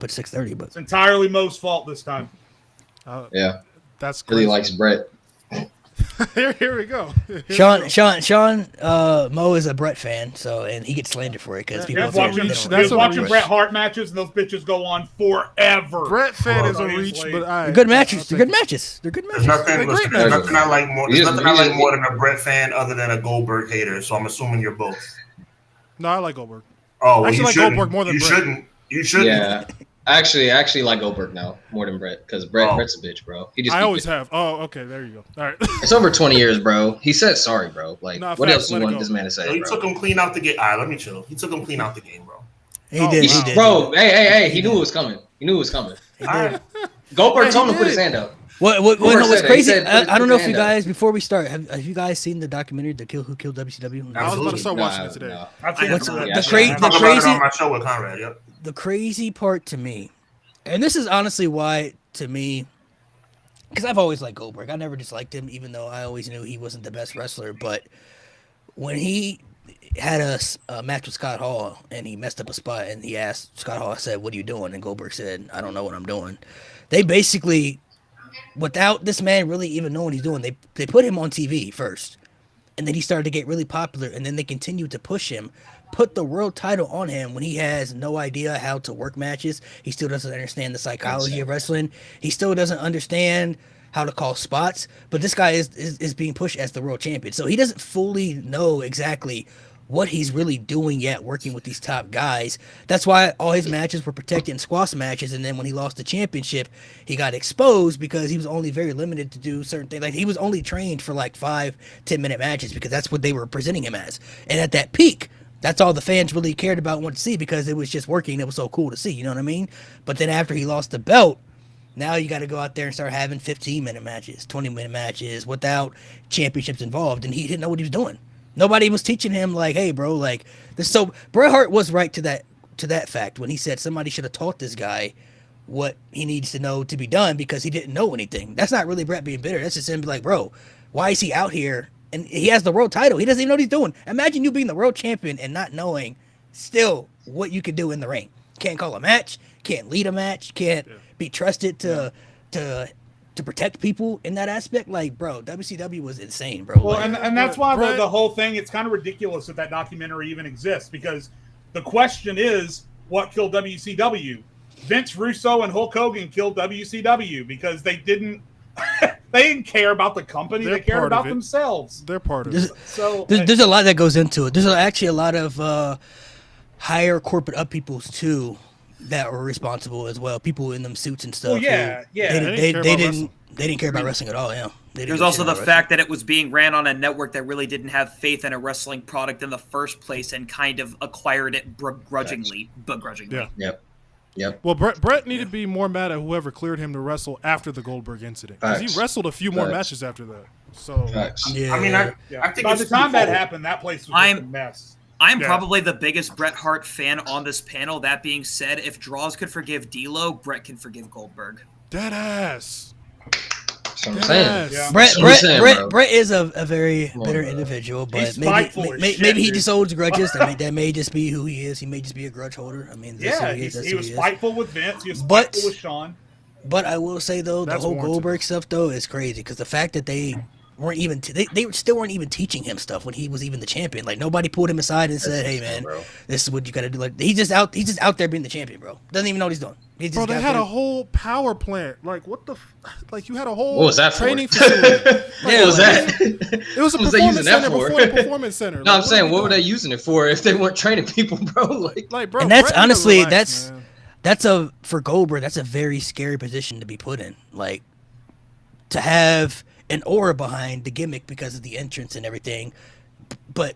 put 6:30. But It's entirely Mo's fault this time. Yeah, That's because he crazy. likes Brett. Here we go. Here we Sean, go. Mo is a Brett fan, so and he gets slandered for it because He He people was That's a watching, reach. he That's was a watching reach. Bret Hart matches, and those bitches go on forever. Brett fan is a Obviously. reach, but They're good matches. They're good matches. They're good There's matches. nothing. They're Listen, great there's matches. nothing I like more. You There's just- nothing I you like just- more than a Brett fan, other than a Goldberg hater. So I'm assuming you're both. No, I like Goldberg. Oh, well, Actually, you like shouldn't. Goldberg more than you Brett. shouldn't. You shouldn't. Yeah, I actually like Goldberg now more than Brett because Brett's a bitch, bro. He just I always have. Oh, okay, there you go. All right. It's over 20 years, bro. He said sorry, bro. Like, Nah, what facts, else do let you it want go. this man to So say, he bro? took him clean out the game. All right, let me chill. He took him clean out the game, bro. He Oh, did. wow. He did. Bro, hey, he knew it was coming. He knew it was coming. All right. Goldberg Yeah, told he him to put his did. hand up. What Goldberg no, what's said it. He crazy? said, I don't know if put you your hand guys, before we start, have you guys seen the documentary, Who Killed WCW? I was about to start Nah, watching it today. nah. I've seen What's it. Yeah, the I crazy? should- The Talk about it crazy. on my show with Conrad. Yep. The crazy part to me, and this is honestly why, to me, because I've always liked Goldberg. I never disliked him, even though I always knew he wasn't the best wrestler. But when he had a match with Scott Hall and he messed up a spot and he asked Scott Hall, I said, "What are you doing?" And Goldberg said, "I don't know what I'm doing." They basically, without this man really even knowing what he's doing, they put him on TV first. And then he started to get really popular, and then they continued to push him, put the world title on him when he has no idea how to work matches. He still doesn't understand the psychology of wrestling. He still doesn't understand how to call spots. But this guy is being pushed as the world champion. So he doesn't fully know exactly what he's really doing yet working with these top guys. That's why all his matches were protected in squash matches, and then when he lost the championship, he got exposed because he was only very limited to do certain things. Like, he was only trained for like 5-10 minute matches because that's what they were presenting him as. And at that peak, that's all the fans really cared about and wanted to see because it was just working. It was so cool to see, you know what I mean? But then after he lost the belt, now you got to go out there and start having 15-minute matches, 20-minute matches without championships involved, and he didn't know what he was doing. Nobody was teaching him, like, hey, bro, like this. So Bret Hart was right to that fact when he said somebody should have taught this guy what he needs to know to be done because he didn't know anything. That's not really Bret being bitter. That's just him be like, bro, why is he out here? And he has the world title. He doesn't even know what he's doing. Imagine you being the world champion and not knowing still what you can do in the ring. Can't call a match. Can't lead a match. Can't be trusted to protect people in that aspect. Like, bro, WCW was insane, bro. Well, Like, and that's why Brett- the whole thing, it's kind of ridiculous that that documentary even exists, because the question is, what killed WCW? Vince Russo and Hulk Hogan killed WCW because they didn't care about the company. They're They cared part of about it. themselves. They're part of There's- it. So there's a lot that goes into it. There's actually a lot of higher corporate up peoples too that were responsible as well. People in them suits and stuff. Well, yeah, who- yeah. They, They they, didn't care they about didn't. wrestling. They didn't care about wrestling at all. Yeah. They didn't There's give a also shit the about fact that it was being ran on a network that really didn't have faith in a wrestling product in the first place and kind of acquired it begrudgingly. Yeah. Yep. Well, Brett needed to be more mad at whoever cleared him to wrestle after the Goldberg incident because he Facts. wrestled a few more Facts. matches after that. So Facts. wrestling. Yeah. I mean, yeah. I think by it's the time that twofold. happened, that place was just I'm- a mess. I'm Yeah. probably the biggest Bret Hart fan on this panel. That being said, if Draws could forgive D'Lo, Bret can forgive Goldberg. dead ass. That's what I'm Dead saying. ass. Yeah. Brett, That's what I'm Brett, saying, Brett, bro. Brett is a very on, bitter bro. individual, but He's maybe spiteful as shit, maybe he dude. just holds grudges. That may just be who he is. He may just be a grudge holder. I mean, that's Yeah, who he is. That's he who was he is. spiteful with Vince. He was But- spiteful with Shawn. But I will say though, the That's whole warranted. Goldberg stuff though is crazy because the fact that they weren't even they still weren't even teaching him stuff when he was even the champion. Like, nobody pulled him aside and said, "Hey man, bro. this is what you got to do." Like, he's just out there being the champion, bro. Doesn't even know what he's doing. He just Bro, they got had there. a whole power plant. Like, what the? Like, you had a whole What was that for? training facility. Yeah, What was like- that? It was a What was they performance using that center for? before the performance center. No, I'm Like, saying, are what you were they doing? using it for if they weren't training people, bro? Like, Like, bro, And that's Brett need to honestly, relax, man. that's for Goldberg, that's a very scary position to be put in. Like, to have an aura behind the gimmick because of the entrance and everything, but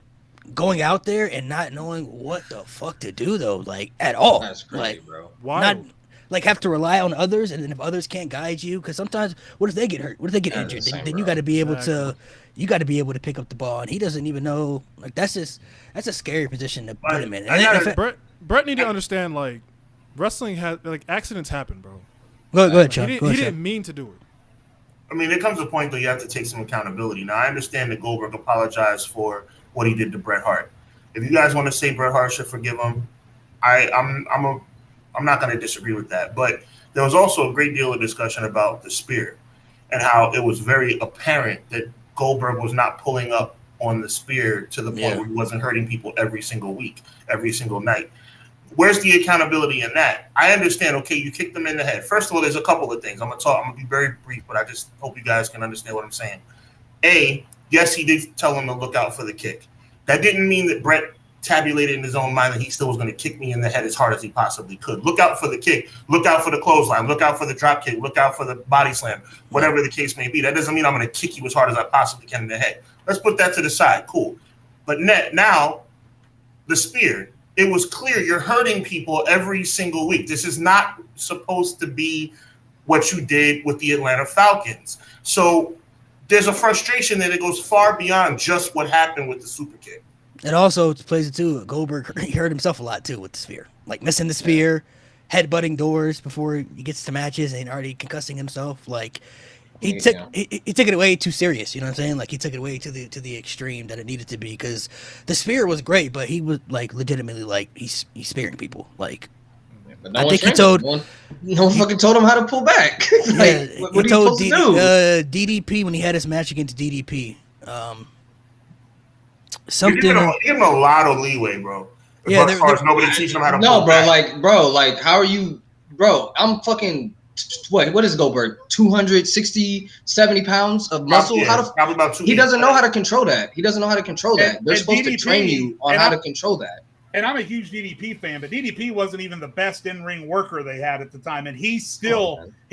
going out there and not knowing what the fuck to do though, like, at all. that's crazy, Like, bro. not Wild. like have to rely on others, and then if others can't guide you, because sometimes what if they get hurt? What if they get That's injured? insane, Then you bro. got to be able Exactly. to pick up the ball, and he doesn't even know. Like, that's a scary position to put him in. I And gotta- if it- Brett need to understand, like, wrestling has, like, accidents happen, bro. go ahead, He, Chuck. didn't, Go he ahead, Chuck. didn't mean to do it. I mean, there comes a point though you have to take some accountability. Now, I understand that Goldberg apologized for what he did to Bret Hart. If you guys want to say Bret Hart should forgive him, I'm a I'm not going to disagree with that. But there was also a great deal of discussion about the spear and how it was very apparent that Goldberg was not pulling up on the spear to the point where he wasn't hurting people every single week, every single night. Where's the accountability in that? I understand, okay, you kicked them in the head. First of all, there's a couple of things. I'm gonna be very brief, but I just hope you guys can understand what I'm saying. A, yes, he did tell him to look out for the kick. That didn't mean that Brett tabulated in his own mind that he still was going to kick me in the head as hard as he possibly could. Look out for the kick. Look out for the clothesline. Look out for the drop kick. Look out for the body slam, whatever the case may be. That doesn't mean I'm going to kick you as hard as I possibly can in the head. Let's put that to the side. Cool. But now, the spear, it was clear you're hurting people every single week. This is not supposed to be what you did with the Atlanta Falcons. So there's a frustration that it goes far beyond just what happened with the super kick. And also plays it too. Goldberg, he hurt himself a lot too with the spear, like missing the spear, headbutting doors before he gets to matches, and already concussing himself. Like he took it way too serious. You know what I'm saying? Like he took it way to the extreme that it needed to be. Because the spear was great, but he was like legitimately like he's spearing people. Like but no I one think he trained told him. No one fucking told him how to pull back. Like, what are you supposed to do? DDP when he had his match against DDP. You're giving him a lot of leeway, bro. As far as nobody teaching him how to pull back. Like, how are you, bro? I'm fucking, what is Goldberg? 260, 70 pounds of muscle? Yeah, probably about 2. He doesn't know how to control that. He doesn't know how to control that. They're supposed DDP, to train you on how to control that. And I'm a huge DDP fan, but DDP wasn't even the best in-ring worker they had at the time. And he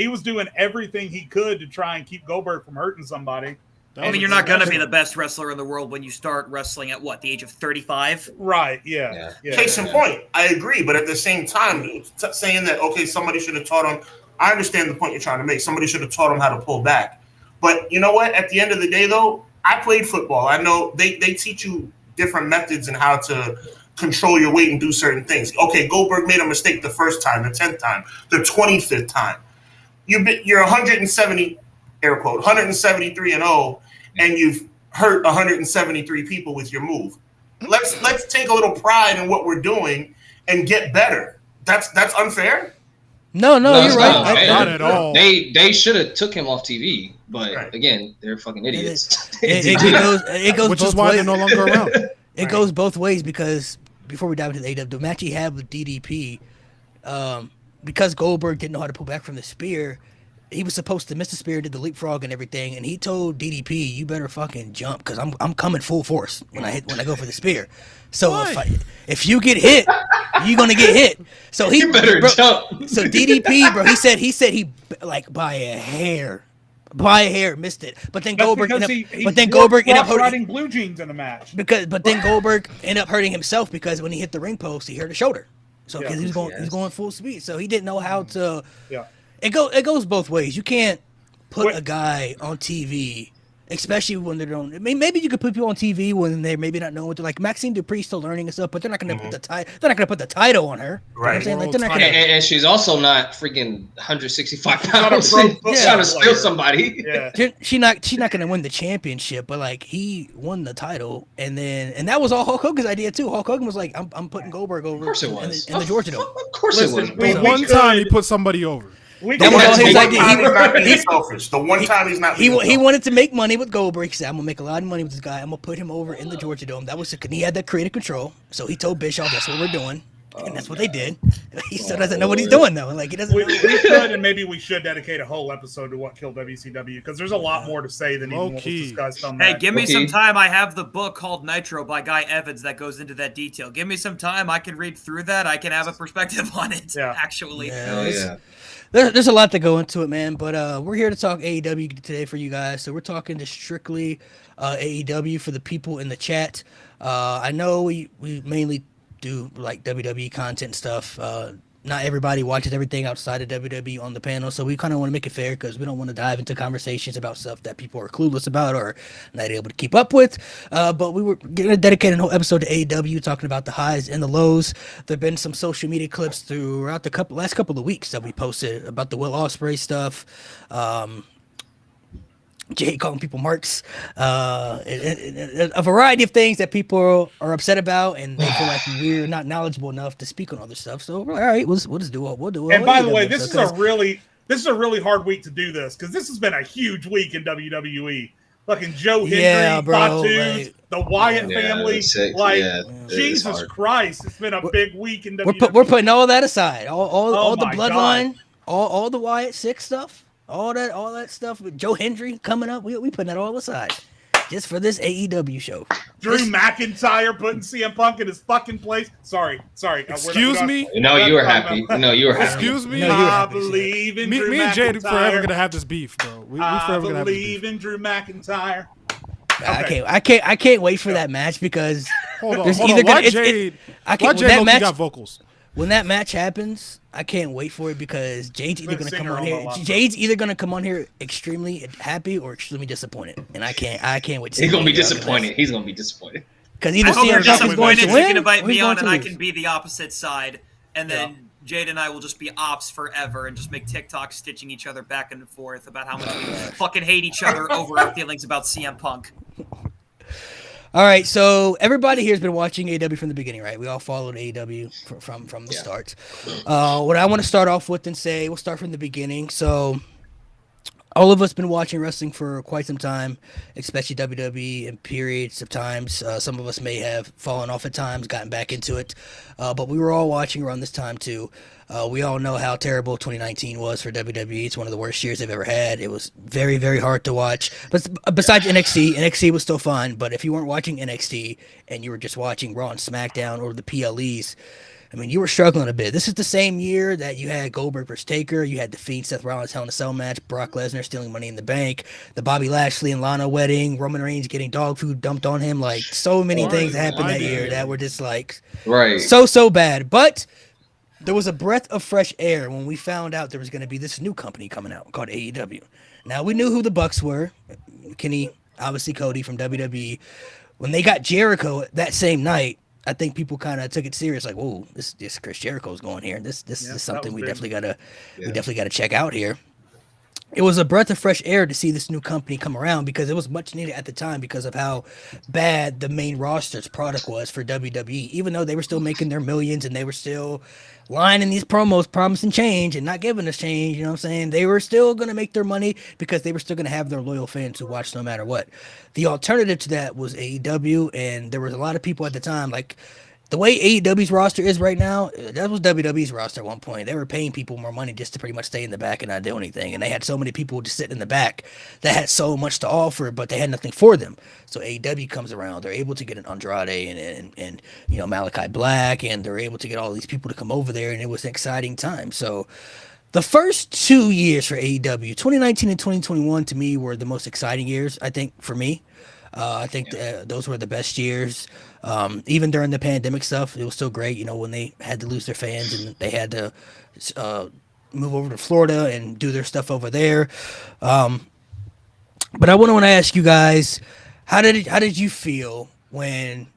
was doing everything he could to try and keep Goldberg from hurting somebody. I mean, you're not going to be the best wrestler in the world when you start wrestling at, the age of 35? Right, yeah. Case in point, I agree. But at the same time, saying that, okay, somebody should have taught him. I understand the point you're trying to make. Somebody should have taught him how to pull back. But you know what? At the end of the day, though, I played football. I know they teach you different methods and how to control your weight and do certain things. Okay, Goldberg made a mistake the first time, the 10th time, the 25th time. You're 170, air quote, 173 and 0, and you've hurt 173 people with your move. Let's take a little pride in what we're doing and get better. That's unfair. No, you're right. Not at all. They should have took him off TV, but again, they're fucking idiots. It goes Which both is why ways. they're no longer around. It goes both ways because before we dive into the AW, the match he had with DDP, because Goldberg didn't know how to pull back from the spear, he was supposed to miss the spear, did the leapfrog and everything, and he told DDP, "You better fucking jump, because I'm coming full force when I go for the spear. So if you get hit, you're gonna get hit. So he better jump." So DDP, bro, he said he like by a hair missed it. But then Goldberg ended up riding blue jeans in the match. But then Goldberg ended up hurting himself because when he hit the ring post, he hurt his shoulder. So because he was going full speed, so he didn't know how to. Yeah. It goes both ways. You can't put a guy on TV, especially when they don't. I mean, maybe you could put people on TV when they're maybe not knowing what they're like. Maxine Dupree's still learning and stuff, but they're not going to put the title. They're not going to put the title on her. Right. You know what I'm saying? Like, they're not gonna, and she's also not freaking 165 pounds trying to steal somebody. Yeah. she's not going to win the championship, but like he won the title, and that was all Hulk Hogan's idea too. Hulk Hogan was like, I'm putting Goldberg over. Of course it was. In the Georgia Dome. Of course it was. Listen, One time he put somebody over. That was all his idea. He's selfish. The one time he's not. He wanted to make money with Goldberg. He said, "I'm gonna make a lot of money with this guy. I'm gonna put him over in the Georgia Dome." That was he had that creative control. So he told Bischoff, "That's what we're doing," and that's what they did. He still doesn't know what he's doing though. Like he doesn't. We could, and maybe we should dedicate a whole episode to what killed WCW because there's a lot more to say than even what was discussed on that. Hey, give me some time. I have the book called Nitro by Guy Evans that goes into that detail. Give me some time. I can read through that. I can have a perspective on it. Yeah. Actually. Yeah. There's a lot to go into it, man. But we're here to talk AEW today for you guys. So we're talking to strictly AEW for the people in the chat. I know we mainly do like WWE content and stuff. Not everybody watches everything outside of WWE on the panel, so we kind of want to make it fair because we don't want to dive into conversations about stuff that people are clueless about or not able to keep up with. But we were going to dedicate a whole episode to AEW, talking about the highs and the lows. There have been some social media clips throughout the last couple of weeks that we posted about the Will Ospreay stuff. Jade calling people marks, a variety of things that people are upset about, and they feel like we're not knowledgeable enough to speak on other stuff. So we're like, all right, we'll just do it. We'll do it. And by the way, this is a really hard week to do this because this has been a huge week in WWE. Fucking Joe Hendry, Fatu, the Wyatt family. Jesus Christ, it's been a big week in WWE. We're putting all that aside. All the bloodline, all the Wyatt 6 stuff, all that stuff with Joe Hendry coming up. We putting that all aside just for this AEW show. Drew McIntyre putting CM Punk in his fucking place. Sorry. Excuse me? No, you were happy. No, you were happy. Excuse me? I believe in Drew McIntyre. Me and Jade forever going to have this beef, bro. We forever going to have this beef. I believe in Drew McIntyre. Okay. I can't wait for that match because hold on. Why Jade got vocals? When that match happens, I can't wait for it because Jade's either going to come on here extremely happy or extremely disappointed, and I can't wait. He's going to be disappointed. He's going to be disappointed because either CM Punk is going to win, you can invite me on, and I can be the opposite side, and then Jade and I will just be ops forever and just make TikTok stitching each other back and forth about how much we fucking hate each other over our feelings about CM Punk. All right, so everybody here has been watching AEW from the beginning, right? We all followed AEW from the start. What I want to start off with and say, we'll start from the beginning. So all of us been watching wrestling for quite some time, especially WWE in periods of times. Some of us may have fallen off at times, gotten back into it, but we were all watching around this time too. We all know how terrible 2019 was for WWE. It's one of the worst years they've ever had. It was very, very hard to watch. But besides NXT was still fun. But if you weren't watching NXT and you were just watching Raw and SmackDown or the PLEs, I mean, you were struggling a bit. This is the same year that you had Goldberg versus Taker. You had the Fiend, Seth Rollins, Hell in a Cell match, Brock Lesnar stealing Money in the Bank, the Bobby Lashley and Lana wedding, Roman Reigns getting dog food dumped on him. Like, so many things happened that year that were just like so bad. But there was a breath of fresh air when we found out there was going to be this new company coming out called AEW. Now, we knew who the Bucks were. Kenny, obviously Cody from WWE. When they got Jericho that same night, I think people kind of took it serious, like, "Whoa, this Chris Jericho's going here. This is something we definitely gotta check out here." It was a breath of fresh air to see this new company come around because it was much needed at the time because of how bad the main roster's product was for WWE. Even though they were still making their millions and they were still lying in these promos, promising change and not giving us change, you know what I'm saying? They were still going to make their money because they were still going to have their loyal fans who watched no matter what. The alternative to that was AEW, and there was a lot of people at the time, like, the way AEW's roster is right now, that was WWE's roster at one point. They were paying people more money just to pretty much stay in the back and not do anything. And they had so many people just sitting in the back that had so much to offer, but they had nothing for them. So AEW comes around. They're able to get an Andrade and you know, Malachi Black, and they're able to get all these people to come over there, and it was an exciting time. So the first 2 years for AEW, 2019 and 2021, to me, were the most exciting years, I think, for me. I think those were the best years. Even during the pandemic stuff, it was still great. You know, when they had to lose their fans and they had to move over to Florida and do their stuff over there. But I want to ask you guys, how did you feel when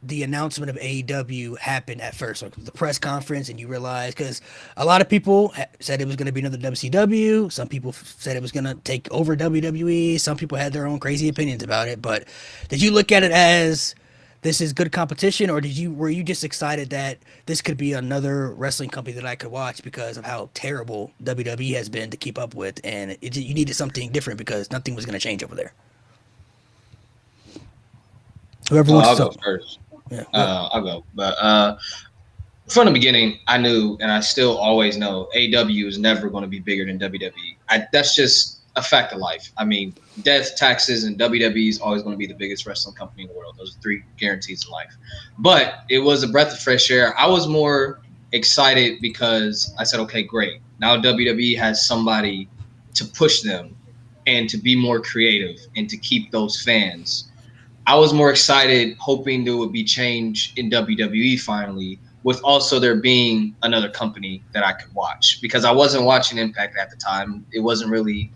the announcement of AEW happened at first, like the press conference, and you realized, because a lot of people said it was going to be another WCW. Some people said it was going to take over WWE. Some people had their own crazy opinions about it. But did you look at it as this is good competition, or were you just excited that this could be another wrestling company that I could watch because of how terrible WWE has been to keep up with, and you needed something different because nothing was going to change over there? Whoever wants to go first. Yeah, I'll go. But from the beginning, I knew, and I still always know, AEW is never going to be bigger than WWE. That's just a fact of life. I mean, death, taxes, and WWE is always going to be the biggest wrestling company in the world. Those are 3 guarantees in life. But it was a breath of fresh air. I was more excited because I said, okay, great. Now WWE has somebody to push them and to be more creative and to keep those fans. I was more excited, hoping there would be change in WWE finally, with also there being another company that I could watch, because I wasn't watching Impact at the time. It wasn't really,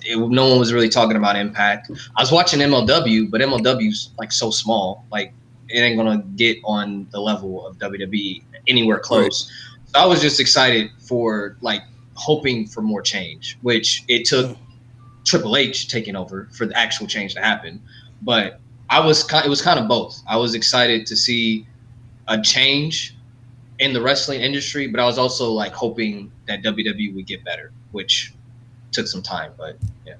no one was really talking about Impact. I was watching MLW, but MLW's like so small, like it ain't gonna get on the level of WWE anywhere close. Right. So I was just excited for, like, hoping for more change, which it took Triple H taking over for the actual change to happen. But it was kind of both. I was excited to see a change in the wrestling industry, but I was also like hoping that WWE would get better, which took some time, but yeah.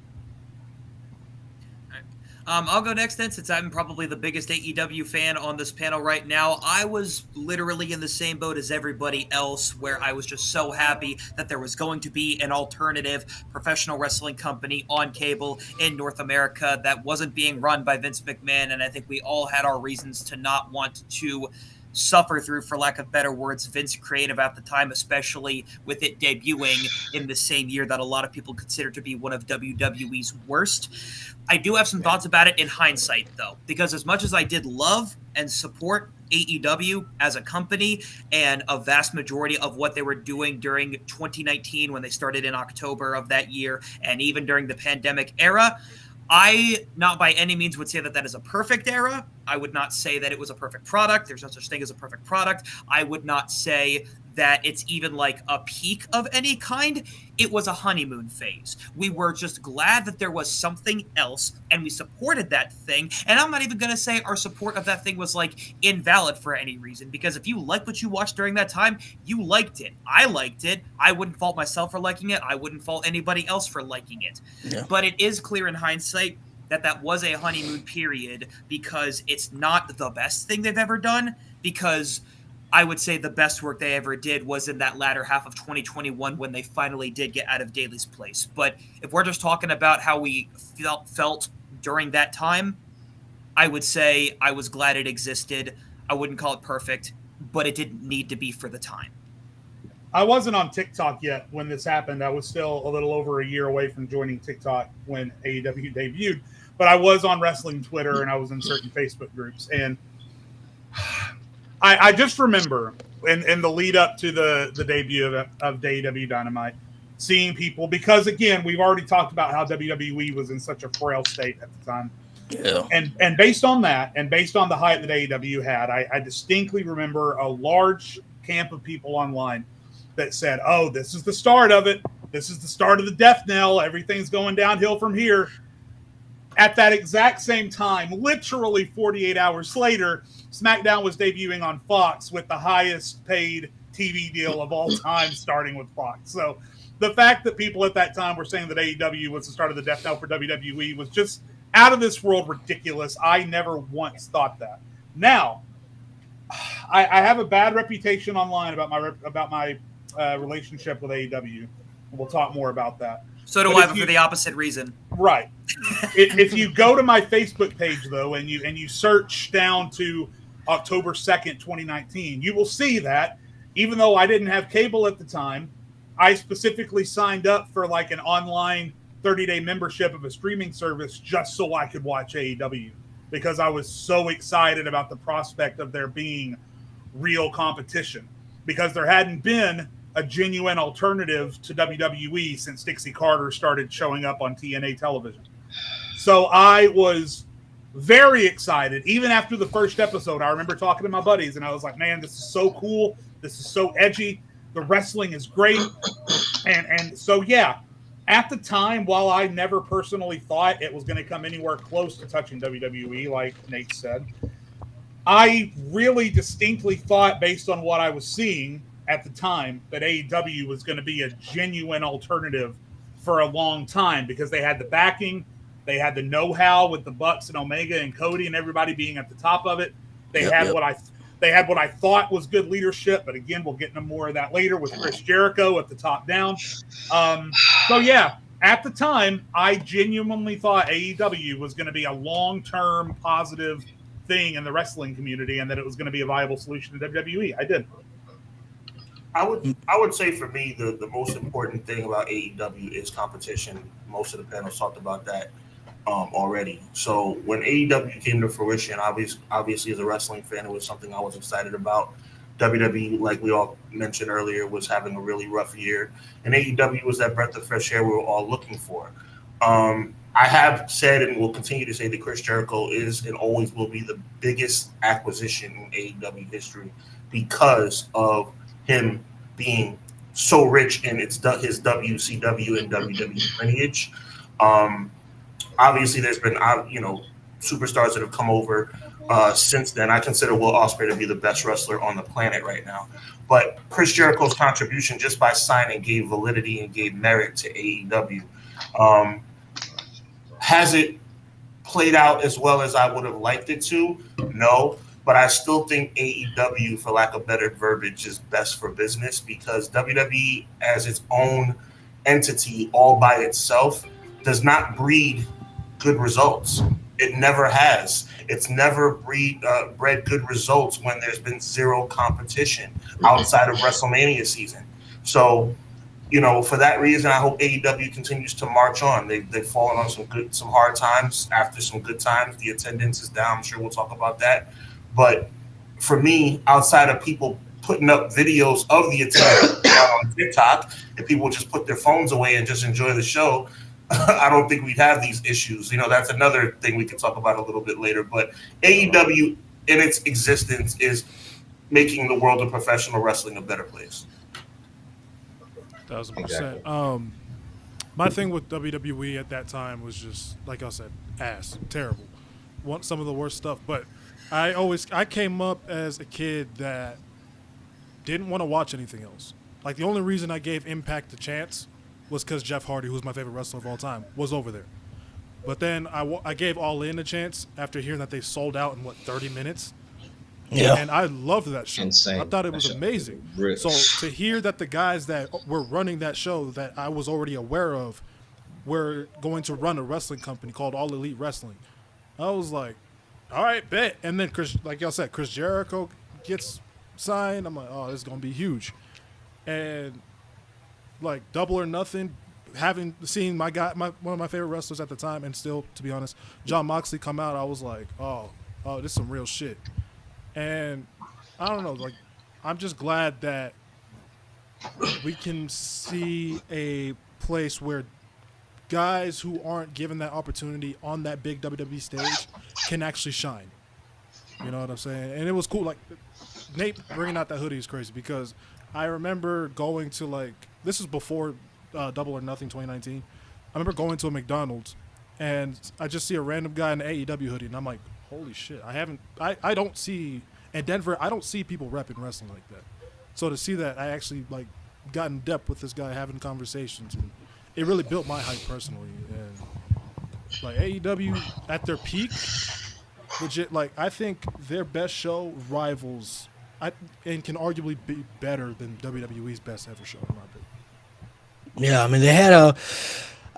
I'll go next then, since I'm probably the biggest AEW fan on this panel right now. I was literally in the same boat as everybody else, where I was just so happy that there was going to be an alternative professional wrestling company on cable in North America that wasn't being run by Vince McMahon, and I think we all had our reasons to not want to suffer through, for lack of better words, Vince Creative at the time, especially with it debuting in the same year that a lot of people consider to be one of WWE's worst. I do have some thoughts about it in hindsight, though, because as much as I did love and support AEW as a company and a vast majority of what they were doing during 2019 when they started in October of that year, and even during the pandemic era, I not by any means would say that that is a perfect era. I would not say that it was a perfect product. There's no such thing as a perfect product. I would not say that it's even like a peak of any kind. It was a honeymoon phase. We were just glad that there was something else, and we supported that thing. And I'm not even going to say our support of that thing was like invalid for any reason, because if you liked what you watched during that time, you liked it. I liked it. I wouldn't fault myself for liking it. I wouldn't fault anybody else for liking it. Yeah. But it is clear in hindsight that that was a honeymoon period, because it's not the best thing they've ever done, because I would say the best work they ever did was in that latter half of 2021 when they finally did get out of Daly's place. But if we're just talking about how we felt during that time, I would say I was glad it existed. I wouldn't call it perfect, but it didn't need to be for the time. I wasn't on TikTok yet when this happened. I was still a little over a year away from joining TikTok when AEW debuted, but I was on wrestling Twitter and I was in certain Facebook groups. And I just remember in the lead up to the debut of AEW Dynamite, seeing people, because again, we've already talked about how WWE was in such a frail state at the time. Yeah. And based on that, and based on the hype that AEW had, I distinctly remember a large camp of people online that said, oh, this is the start of it. This is the start of the death knell. Everything's going downhill from here. At that exact same time, literally 48 hours later, SmackDown was debuting on Fox with the highest paid TV deal of all time, starting with Fox. So the fact that people at that time were saying that AEW was the start of the death knell for WWE was just out of this world ridiculous. I never once thought that. Now, I have a bad reputation online about my relationship with AEW. We'll talk more about that. So do I, but for the opposite reason. Right. If you go to my Facebook page, though, and you search down to October 2nd, 2019, you will see that even though I didn't have cable at the time, I specifically signed up for like an online 30-day membership of a streaming service just so I could watch AEW, because I was so excited about the prospect of there being real competition, because there hadn't been a genuine alternative to WWE since Dixie Carter started showing up on TNA television. So I was very excited. Even after the first episode, I remember talking to my buddies and I was like, man, this is so cool. This is so edgy. The wrestling is great. And so, yeah, at the time, while I never personally thought it was going to come anywhere close to touching WWE, like Nate said, I really distinctly thought, based on what I was seeing at the time, that AEW was going to be a genuine alternative for a long time, because they had the backing, they had the know-how with the Bucks and Omega and Cody and everybody being at the top of it. They had what I thought was good leadership, but again, we'll get into more of that later with Chris Jericho at the top down. So yeah, at the time, I genuinely thought AEW was going to be a long-term positive thing in the wrestling community, and that it was going to be a viable solution to WWE. I did. I would say for me, the most important thing about AEW is competition. Most of the panels talked about that already. So when AEW came to fruition, obviously as a wrestling fan, it was something I was excited about. WWE, like we all mentioned earlier, was having a really rough year, and AEW was that breath of fresh air we were all looking for. I have said and will continue to say that Chris Jericho is and always will be the biggest acquisition in AEW history, because of him being so rich in his WCW and WWE lineage. Obviously, there's been superstars that have come over since then. I consider Will Ospreay to be the best wrestler on the planet right now. But Chris Jericho's contribution just by signing gave validity and gave merit to AEW. Has it played out as well as I would have liked it to? No. But I still think AEW, for lack of better verbiage, is best for business because WWE as its own entity all by itself does not breed good results. It never has. It's never bred good results when there's been zero competition outside of WrestleMania season. So, for that reason, I hope AEW continues to march on. They've fallen on some hard times after some good times. The attendance is down. I'm sure we'll talk about that. But for me, outside of people putting up videos of the attendance on TikTok, if people just put their phones away and just enjoy the show, I don't think we'd have these issues. That's another thing we can talk about a little bit later. But AEW in its existence is making the world of professional wrestling a better place. 1000%. My thing with WWE at that time was just, like I said, ass. Terrible. Some of the worst stuff. But I came up as a kid that didn't want to watch anything else. Like, the only reason I gave Impact a chance was because Jeff Hardy, who's my favorite wrestler of all time, was over there. But then I gave All In a chance after hearing that they sold out in, 30 minutes? Yeah. And I loved that show. Insane. I thought it was amazing. So to hear that the guys that were running that show that I was already aware of were going to run a wrestling company called All Elite Wrestling, I was like, all right, bet. And then, like y'all said, Chris Jericho gets signed. I'm like, oh, this is going to be huge. And like Double or Nothing, having seen one of my favorite wrestlers at the time, and still, to be honest, Jon Moxley come out, I was like, oh, this is some real shit. And I don't know, like, I'm just glad that we can see a place where guys who aren't given that opportunity on that big WWE stage can actually shine. You know what I'm saying? And it was cool. Like, Nate bringing out that hoodie is crazy because I remember going to, this was before Double or Nothing 2019. I remember going to a McDonald's and I just see a random guy in an AEW hoodie and I'm like, holy shit. I don't see, in Denver, I don't see people repping wrestling like that. So to see that, I actually, got in depth with this guy having conversations, and it really built my hype personally. And, AEW at their peak, legit, I think their best show rivals, and can arguably be better than WWE's best ever show, in my opinion. Yeah, I mean, they had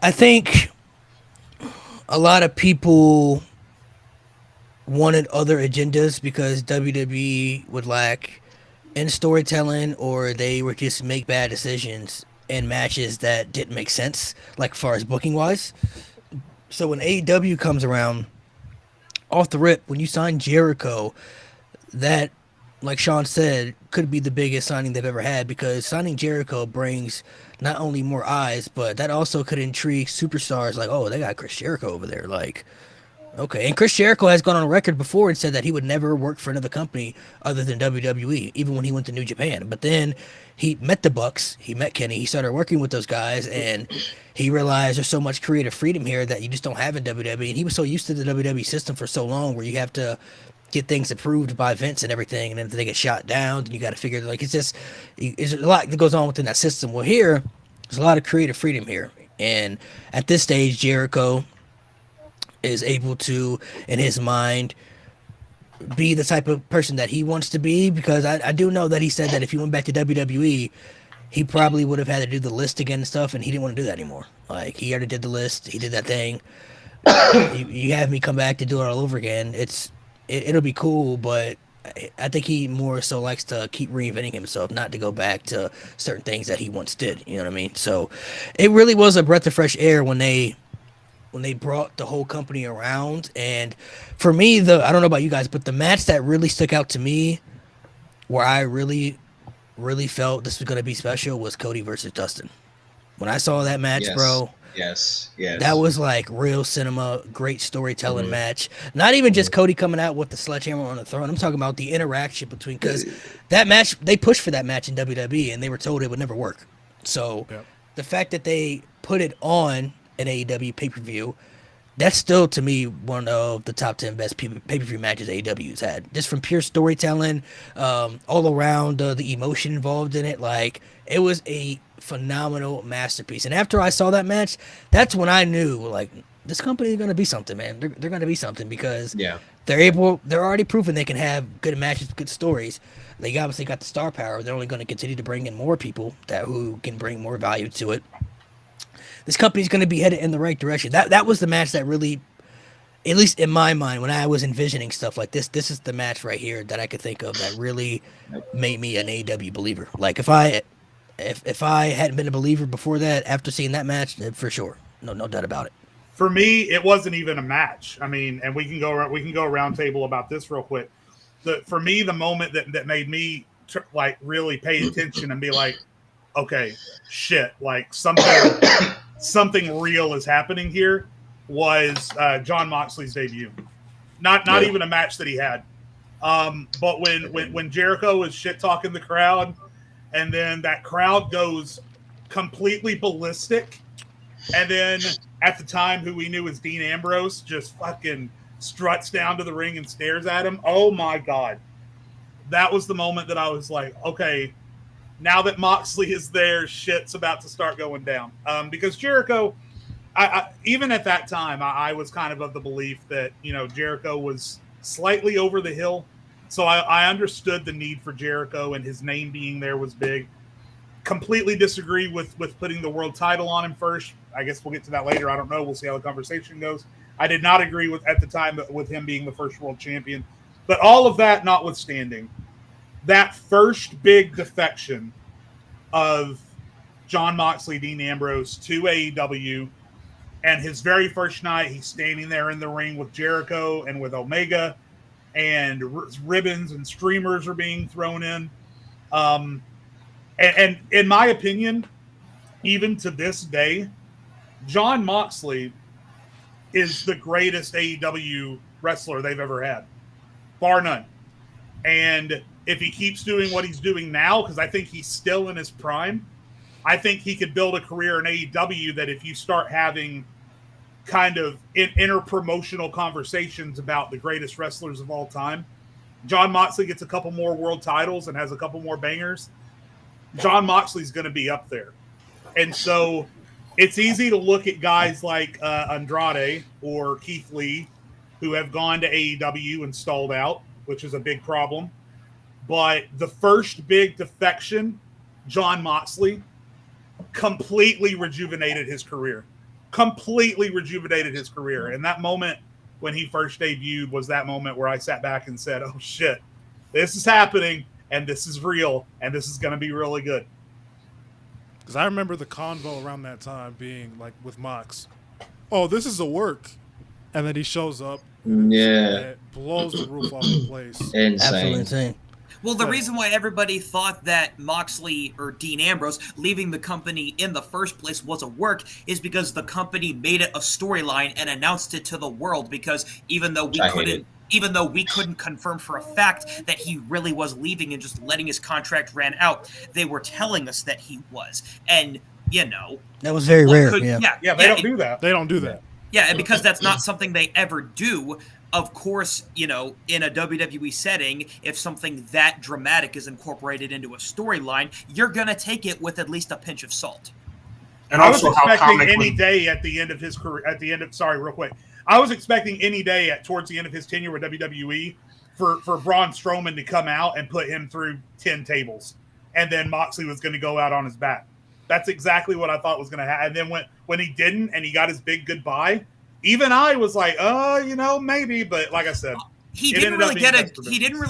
I think a lot of people wanted other agendas because WWE would lack in storytelling, or they would just make bad decisions in matches that didn't make sense, like far as booking wise. So when AEW comes around, off the rip, when you sign Jericho, that, like Sean said, could be the biggest signing they've ever had, because signing Jericho brings not only more eyes, but that also could intrigue superstars like, oh, they got Chris Jericho over there. Okay. And Chris Jericho has gone on record before and said that he would never work for another company other than WWE, even when he went to New Japan. But then he met the Bucks, he met Kenny, he started working with those guys, and he realized there's so much creative freedom here that you just don't have in WWE. And he was so used to the WWE system for so long, where you have to get things approved by Vince and everything, and then if they get shot down, then you got to figure, it's a lot that goes on within that system. Well, here, there's a lot of creative freedom here. And at this stage, Jericho is able to, in his mind, be the type of person that he wants to be, because I do know that he said that if he went back to WWE, he probably would have had to do the list again and stuff, and he didn't want to do that anymore. He already did the list, he did that thing. You have me come back to do it all over again. It'll be cool, but I think he more so likes to keep reinventing himself, not to go back to certain things that he once did. You know what I mean? So it really was a breath of fresh air when they brought the whole company around. And for me, I don't know about you guys, but the match that really stuck out to me, where I really, really felt this was going to be special, was Cody versus Dustin. When I saw that match, bro. Yes. That was real cinema, great storytelling match. Not even just Cody coming out with the sledgehammer on the throne. I'm talking about the interaction between, because that match, they pushed for that match in WWE and they were told it would never work. So the fact that they put it on an AEW pay-per-view, that's still to me one of the top 10 best pay-per-view matches AEW's had. Just from pure storytelling, all around the emotion involved in it. Like, it was a phenomenal masterpiece. And after I saw that match, that's when I knew, like, this company is going to be something, man. They're going to be something because they're already proven they can have good matches, good stories. They obviously got the star power. They're only going to continue to bring in more people who can bring more value to it. This company's going to be headed in the right direction. That was the match that really, at least in my mind, when I was envisioning stuff like this is the match right here that I could think of that really made me an AEW believer. Like, if I hadn't been a believer before that, after seeing that match, for sure, no doubt about it. For me, it wasn't even a match. I mean, and we can go around table about this real quick. For me, the moment that made me like really pay attention and be like, okay, shit, like something real is happening here was Jon Moxley's debut. Not even a match that he had. But when Jericho was shit talking the crowd, and then that crowd goes completely ballistic, and then at the time who we knew as Dean Ambrose just fucking struts down to the ring and stares at him. Oh my God. That was the moment that I was like, okay, now that Moxley is there, shit's about to start going down. Because Jericho, I even at that time, I was kind of the belief that, Jericho was slightly over the hill. So I understood the need for Jericho, and his name being there was big. Completely disagree with putting the world title on him first. I guess we'll get to that later. I don't know. We'll see how the conversation goes. I did not agree at the time with him being the first world champion. But all of that notwithstanding, that first big defection of Jon Moxley, Dean Ambrose to AEW, and his very first night, he's standing there in the ring with Jericho and with Omega, and ribbons and streamers are being thrown in. And in my opinion, even to this day, Jon Moxley is the greatest AEW wrestler they've ever had, bar none. And if he keeps doing what he's doing now, because I think he's still in his prime, I think he could build a career in AEW that if you start having kind of inter-promotional conversations about the greatest wrestlers of all time, Jon Moxley gets a couple more world titles and has a couple more bangers, Jon Moxley's going to be up there. And so it's easy to look at guys like Andrade or Keith Lee who have gone to AEW and stalled out, which is a big problem. But the first big defection, Jon Moxley, completely rejuvenated his career. And that moment when he first debuted was that moment where I sat back and said, oh, shit, this is happening, and this is real, and this is going to be really good. Because I remember the convo around that time being like with Mox, oh, this is a work. And then he shows up. And it blows the roof off the place. Insane. Absolutely insane. Well, the reason why everybody thought that Moxley or Dean Ambrose leaving the company in the first place was a work is because the company made it a storyline and announced it to the world, because even though we couldn't confirm for a fact that he really was leaving and just letting his contract ran out, they were telling us that he was. And, that was very rare. They don't do that. They don't do that. Yeah, and because that's not something they ever do, of course, in a WWE setting, if something that dramatic is incorporated into a storyline, you're going to take it with at least a pinch of salt. And I was expecting any day at the end of his career, I was expecting any day towards the end of his tenure with WWE for Braun Strowman to come out and put him through 10 tables. And then Moxley was going to go out on his back. That's exactly what I thought was going to happen. And then when he didn't and he got his big goodbye, even I was like, maybe. But like I said, he didn't really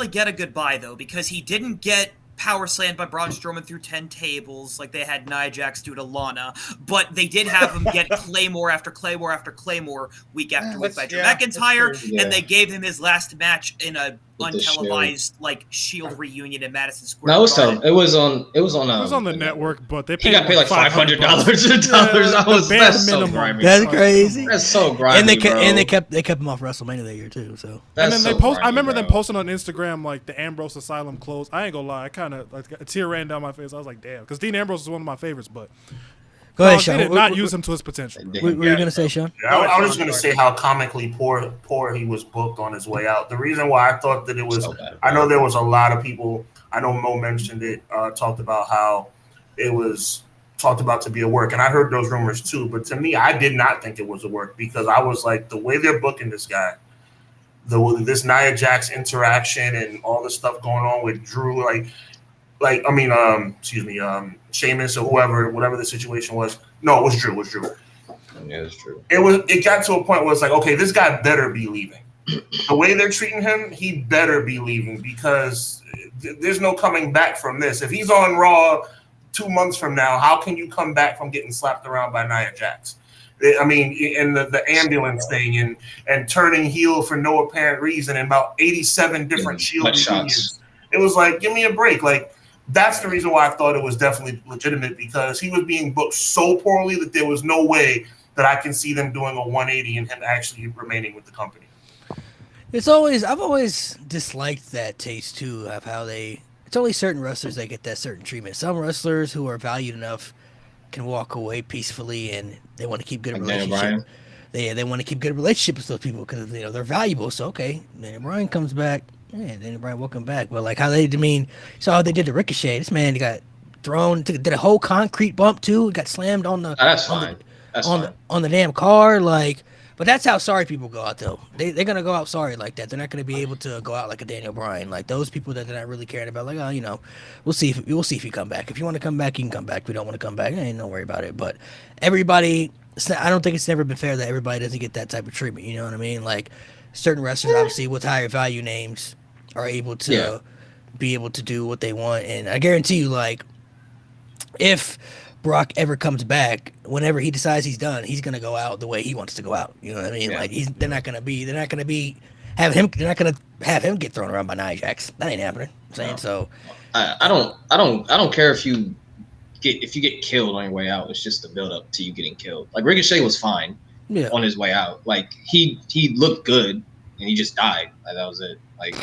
get a goodbye, though, because he didn't get power slammed by Braun Strowman through 10 tables like they had Nia Jax do to Lana, but they did have him get Claymore after Claymore after Claymore week after week by Drew McIntyre, and they gave him his last match in a untelevised Shield reunion in Madison Square Garden. It was on the network, but they he got paid like $500. That's so grimy. That's crazy. That's so grimy. And they kept him off WrestleMania that year too. So and then I remember them posting on Instagram like the Ambrose Asylum clothes. I ain't gonna lie, I kind of a tear ran down my face. I was like, damn, because Dean Ambrose is one of my favorites, but Go ahead, No, Sean. they did not use him to his potential. What were you gonna say, Sean? Yeah, I was just going to say how comically poor he was booked on his way out. The reason why I thought that it was, So bad. I know there was a lot of people. I know Mo mentioned it, talked about how it was talked about to be a work, and I heard those rumors too. But to me, I did not think it was a work because I was like, the way they're booking this guy, this Nia Jax interaction and all the stuff going on with Drew, Sheamus or whatever the situation was. No, it was Drew. Yeah, it's true. It got to a point where it's like, okay, this guy better be leaving. The way they're treating him, he better be leaving because there's no coming back from this. If he's on Raw 2 months from now, how can you come back from getting slapped around by Nia Jax? I mean, and the ambulance thing and turning heel for no apparent reason and about 87 different Shield shots. It was like, give me a break. Like, that's the reason why I thought it was definitely legitimate because he was being booked so poorly that there was no way that I can see them doing a 180 and him actually remaining with the company. I've always disliked that taste too of how it's only certain wrestlers that get that certain treatment. Some wrestlers who are valued enough can walk away peacefully and they want to keep good relationship. They want to keep good relationship with those people because they're valuable. So okay, Daniel Bryan comes back. Yeah, Daniel Bryan, welcome back. But like how they saw how they did to Ricochet. This man got thrown, did a whole concrete bump too. Got slammed on the on the damn car. Like, but that's how sorry people go out though. They're gonna go out sorry like that. They're not gonna be able to go out like a Daniel Bryan. Like those people that they're not really caring about. Like, oh, we'll see if you come back. If you want to come back, you can come back. If you don't want to come back, don't worry about it. But everybody, I don't think it's never been fair that everybody doesn't get that type of treatment. You know what I mean? Like certain wrestlers, obviously with higher value names, are able to be able to do what they want. And I guarantee you, like, if Brock ever comes back, whenever he decides he's done, he's gonna go out the way he wants to go out. You know what I mean? Yeah. Like they're not gonna have him get thrown around by Nia Jax. That ain't happening. I'm saying so. I don't care if you get killed on your way out. It's just the build up to you getting killed. Like Ricochet was fine on his way out. Like he looked good and he just died. Like that was it. Like,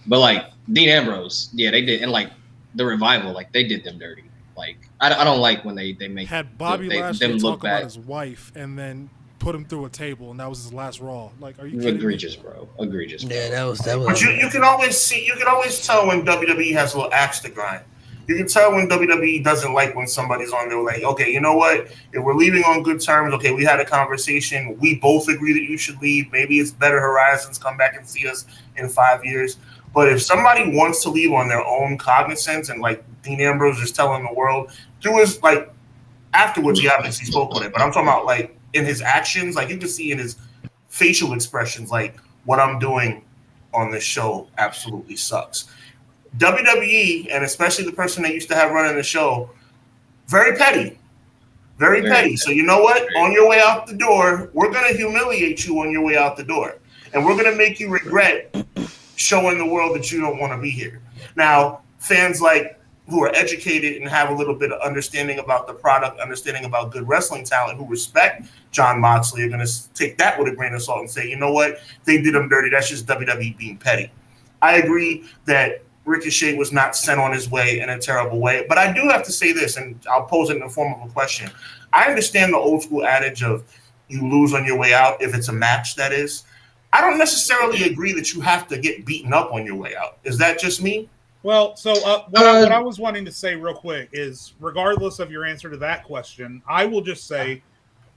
but like Dean Ambrose, they did, and like the Revival, like they did them dirty. Like I don't like when they make had Bobby Lashley talk about his wife and then put him through a table and that was his last Raw. Like, are you kidding egregious, me? bro? Egregious. Bro. Yeah, that was. But you can always tell when WWE has a little axe to grind. You can tell when WWE doesn't like when somebody's on there like, okay, you know what? If we're leaving on good terms, okay, we had a conversation. We both agree that you should leave. Maybe it's better horizons. Come back and see us in 5 years. But if somebody wants to leave on their own cognizance and like Dean Ambrose is telling the world, through his like afterwards he obviously spoke on it, but I'm talking about like in his actions, like you can see in his facial expressions, like what I'm doing on this show absolutely sucks. WWE, and especially the person they used to have running the show, very petty. Very petty. So you know what? On your way out the door, we're going to humiliate you on your way out the door. And we're going to make you regret showing the world that you don't want to be here. Now, fans like who are educated and have a little bit of understanding about the product, understanding about good wrestling talent, who respect Jon Moxley, are going to take that with a grain of salt and say, you know what? They did him dirty. That's just WWE being petty. I agree that Ricochet was not sent on his way in a terrible way. But I do have to say this, and I'll pose it in the form of a question. I understand the old school adage of you lose on your way out if it's a match, that is. I don't necessarily agree that you have to get beaten up on your way out. Is that just me? Well, so what I was wanting to say real quick is, regardless of your answer to that question, I will just say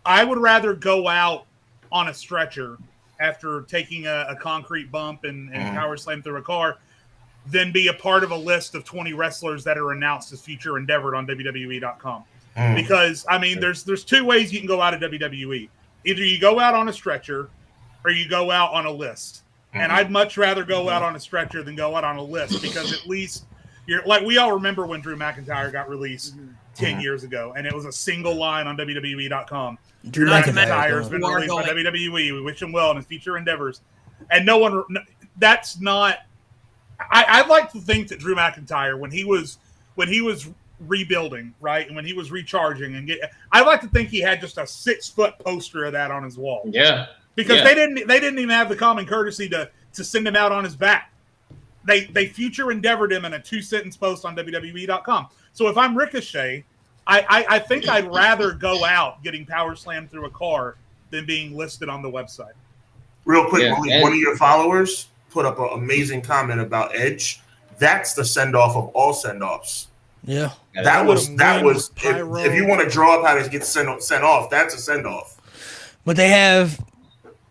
I would rather go out on a stretcher after taking a concrete bump and power slam through a car than be a part of a list of 20 wrestlers that are announced as future endeavored on WWE.com. Because, I mean, there's two ways you can go out of WWE. Either you go out on a stretcher or you go out on a list. And I'd much rather go out on a stretcher than go out on a list because at least you're like, we all remember when Drew McIntyre got released 10 years ago and it was a single line on WWE.com. Drew McIntyre has been released by WWE. We wish him well in his future endeavors. And that's not, I'd like to think that Drew McIntyre, when he was rebuilding, right, and when he was recharging, I'd like to think he had just a 6-foot poster of that on his wall. Yeah, because they didn't even have the common courtesy to send him out on his back. They future endeavored him in a 2-sentence post on WWE.com. So if I'm Ricochet, I think I'd rather go out getting power slammed through a car than being listed on the website. Real quick, one of your followers put up an amazing comment about Edge. That's the send off of all send offs. Yeah, that was. If you want to draw up how to get sent off, that's a send off. But they have.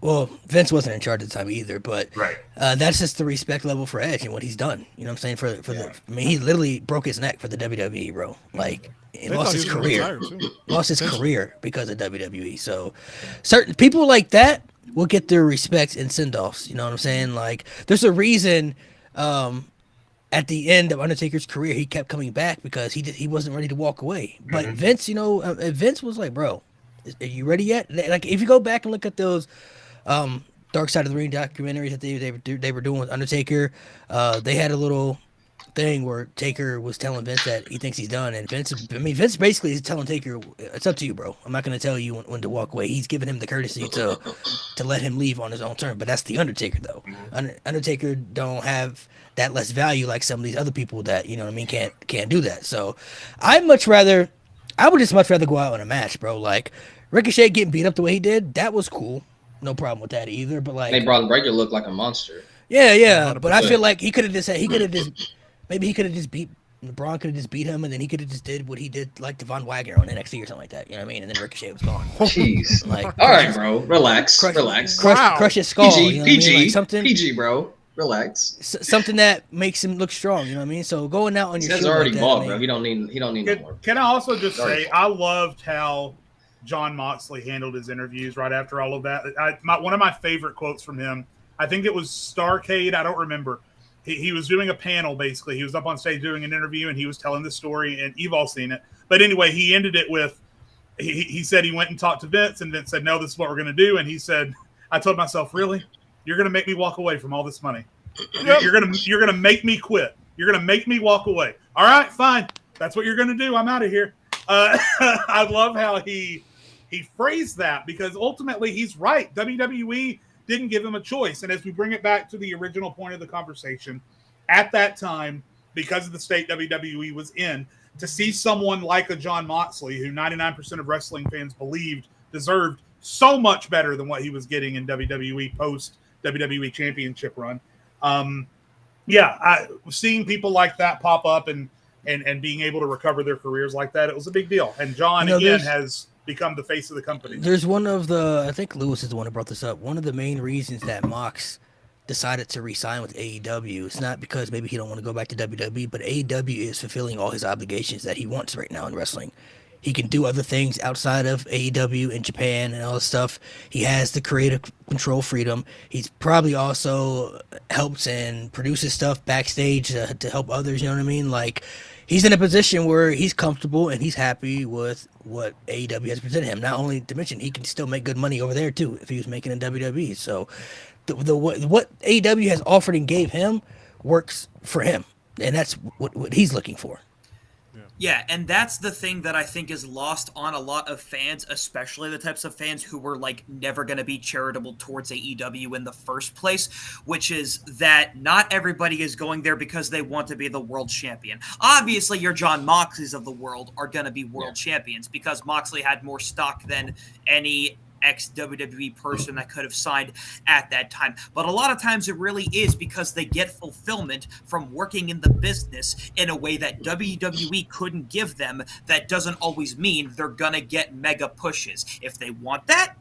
Well, Vince wasn't in charge at the time either, but right. That's just the respect level for Edge and what he's done. You know what I'm saying? I mean, he literally broke his neck for the WWE, bro. Like, he lost his career. Lost his career because of WWE. So, certain people like that will get their respects and send-offs. You know what I'm saying? Like, there's a reason at the end of Undertaker's career, he kept coming back because he wasn't ready to walk away. But Vince, Vince was like, bro, are you ready yet? Like, if you go back and look at those Dark Side of the Ring documentaries that they were doing with Undertaker, they had a little thing where Taker was telling Vince that he thinks he's done, and Vince basically is telling Taker, it's up to you, bro. I'm not going to tell you when to walk away. He's giving him the courtesy to let him leave on his own terms, but that's the Undertaker, though. Undertaker don't have that less value like some of these other people that, you know what I mean, can't do that. So I would just much rather go out in a match, bro. Like, Ricochet getting beat up the way he did, that was cool. No problem with that either. But like, they brought Breakker look like a monster. Yeah. But I feel like he could have just beat LeBron could have just beat him, and then he could have just did what he did like to Von Wagner on NXT or something like that. You know what I mean? And then Ricochet was gone. Jeez. Like, all right, bro. Relax. Crush his skull. PG, you know PG, I mean? Like something, PG, bro. Relax. Something that makes him look strong. You know what I mean? So going out on your show already like bought, bro. He don't need no more. Can I also just say I loved how Jon Moxley handled his interviews right after all of that. One of my favorite quotes from him, I think it was Starrcade, I don't remember. He was doing a panel, basically. He was up on stage doing an interview, and he was telling the story, and you've all seen it. But anyway, he ended it with, he said he went and talked to Vince, and Vince said, no, this is what we're going to do. And he said, I told myself, really? You're going to make me walk away from all this money? You're going to make me quit. You're going to make me walk away. All right, fine. That's what you're going to do. I'm out of here. I love how he phrased that, because ultimately he's right. WWE didn't give him a choice. And as we bring it back to the original point of the conversation, at that time, because of the state WWE was in, to see someone like a Jon Moxley, who 99% of wrestling fans believed deserved so much better than what he was getting in WWE post WWE Championship run. Seeing people like that pop up and being able to recover their careers like that, it was a big deal. And John, again, has become the face of the company. There's I think Lewis is the one who brought this up. One of the main reasons that Mox decided to re-sign with AEW, it's not because maybe he don't want to go back to WWE, but AEW is fulfilling all his obligations that he wants right now in wrestling. He can do other things outside of AEW in Japan and all this stuff. He has the creative control freedom. He's probably also helps and produces stuff backstage to help others, you know what I mean? Like, he's in a position where he's comfortable and he's happy with what AEW has presented him. Not only to mention, he can still make good money over there too if he was making in WWE. So what AEW has offered and gave him works for him, and that's what he's looking for. Yeah, and that's the thing that I think is lost on a lot of fans, especially the types of fans who were like never going to be charitable towards AEW in the first place, which is that not everybody is going there because they want to be the world champion. Obviously, your Jon Moxleys of the world are going to be world champions because Moxley had more stock than any ex-WWE person that could have signed at that time. But a lot of times it really is because they get fulfillment from working in the business in a way that WWE couldn't give them. That doesn't always mean they're gonna get mega pushes. If they want that,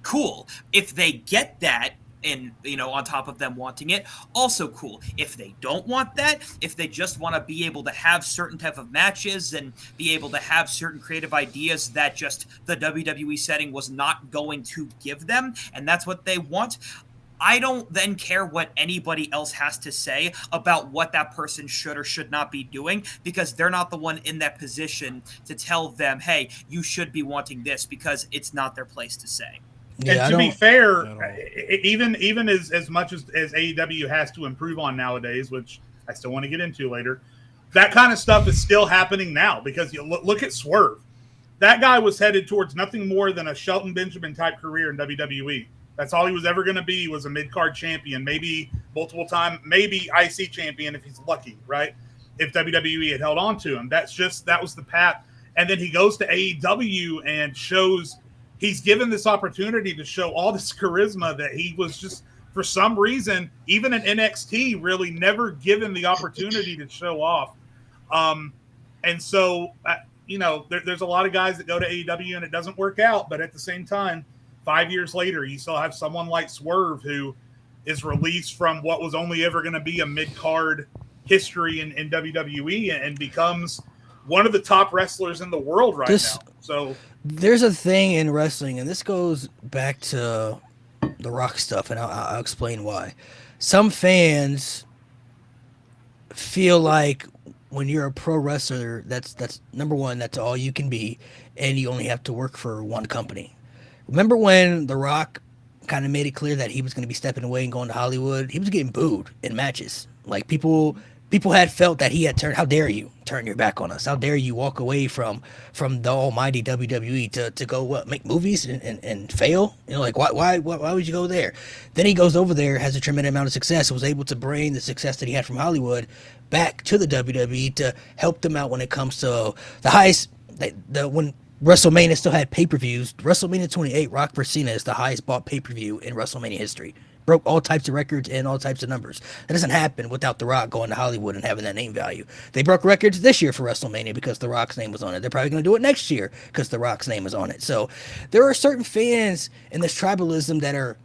cool. If they get that, and on top of them wanting it, also cool. If they don't want that, if they just want to be able to have certain type of matches and be able to have certain creative ideas that just the WWE setting was not going to give them, and that's what they want, I don't then care what anybody else has to say about what that person should or should not be doing, because they're not the one in that position to tell them, hey, you should be wanting this, because it's not their place to say. Yeah, and to be fair, even as much as AEW has to improve on nowadays, which I still want to get into later, that kind of stuff is still happening now, because you look at Swerve. That guy was headed towards nothing more than a Shelton Benjamin type career in WWE. That's all he was ever going to be, was a mid-card champion, maybe multiple time, maybe IC champion if he's lucky, right? If WWE had held on to him. That was the path. and then he goes to AEW and shows he's given this opportunity to show all this charisma that he was just, for some reason, even in NXT, really never given the opportunity to show off. And so, there's a lot of guys that go to AEW and it doesn't work out. But at the same time, 5 years later, you still have someone like Swerve who is released from what was only ever going to be a mid-card history in WWE and becomes one of the top wrestlers in the world now. So there's a thing in wrestling, and this goes back to the Rock stuff, and I'll explain why. Some fans feel like when you're a pro wrestler, that's number one, that's all you can be, and you only have to work for one company. Remember when The Rock kind of made it clear that he was going to be stepping away and going to Hollywood? He was getting booed in matches. Like people had felt that he had turned. How dare you turn your back on us? How dare you walk away from the almighty WWE to go make movies and fail? Why would you go there? Then he goes over there, has a tremendous amount of success, was able to bring the success that he had from Hollywood back to the WWE to help them out when it comes to the highest. When WrestleMania still had pay-per-views, WrestleMania 28, Rock vs. Cena is the highest bought pay-per-view in WrestleMania history. Broke all types of records and all types of numbers. That doesn't happen without The Rock going to Hollywood and having that name value. They broke records this year for WrestleMania because The Rock's name was on it. They're probably going to do it next year because The Rock's name is on it. So there are certain fans in this tribalism that are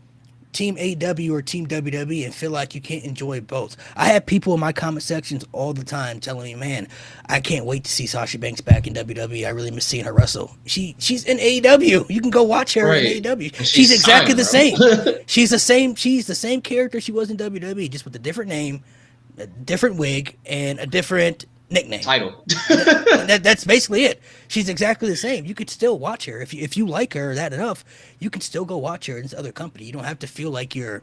Team AEW or Team WWE and feel like you can't enjoy both. I have people in my comment sections all the time telling me, man, I can't wait to see Sasha Banks back in WWE. I really miss seeing her wrestle. She's in AEW. You can go watch her in AEW. She's exactly the same. She's the same character she was in WWE, just with a different name, a different wig, and a different nickname. Title. That's basically it. She's exactly the same. You could still watch her if you like her that enough. You can still go watch her in this other company. You don't have to feel like you're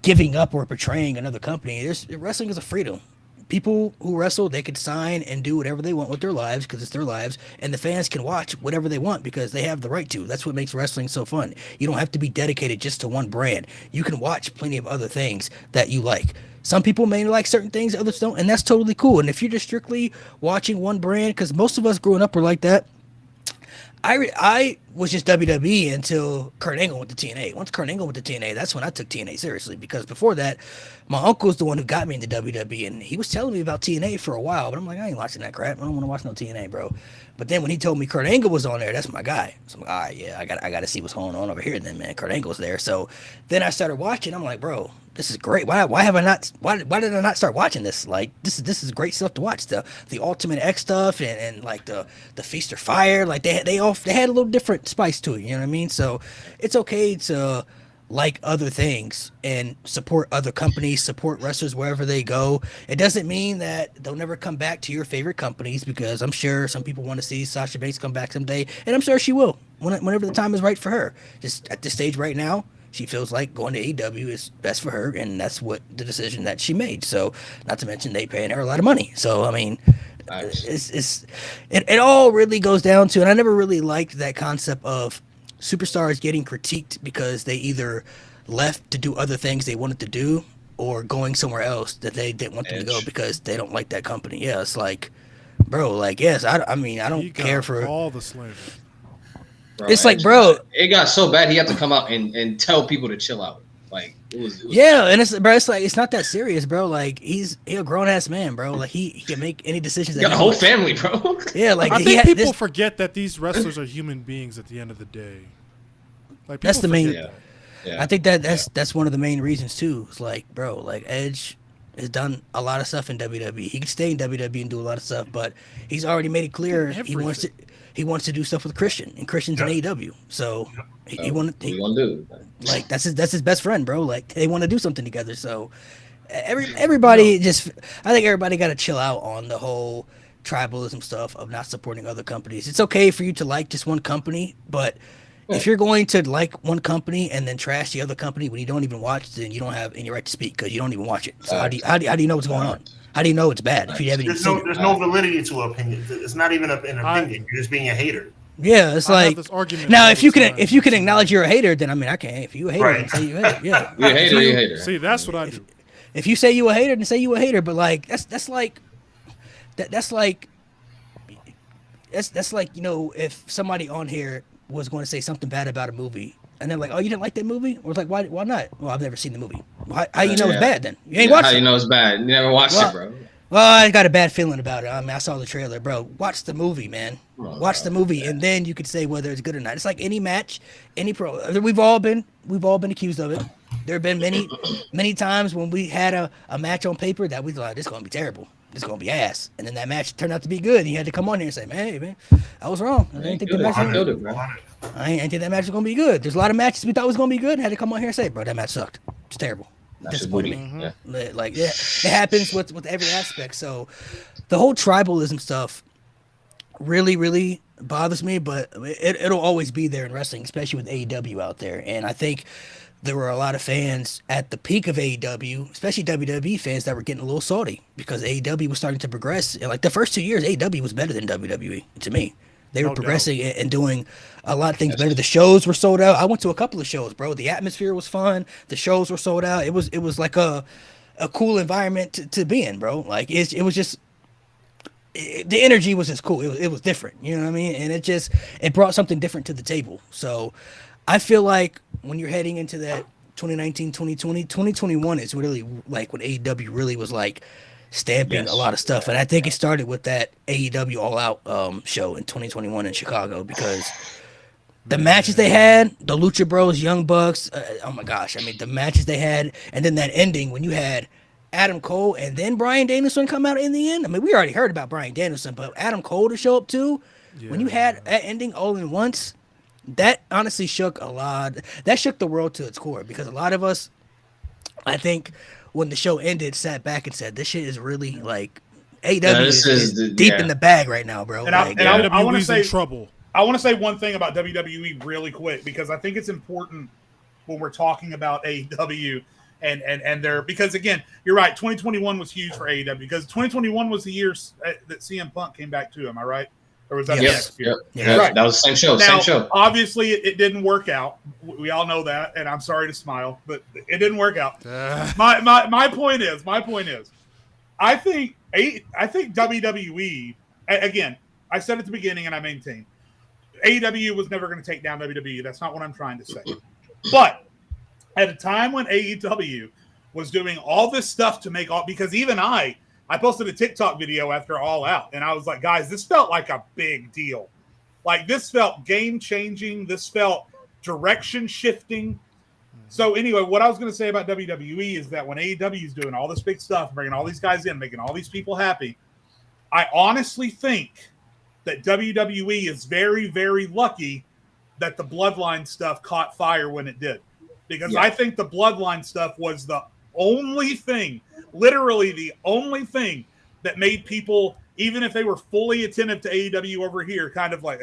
giving up or betraying another company. Wrestling is a freedom. People who wrestle, they could sign and do whatever they want with their lives because it's their lives, and the fans can watch whatever they want because they have the right to. That's what makes wrestling so fun. You don't have to be dedicated just to one brand. You can watch plenty of other things that you like. Some people may like certain things, others don't, and that's totally cool. And if you're just strictly watching one brand, because most of us growing up were like that, I was just WWE until Kurt Angle went to TNA. Once Kurt Angle went to TNA, that's when I took TNA seriously, because before that, my uncle was the one who got me into WWE, and he was telling me about TNA for a while, but I'm like, I ain't watching that crap. I don't want to watch no TNA, bro. But then when he told me Kurt Angle was on there, that's my guy. So I'm like, all right, yeah, I got to see what's going on over here then, man. Kurt Angle's there. So then I started watching. I'm like, bro, this is great. Why did I not start watching this? Like, this is great stuff to watch. The Ultimate X stuff and like the Feast or Fire, like they had a little different spice to it, you know what I mean? So it's okay to like other things and support other companies, support wrestlers wherever they go. It doesn't mean that they'll never come back to your favorite companies, because I'm sure some people want to see Sasha Banks come back someday, and I'm sure she will whenever the time is right for her. Just at this stage right now, she feels like going to AEW is best for her, and that's what the decision that she made. So, not to mention they paying her a lot of money. So, I mean, it all really goes down to, and I never really liked that concept of superstars getting critiqued because they either left to do other things they wanted to do, or going somewhere else that they didn't want them to go because they don't like that company. Yeah, it's like, bro, like, yes, I mean, I don't care for all the slander. Bro, it's like, bro, it got so bad he had to come out and tell people to chill out. Like, it was yeah, and it's like, it's not that serious, bro. Like, he's a grown ass man, bro. Like, he can make any decisions. He got a whole family, bro. Yeah, like, I think people forget that these wrestlers are human beings at the end of the day. Like, that's the main. Yeah. I think that's one of the main reasons too. It's like, bro, like, Edge has done a lot of stuff in WWE. He can stay in WWE and do a lot of stuff, but he's already made it clear he wants to do stuff with Christian, and Christian's in AEW. So he wanted. What you gonna do? Like, that's his best friend, bro. Like, they want to do something together. So everybody I think everybody got to chill out on the whole tribalism stuff of not supporting other companies. It's okay for you to like just one company, but if you're going to like one company and then trash the other company when you don't even watch, then you don't have any right to speak because you don't even watch it. So how do you know what's going on? How do you know it's bad if you haven't even seen it? There's no validity to an opinion. It's not even an opinion. You're just being a hater. Yeah, it's like, now if you can acknowledge you're a hater, then I mean, I can't. If you a hater, then say you a hater. Yeah, you're a hater. You're a hater. See, that's what I do. If you say you a hater, then say you a hater. But like, that's like that's like, you know, if somebody on here was going to say something bad about a movie, and they're like, "Oh, you didn't like that movie?" Or it's like, "Why not?" Well, I've never seen the movie. How you know it's bad then? You ain't watched How it. you know it's bad? You never watched it, bro. Well, I got a bad feeling about it. I mean, I saw the trailer, bro. Watch the movie, man. Watch the movie, and then you could say whether it's good or not. It's like any match, any pro. We've all been accused of it. There have been many times when we had a match on paper that we thought, this is gonna be terrible. This is gonna be ass, and then that match turned out to be good. And you had to come on here and say, "Hey, man, I was wrong. I didn't think the match. I didn't think that match was gonna be good." There's a lot of matches we thought was gonna be good, and had to come on here and say, "Bro, that match sucked. It's terrible." Disappointed me. Yeah. Like, yeah, it happens with every aspect. So the whole tribalism stuff really bothers me, but it'll always be there in wrestling, especially with AEW out there. And I think there were a lot of fans at the peak of AEW, especially WWE fans, that were getting a little salty because AEW was starting to progress. And like the first 2 years, AEW was better than WWE to me. They were progressing and doing a lot of things better. The shows were sold out. I went to a couple of shows, bro. The atmosphere was fun. The shows were sold out. It was like a cool environment to be in, bro. Like it was just the energy was just cool. It was different. You know what I mean? And it brought something different to the table. So I feel like when you're heading into that 2019, 2020, 2021 is really like when AEW really was like stamping a lot of stuff. And I think it started with that AEW All Out show in 2021 in Chicago, because the matches they had, the Lucha Bros, Young Bucks, oh my gosh. I mean, the matches they had, and then that ending when you had Adam Cole and then Bryan Danielson come out in the end. I mean, we already heard about Bryan Danielson, but Adam Cole to show up too, when you had that ending all in once, that honestly shook a lot. That shook the world to its core, because a lot of us, I think, when the show ended, sat back and said, "This shit is really like AEW is deep in the bag right now, bro." And like, I want to say trouble. I want to say one thing about WWE really quick, because I think it's important when we're talking about AEW and their, because again, you're right. 2021 was huge for AEW because 2021 was the year that CM Punk came back to. Am I right? Or was that next year? Yeah, right. That was the same show. Now, same show. Obviously, it didn't work out. We all know that, and I'm sorry to smile, but it didn't work out. My point is, I think WWE. Again, I said at the beginning, and I maintain, AEW was never going to take down WWE. That's not what I'm trying to say. But at a time when AEW was doing all this stuff to make all, because even I posted a TikTok video after All Out, and I was like, guys, this felt like a big deal. Like, this felt game-changing. This felt direction-shifting. So anyway, what I was going to say about WWE is that when AEW is doing all this big stuff, bringing all these guys in, making all these people happy, I honestly think that WWE is very, very lucky that the Bloodline stuff caught fire when it did. Because I think the Bloodline stuff was the only thing, literally the only thing that made people, even if they were fully attentive to AEW over here, kind of like,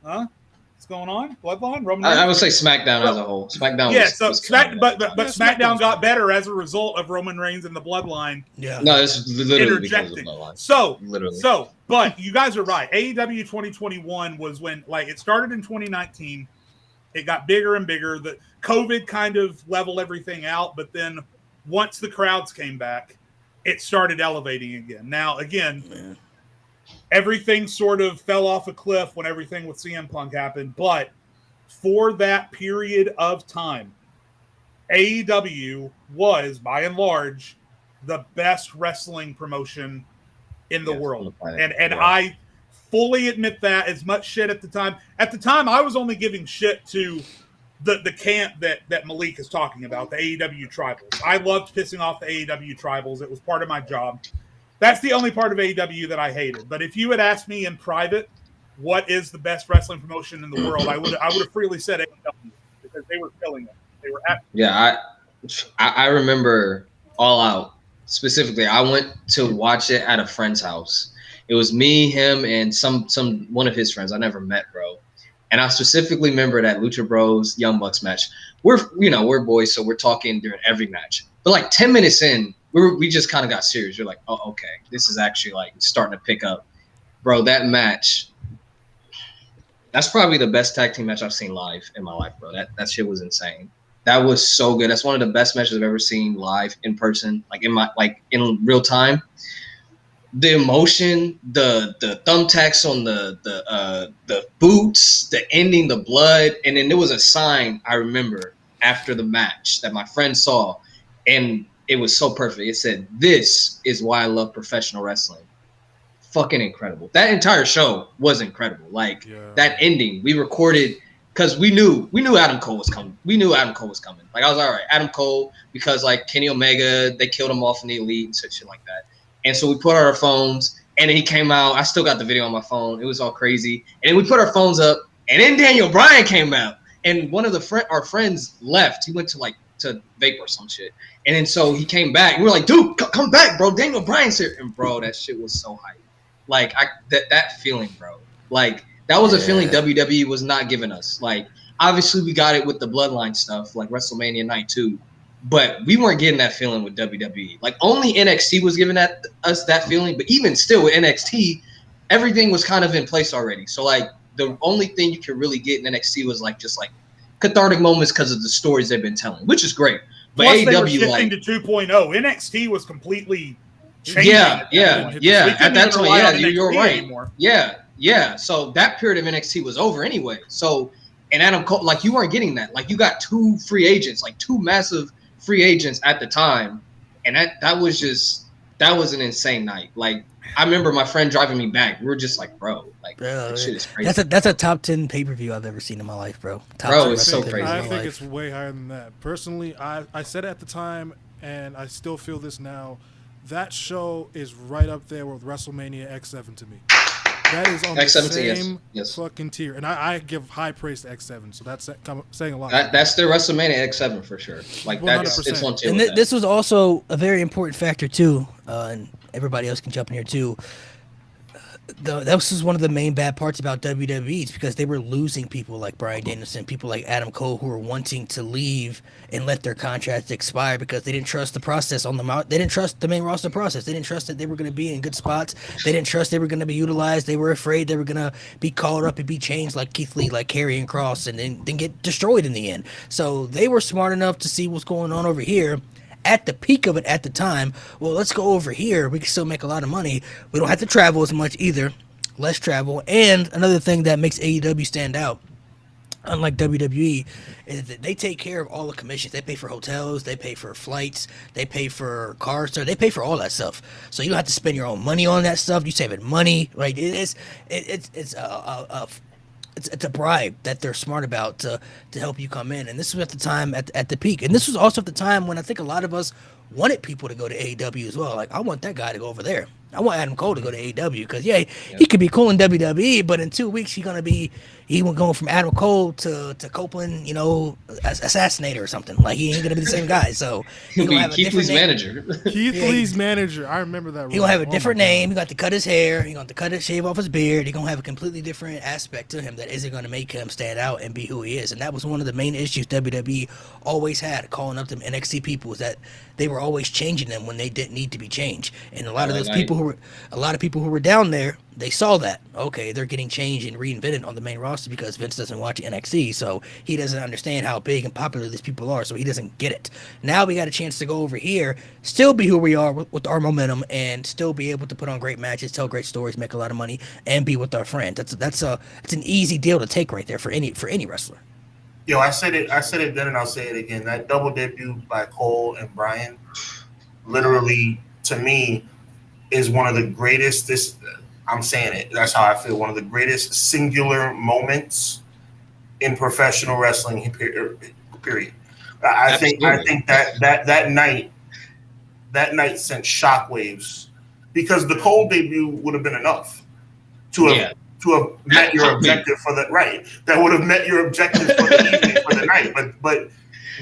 what's going on? Bloodline? Roman Reigns? I would say SmackDown as a whole. SmackDown but SmackDown got better as a result of Roman Reigns and the Bloodline. Yeah. No, it's literally because of the Bloodline. But you guys are right. AEW 2021 was when, like, it started in 2019. It got bigger and bigger. The COVID kind of leveled everything out, but then once the crowds came back, it started elevating again. Now, again, everything sort of fell off a cliff when everything with CM Punk happened, but for that period of time, AEW was, by and large, the best wrestling promotion in the world. And I fully admit that. As much shit at the time. At the time, I was only giving shit to the camp that Malik is talking about, the AEW Tribals. I loved pissing off the AEW Tribals. It was part of my job. That's the only part of AEW that I hated. But if you had asked me in private, what is the best wrestling promotion in the world, I would have freely said AEW, because they were killing it. They were I remember All Out specifically. I went to watch it at a friend's house. It was me, him, and one of his friends. I never met, bro. And I specifically remember that Lucha Bros Young Bucks match. We're boys, so we're talking during every match. But like 10 minutes in, we just kind of got serious. We're like, oh, okay, this is actually like starting to pick up, bro. That match, that's probably the best tag team match I've seen live in my life, bro. That shit was insane. That was so good. That's one of the best matches I've ever seen live in person, like in real time. the emotion, the thumbtacks on the boots, the ending, the blood, and then there was a sign I remember after the match that my friend saw, and it was so perfect. It said, "This is why I love professional wrestling." Fucking incredible. That entire show was incredible. Like that ending, we recorded because we knew Adam Cole was coming. We knew Adam Cole was coming. Like I was all right, Adam Cole, because like Kenny Omega, they killed him off in the Elite and such shit like that. And so we put on our phones, and then he came out. I still got the video on my phone. It was all crazy. And then we put our phones up, and then Daniel Bryan came out. And one of our friends left. He went to vape or some shit. And then so he came back. And we were like, dude, come back, bro. Daniel Bryan's here. And bro, that shit was so hype. Like that feeling, bro. Like that was a feeling WWE was not giving us. Like obviously we got it with the Bloodline stuff, like WrestleMania Night 2. But we weren't getting that feeling with WWE. Like only NXT was giving us that feeling. But even still with NXT, everything was kind of in place already. So like the only thing you could really get in NXT was like just like cathartic moments because of the stories they've been telling, which is great. But plus, AEW they were shifting like to 2.0. NXT was completely changing. Yeah. At that time, you're right. Anymore. Yeah. So that period of NXT was over anyway. So and Adam Cole, like you weren't getting that. Like you got two free agents, like two massive free agents at the time, and that was an insane night. Like I remember my friend driving me back. We were just like, bro, that shit is crazy. That's a top 10 pay-per-view I've ever seen in my life, bro. It's so crazy. I think it's way higher than that. Personally, I said it at the time, and I still feel this now. That show is right up there with WrestleMania X7 to me. That is on X7, the same yes. fucking tier. And I give high praise to X7, so that's saying a lot. That's the WrestleMania X7 for sure. Like 100%. It's on tier. And this was also a very important factor too, and everybody else can jump in here too. That was one of the main bad parts about WWE, because they were losing people like Bryan Danielson, people like Adam Cole, who were wanting to leave and let their contracts expire because they didn't trust the process on the they didn't trust the main roster process. They didn't trust that they were going to be in good spots. They didn't trust they were going to be utilized. They were afraid they were going to be called up and be changed like Keith Lee, like Karrion Kross, and then get destroyed in the end. So they were smart enough to see what's going on over here. At the peak of it at the time, well, let's go over here. We can still make a lot of money. We don't have to travel as much either. Less travel. And another thing that makes AEW stand out, unlike WWE, is that they take care of all the commissions. They pay for hotels, they pay for flights, they pay for cars, they pay for all that stuff. So you don't have to spend your own money on that stuff. You saving money. Right? It's a bribe that they're smart about to help you come in. And this was at the time at the peak. And this was also at the time when I think a lot of us wanted people to go to AEW as well. Like, I want that guy to go over there. I want Adam Cole to go to AEW because, he could be cool in WWE, but in 2 weeks he went going from Adam Cole to Copeland, assassinator or something. Like, he ain't going to be the same guy. So he'll be Keith Lee's manager. Keith Lee's manager. I remember that. He'll have a different name. He got to cut his hair. He got to shave off his beard. He's going to have a completely different aspect to him that isn't going to make him stand out and be who he is. And that was one of the main issues WWE always had, calling up them NXT people, is that they were always changing them when they didn't need to be changed. And a lot of people who were down there, they saw that, okay, they're getting changed and reinvented on the main roster because Vince doesn't watch NXT, so he doesn't understand how big and popular these people are, so he doesn't get it. Now we got a chance to go over here, still be who we are with our momentum, and still be able to put on great matches, tell great stories, make a lot of money, and be with our friends. It's an easy deal to take right there for any wrestler. Yo, I said it then, and I'll say it again. That double debut by Cole and Bryan, literally, to me, is one of the greatest. I'm saying it. That's how I feel. One of the greatest singular moments in professional wrestling. Period. I think that night sent shockwaves, because the Cole debut would have been enough to have met your objective for the right. That would have met your objective for the evening, for the night. But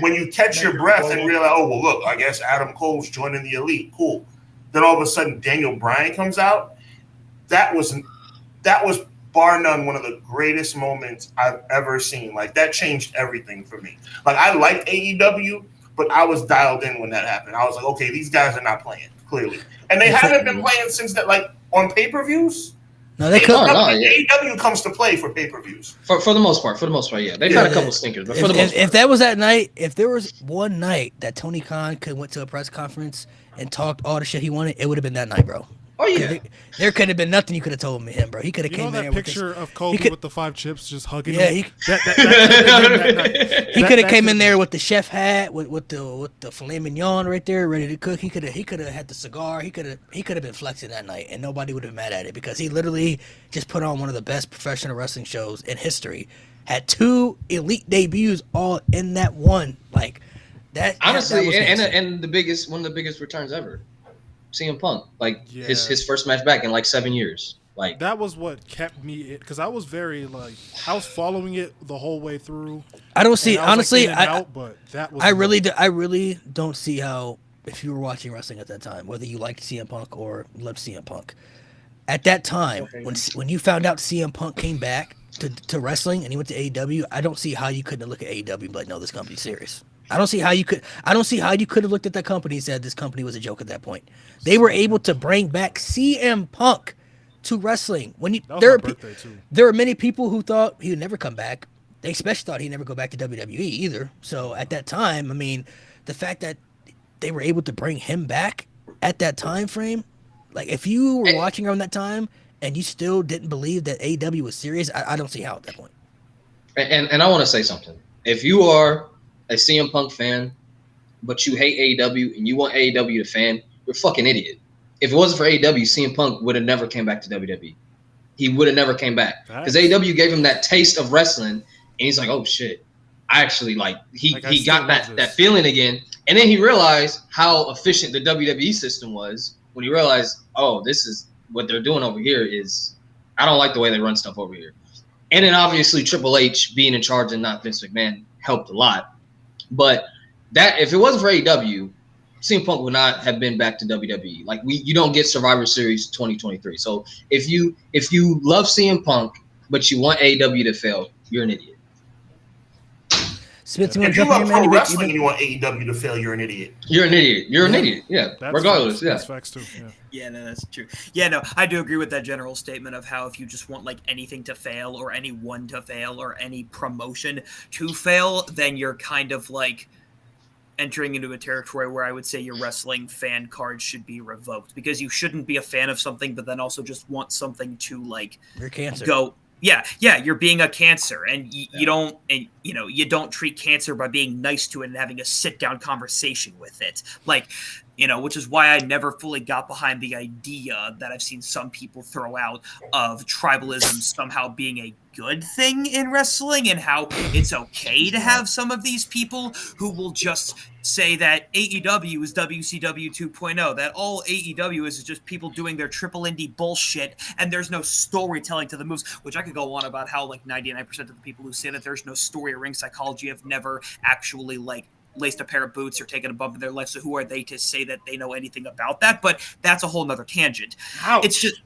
when you catch your breath and realize, oh well, look, I guess Adam Cole's joining the Elite. Cool. Then all of a sudden Daniel Bryan comes out. That was bar none one of the greatest moments I've ever seen. Like, that changed everything for me. Like, I liked AEW, but I was dialed in when that happened. I was like, okay, these guys are not playing, clearly. And they haven't been playing since that, like, on pay-per-views. No, they could. AEW comes to play for pay-per-views. For the most part, yeah. They've had a couple stinkers, but for the most part. If that was that night, if there was one night that Tony Khan went to a press conference and talked all the shit he wanted, it would have been that night, bro. Oh yeah. There could have been nothing you could have told me him, bro. He could have You know came in that there picture of Kobe with the 5 chips just hugging Yeah, him? he could have came in there with the chef hat, with the filet mignon right there, ready to cook. He could have had the cigar. He could have been flexing that night, and nobody would have been mad at it because he literally just put on one of the best professional wrestling shows in history. Had 2 elite debuts all in that one, like that. Honestly, that and one of the biggest returns ever. CM Punk, like Yeah. his first match back in like 7 years. Like that was what kept me, because I was very like, I was following it the whole way through. I don't see, and I was, honestly, like, in and out, but that was I really don't see how, if you were watching wrestling at that time, whether you liked CM Punk or loved CM Punk, at that time, when you found out CM Punk came back to wrestling and he went to AEW, I don't see how you couldn't look at AEW and be like, no, this company's serious. I don't see how you could have looked at that company and said this company was a joke at that point. They were able to bring back CM Punk to wrestling. There are many people who thought he would never come back. They especially thought he'd never go back to WWE either. So at that time, I mean, the fact that they were able to bring him back at that time frame, like if you were watching around that time and you still didn't believe that AEW was serious, I don't see how at that point. And I want to say something. If you are a CM Punk fan, but you hate AEW and you want AEW to fan, you're a fucking idiot. If it wasn't for AEW, CM Punk would have never came back to WWE. He would have never came back because AEW gave him that taste of wrestling, and he's like, "Oh shit, I actually like." He got that feeling again, and then he realized how efficient the WWE system was when he realized, "Oh, this is what they're doing over here. Is I don't like the way they run stuff over here." And then obviously Triple H being in charge and not Vince McMahon helped a lot. But that if it wasn't for AEW, CM Punk would not have been back to WWE. Like you don't get Survivor Series 2023. So if you love CM Punk but you want AEW to fail, you're an idiot. If you love pro wrestling and you want AEW to fail, you're an idiot. You're an idiot. You're an idiot. Yeah. Regardless. That's facts too. Yeah. Yeah, no, that's true. Yeah, no, I do agree with that general statement of how if you just want like anything to fail or anyone to fail or any promotion to fail, then you're kind of like entering into a territory where I would say your wrestling fan card should be revoked because you shouldn't be a fan of something, but then also just want something to like You're cancer. Go. Yeah, you're being a cancer, and you don't treat cancer by being nice to it and having a sit-down conversation with it. Like, which is why I never fully got behind the idea that I've seen some people throw out of tribalism somehow being a good thing in wrestling and how it's okay to have some of these people who will just say that AEW is WCW 2.0, that all AEW is just people doing their triple indie bullshit and there's no storytelling to the moves, which I could go on about how like 99% of the people who say that there's no story or ring psychology have never actually like laced a pair of boots or taken a bump in their life. So who are they to say that they know anything about that? But that's a whole nother tangent. Ouch. It's just...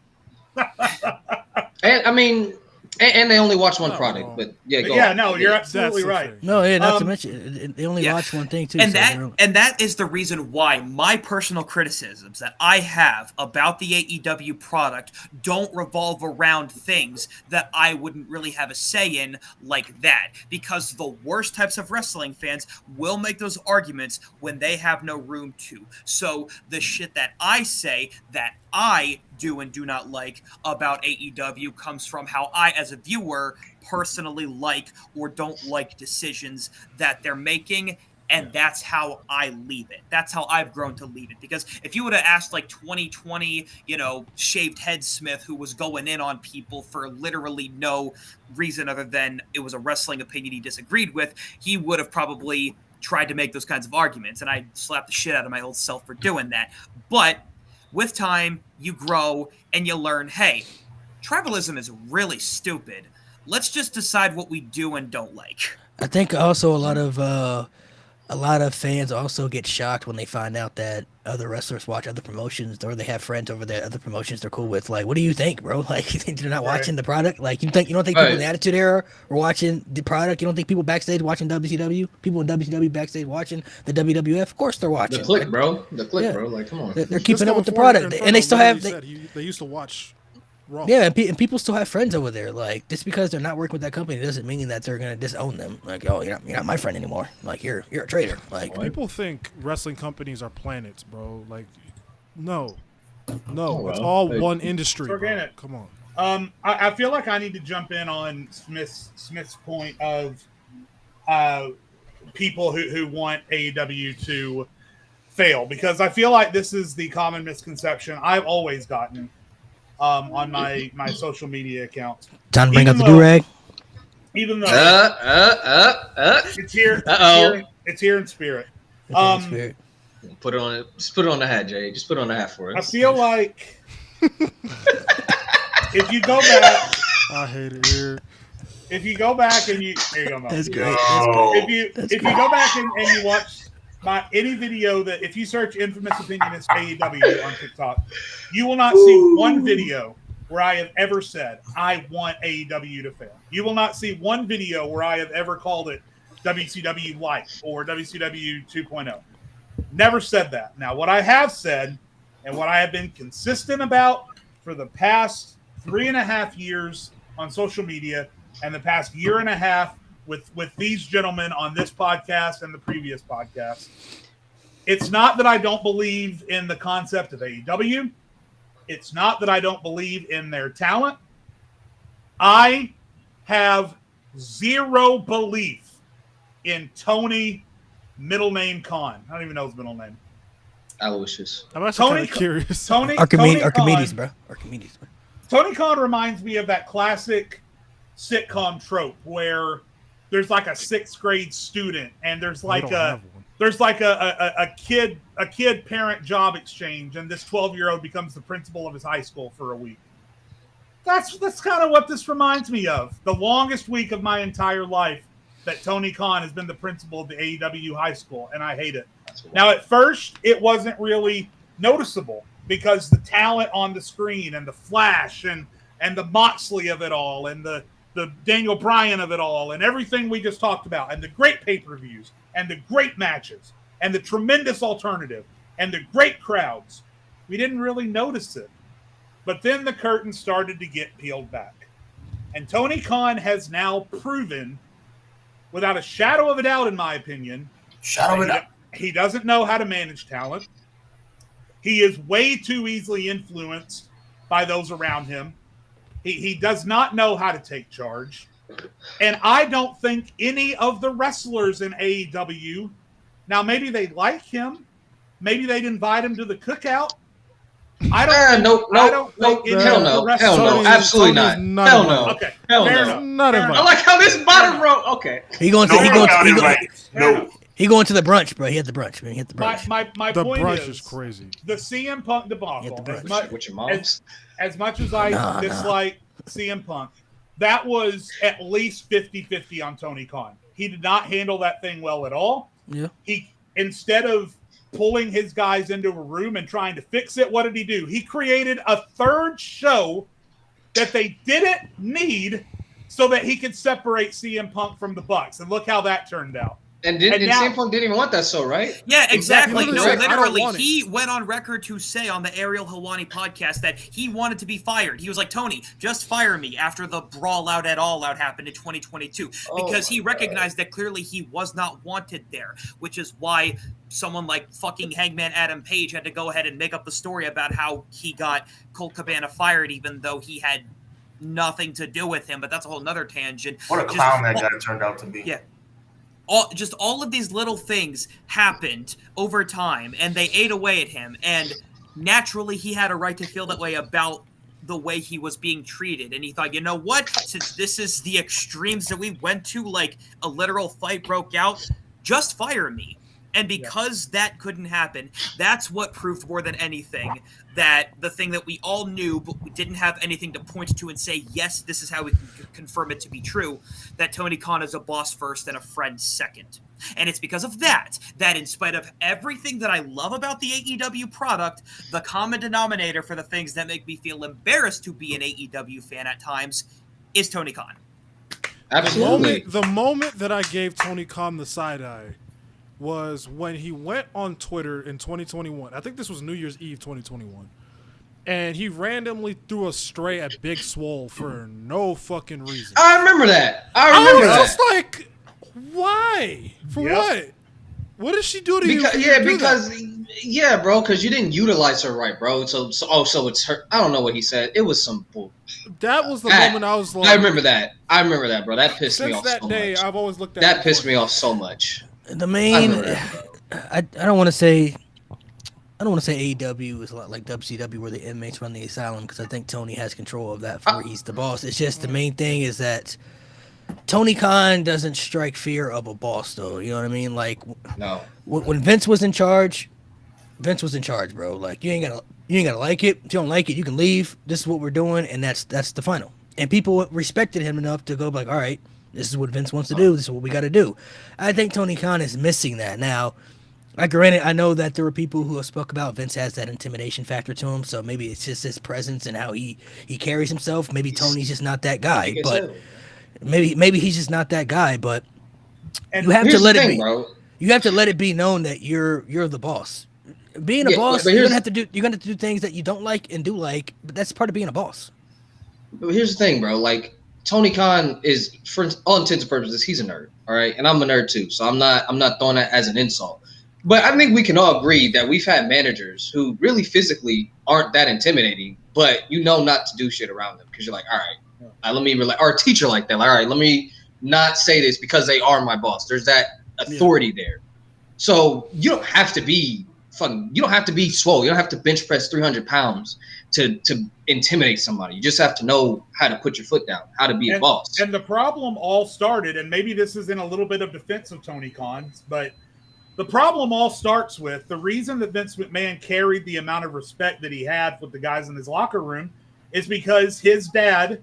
And I mean... And they only watch one product, but you're absolutely right. No, yeah, not to mention they only watch one thing too. And that is the reason why my personal criticisms that I have about the AEW product don't revolve around things that I wouldn't really have a say in like that. Because the worst types of wrestling fans will make those arguments when they have no room to. So the shit that I say that I do and do not like about AEW comes from how I, as a viewer, personally like or don't like decisions that they're making, and that's how I leave it. That's how I've grown to leave it. Because if you would have asked like 2020, shaved head Smith, who was going in on people for literally no reason other than it was a wrestling opinion he disagreed with, he would have probably tried to make those kinds of arguments, and I slapped the shit out of my old self for doing that. But with time, you grow and you learn, hey, tribalism is really stupid. Let's just decide what we do and don't like. I think also a lot of fans also get shocked when they find out that other wrestlers watch other promotions or they have friends over there, other promotions they're cool with. Like, what do you think, bro? Like, you think they're not watching the product? Like, you don't think people in the Attitude Era are watching the product? You don't think people backstage watching WCW? People in WCW backstage watching the WWF? Of course they're watching. The click, bro. Bro. Like, come on. They're keeping up with the product, and they still have. They used to watch Raw. Yeah, and people still have friends over there. Like, just because they're not working with that company doesn't mean that they're gonna disown them. Like, oh, you're not my friend anymore. Like, you're a traitor. Like, people think wrestling companies are planets, bro. Like, no, No, it's all one industry. It's organic. Bro. Come on. I feel like I need to jump in on Smith's point of people who want AEW to fail, because I feel like this is the common misconception I've always gotten on my social media accounts. Time to bring out the do-rag. Even though it's here, it's here in spirit. Put it on it. Just put it on the hat, Jay. Just put it on the hat for us. I feel like if you go back, I hate it here. If you go back and you, there you go, Mo. That's great. If you go back and you watch any video that, if you search Infamous Opinionist AEW on TikTok, you will not see one video where I have ever said I want AEW to fail. You will not see one video where I have ever called it WCW Light or WCW 2.0. Never said that. Now, what I have said and what I have been consistent about for the past 3.5 years on social media and the past year and a half with these gentlemen on this podcast and the previous podcast, it's not that I don't believe in the concept of AEW. It's not that I don't believe in their talent. I have zero belief in Tony, middle name Khan. I don't even know his middle name. Aloysius. I'm actually kind of curious. Archimedes, bro. Archimedes. Tony Khan reminds me of that classic sitcom trope where there's like a 6th grade student and there's like a kid parent job exchange, and this 12-year-old becomes the principal of his high school for a week. That's kind of what this reminds me of. The longest week of my entire life that Tony Khan has been the principal of the AEW high school, and I hate it. Now, at first, it wasn't really noticeable because the talent on the screen and the flash and the Moxley of it all and the Daniel Bryan of it all and everything we just talked about and the great pay-per-views and the great matches and the tremendous alternative and the great crowds, we didn't really notice it. But then the curtain started to get peeled back. And Tony Khan has now proven, without a shadow of a doubt, in my opinion, he doesn't know how to manage talent. He is way too easily influenced by those around him. He does not know how to take charge. And I don't think any of the wrestlers in AEW, now maybe they like him, maybe they'd invite him to the cookout. I don't think hell no, absolutely not. Hell no. Okay, hell no. Not I like how this bottom row. Okay. He going to the brunch, bro. He had the brunch, man. He had the brunch. My the point brunch is crazy. The CM Punk debacle. As much as I dislike CM Punk, that was at least 50-50 on Tony Khan. He did not handle that thing well at all. Yeah. He, instead of pulling his guys into a room and trying to fix it, what did he do? He created a third show that they didn't need so that he could separate CM Punk from the Bucks. And look how that turned out. And CM Punk didn't even want that show, right? Yeah, exactly. No, Right. literally, he went on record to say on the Ariel Helwani podcast that he wanted to be fired. He was like, Tony, just fire me after the brawl out at All Out happened in 2022. Because he recognized that clearly he was not wanted there, which is why someone like fucking Hangman Adam Page had to go ahead and make up the story about how he got Colt Cabana fired, even though he had nothing to do with him. But that's a whole nother tangent. What a clown that guy turned out to be. Yeah. All of these little things happened over time, and they ate away at him. And naturally, he had a right to feel that way about the way he was being treated. And he thought, you know what? Since this is the extremes that we went to, like a literal fight broke out, just fire me. And because that couldn't happen, that's what proved more than anything that the thing that we all knew, but we didn't have anything to point to and say, yes, this is how we can confirm it to be true, that Tony Khan is a boss first and a friend second. And it's because of that in spite of everything that I love about the AEW product, the common denominator for the things that make me feel embarrassed to be an AEW fan at times is Tony Khan. Absolutely. The moment that I gave Tony Khan the side eye was when he went on Twitter in 2021. I think this was New Year's Eve 2021. And he randomly threw a stray at Big Swole for no fucking reason. I remember that. I was just like, why? For what? What did she do to you? Because Yeah, bro, because you didn't utilize her right, bro. So it's her. I don't know what he said. It was some bull. That was the moment I was like, I remember that, bro. That pissed me off since that so day, much. I've always looked at That pissed me off so much. The main, I don't want to say AEW is a lot like WCW where the inmates run the asylum, because I think Tony has control of that where he's the boss. It's just the main thing is that Tony Khan doesn't strike fear of a boss, though. You know what I mean? Like, no. When Vince was in charge, bro. Like, you ain't gotta like it. If you don't like it, you can leave. This is what we're doing, and that's the final. And people respected him enough to go like, all right, this is what Vince wants to do. This is what we got to do. I think Tony Khan is missing that now. Granted, I know that there were people who have spoke about Vince has that intimidation factor to him, so maybe it's just his presence and how he carries himself. Maybe Tony's just not that guy, but maybe he's just not that guy. But you have to let it be. Bro. You have to let it be known that you're the boss. Being a boss, you're gonna have to do things that you don't like and do like, but that's part of being a boss. But here's the thing, bro. Like, Tony Khan is, for all intents and purposes, he's a nerd, all right, and I'm a nerd too, so I'm not throwing that as an insult. But I think we can all agree that we've had managers who really physically aren't that intimidating, but you know not to do shit around them because you're like, all right, let me relax. Or a teacher like that, like, all right, let me not say this because they are my boss. There's that authority there. So you don't have to be swole. You don't have to bench press 300 pounds to intimidate somebody. You just have to know how to put your foot down, how to be a boss. And the problem all started, and maybe this is in a little bit of defense of Tony Khan, but the problem all starts with the reason that Vince McMahon carried the amount of respect that he had with the guys in his locker room is because his dad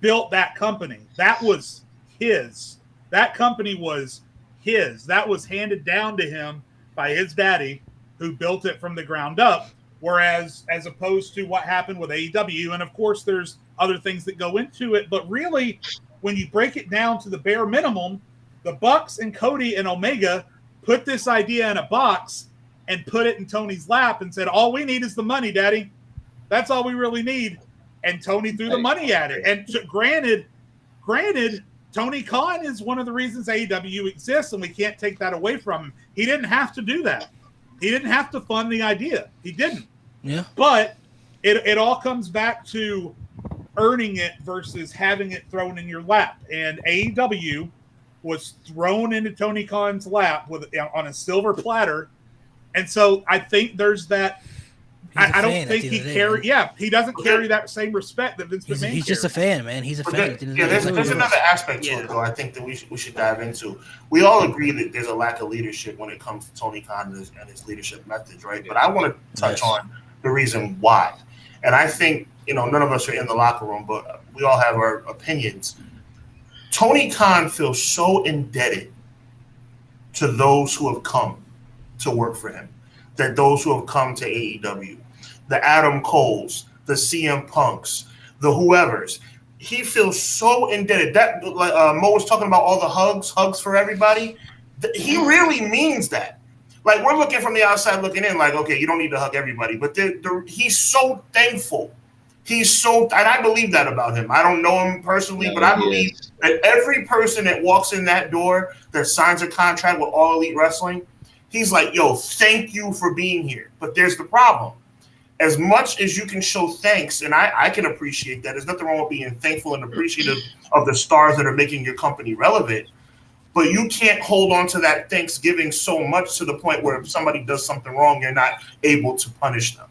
built that company. That was his. That company was his. That was handed down to him by his daddy, who built it from the ground up. Whereas, as opposed to what happened with AEW, and of course there's other things that go into it, but really, when you break it down to the bare minimum, the Bucks and Cody and Omega put this idea in a box and put it in Tony's lap and said, all we need is the money, Daddy. That's all we really need. And Tony threw the money at it. And granted, Tony Khan is one of the reasons AEW exists, and we can't take that away from him. He didn't have to do that. He didn't have to fund the idea. He didn't. Yeah. But it all comes back to earning it versus having it thrown in your lap. And AEW was thrown into Tony Khan's lap on a silver platter. And so I think there's that. I don't think he carry. Yeah, he doesn't carry that same respect that Vince McMahon. He's just a fan, man. He's a fan. There's another aspect to it, though. I think that we should dive into. We all agree that there's a lack of leadership when it comes to Tony Khan and his leadership methods, right? But I want to touch on the reason why. And I think, none of us are in the locker room, but we all have our opinions. Tony Khan feels so indebted to those who have come to work for him, that those who have come to AEW, the Adam Coles, the CM Punks, the whoever's, he feels so indebted. That Mo was talking about all the hugs for everybody. He really means that. Like, we're looking from the outside looking in, like, okay, you don't need to hug everybody, but he's so thankful. And I believe that about him. I don't know him personally, but I believe that every person that walks in that door that signs a contract with All Elite Wrestling, he's like, yo, thank you for being here. But there's the problem. As much as you can show thanks, and I can appreciate that. There's nothing wrong with being thankful and appreciative of the stars that are making your company relevant. But you can't hold on to that Thanksgiving so much to the point where if somebody does something wrong, you're not able to punish them.